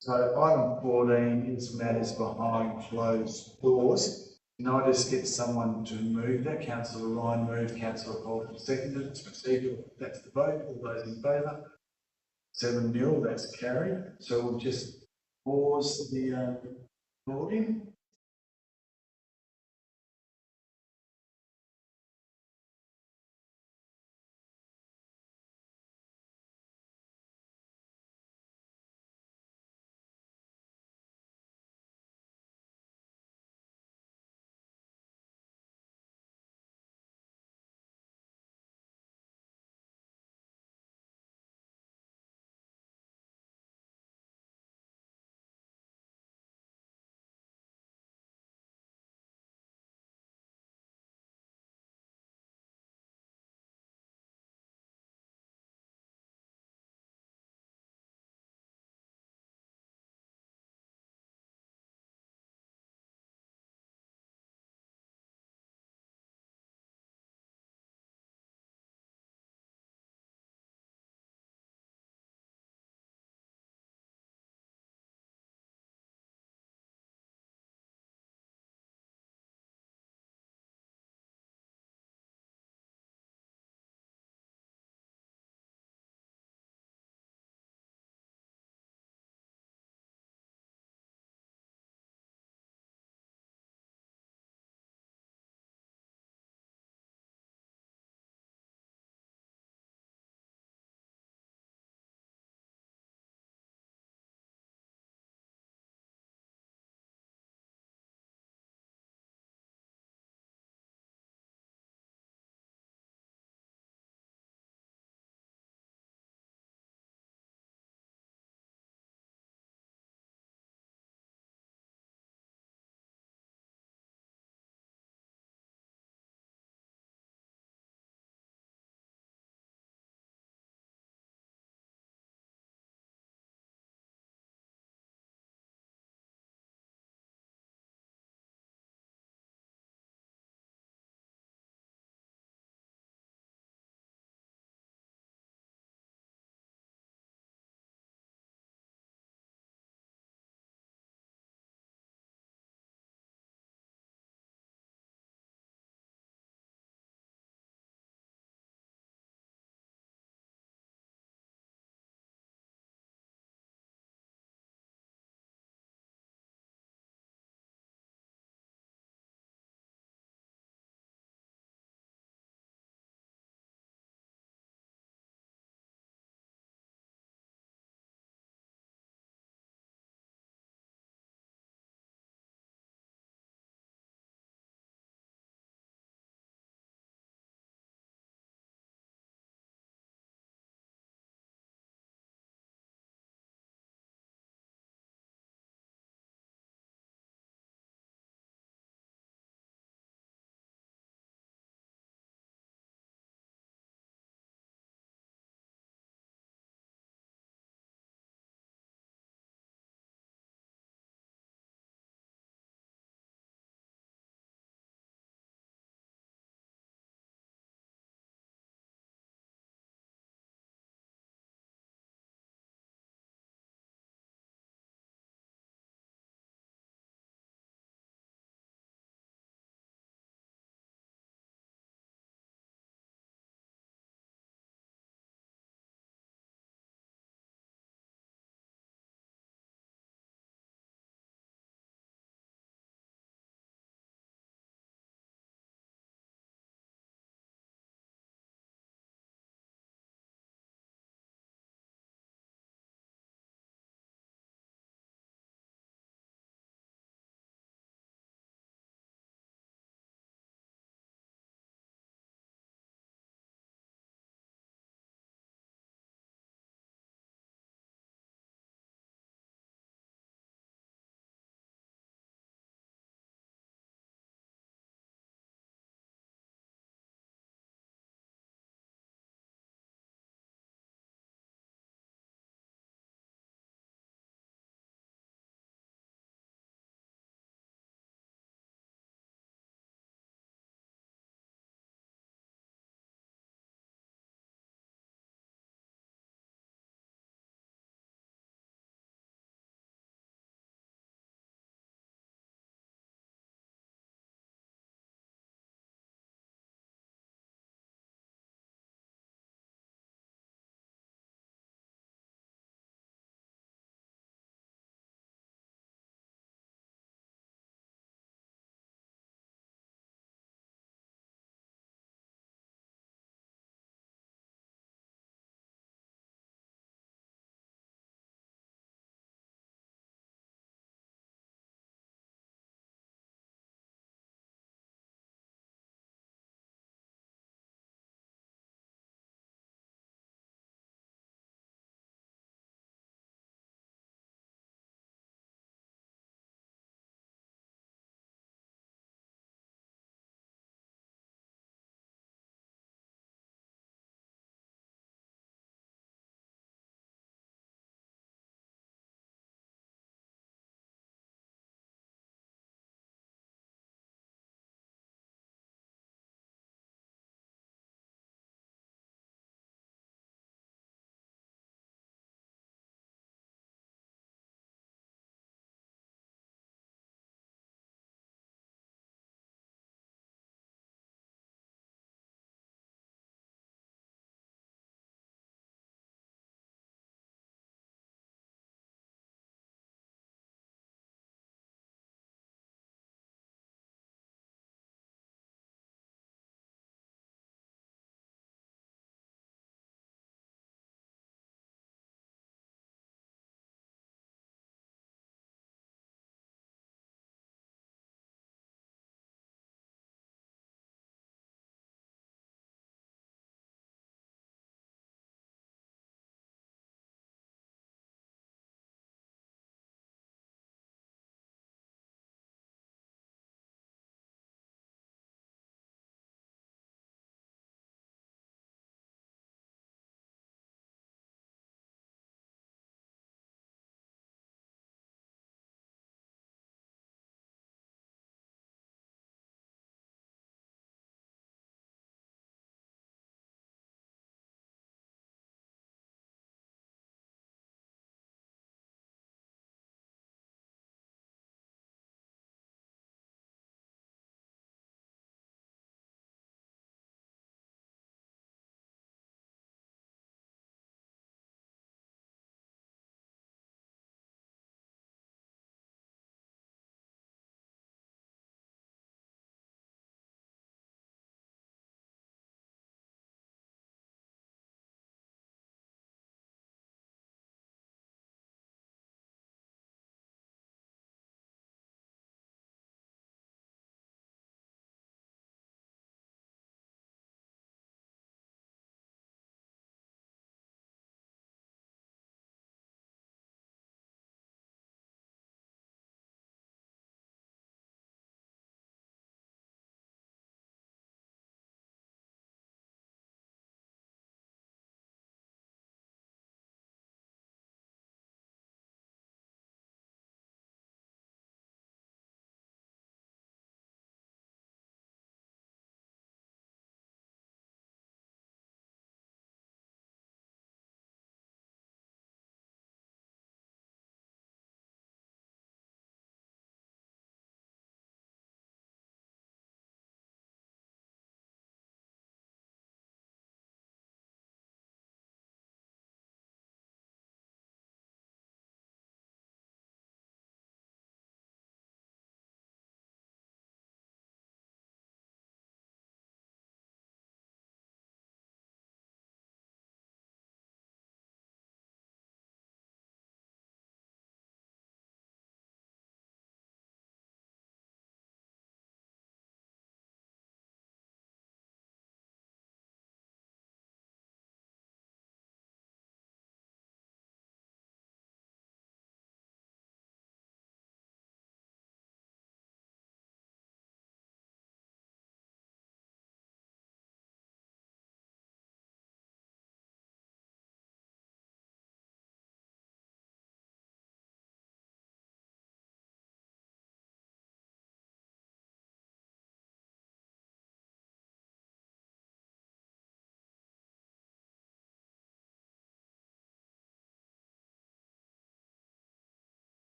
So item 14 is matters behind closed doors. Can I just get someone to move that? Councillor Ryan moved, Councillor Bolton seconded. It's procedural. That's the vote. All those in favour? 7-0, that's carried. So we'll just pause the recording.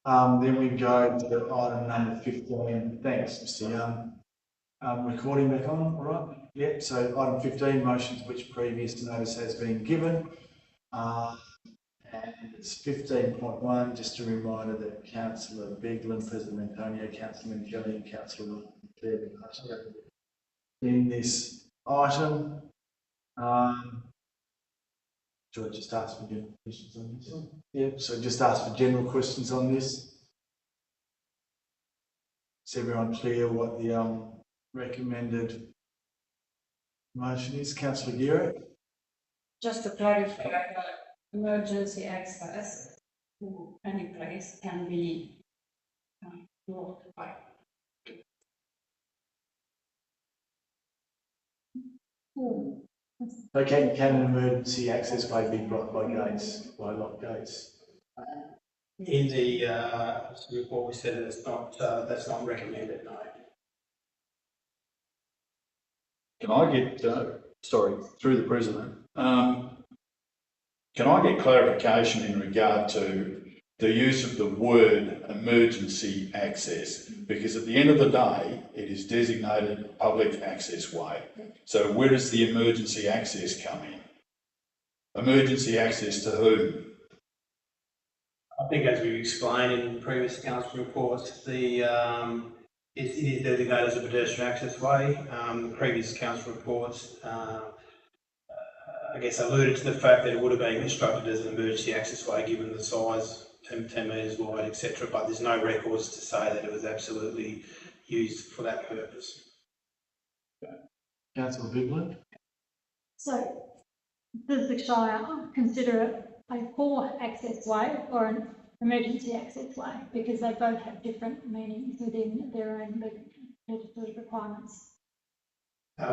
Then we go to item number 15. Thanks, Mr. Young. Recording back on, all right? Yep, so item 15, motions which previous notice has been given. And it's 15.1, just a reminder that Councillor Beglin, President Antonio, Councillor Kelly and Councillor in this item. Should I just ask for general questions on this? Yeah, so just ask for general questions on this. Is everyone clear what the recommended motion is? Councillor Guerra? Just to clarify, emergency access to any place can be blocked by. Okay, can an emergency access way be blocked by gates, by locked gates? In the report, we said it's not, that's not recommended, no. Can I get, sorry, through the President, can I get clarification in regard to the use of the word emergency access? Because at the end of the day, it is designated public access way. So where does the emergency access come in? Emergency access to whom? I think as we explained in previous council reports, the it is designated as a pedestrian access way. The previous council reports, I guess, alluded to the fact that it would have been constructed as an emergency access way given the size, 10 metres wide, etc. But there's no records to say that it was absolutely used for that purpose. Councillor Beglin? So, does the Shire consider it a poor access way or an emergency access way? Because they both have different meanings within their own legislative requirements.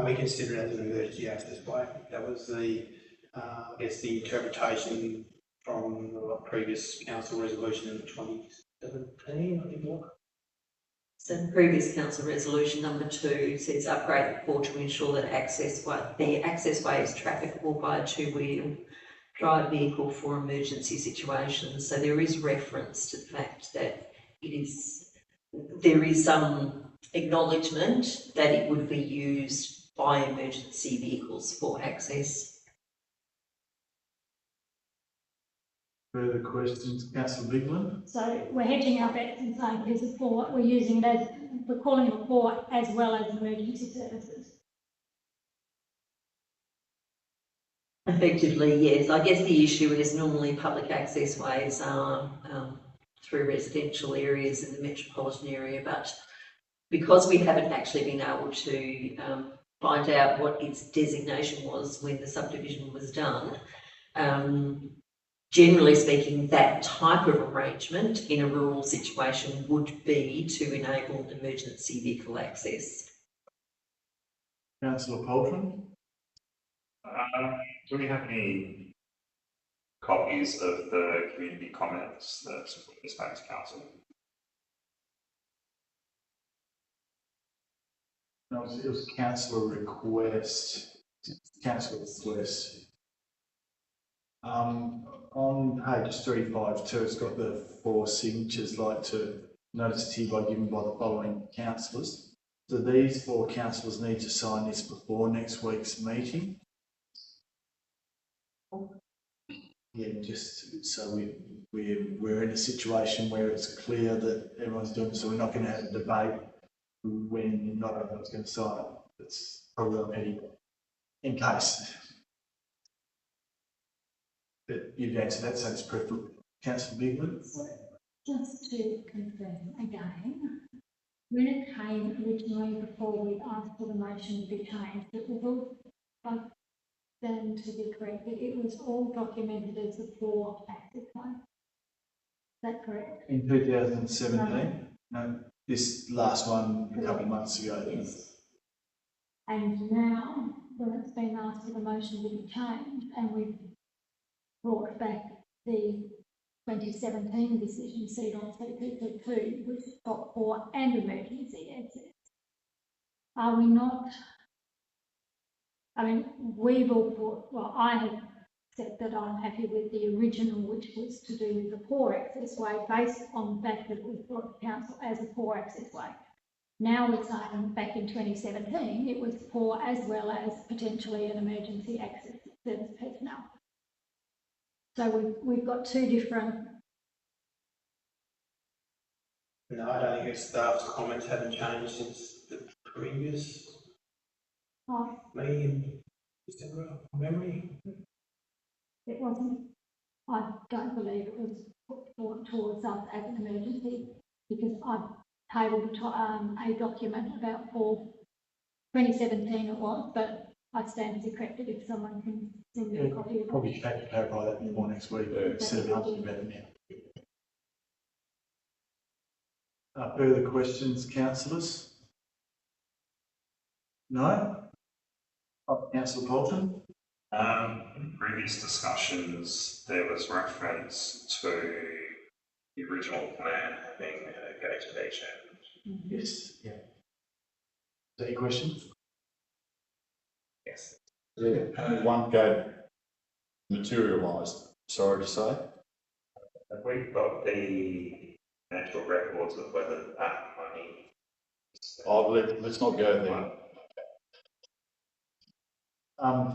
We consider it as an emergency access way. That was the, I guess, the interpretation from the previous council resolution in 2017, I think. So the previous council resolution number 2 says upgrade the port to ensure that the access way is trafficable by a two-wheel drive vehicle for emergency situations. So there is reference to the fact that there is some acknowledgement that it would be used by emergency vehicles for access. Further questions, Councillor Beglin? So we're hedging our bets and saying it is a port, we're using it as, we're calling it a port as well as emergency services. Effectively, yes. I guess the issue is normally public access ways are through residential areas in the metropolitan area, but because we haven't actually been able to find out what its designation was when the subdivision was done, generally speaking, that type of arrangement in a rural situation would be to enable emergency vehicle access. Councillor Poltron? Do we have any copies of the community comments that support this back to council? No, it was councillor request. Councillor request. On page 352, it's got the 4 signatures like to notice hereby given by the following councillors. Do these 4 councillors need to sign this before next week's meeting? Yeah, just so we're in a situation where it's clear that everyone's doing it, so we're not going to have a debate when not everyone's going to sign it. It's probably a petty in case. But you've answered that, so it's preferable. Councillor Beglin? So just to confirm again, when it came originally before we asked for the motion to be changed, it was all then to be corrected, it was all documented as a poor access way. Is that correct? In 2017? No, this last one a couple of months ago. Yes. And now, when it's been asked for the motion to be changed and we've brought back the 2017 decision, C.CP2, which has got port and emergency access, are we not? I mean, we've all put, well, I have except that I'm happy with the original, which was to do with the poor access way, based on the fact that it was brought to council as a poor access way. Now we're saying back in 2017, it was poor as well as potentially an emergency access service personnel. So we've got two different. No, I don't think it's staff's comments haven't changed since the previous meeting in December, from memory. It wasn't, I don't believe it was put forward towards us as an emergency, because I tabled a document about 2017 it was, but I stand to be corrected if someone can send me a copy of it. Probably have to clarify that before next week, instead of asking about it now. Further questions, councillors? No? Councillor Bolton? In previous discussions, there was reference to the original plan having a gated agent. Yes. Yeah. Is there any questions? Yes. Only one gate materialised, sorry to say. Have we got the actual records of whether that money? Let's not go there.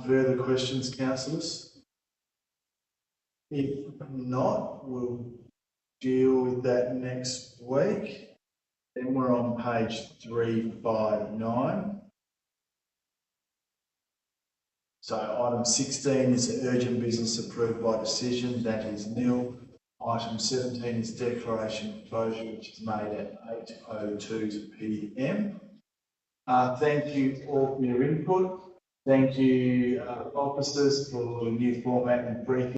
Further questions, councillors? If not, we'll deal with that next week. Then we're on page 359. So item 16 is urgent business approved by decision, that is nil. Item 17 is declaration of closure, which is made at 8:02 p.m. Thank you all for your input. Thank you, officers, for the new format and briefing.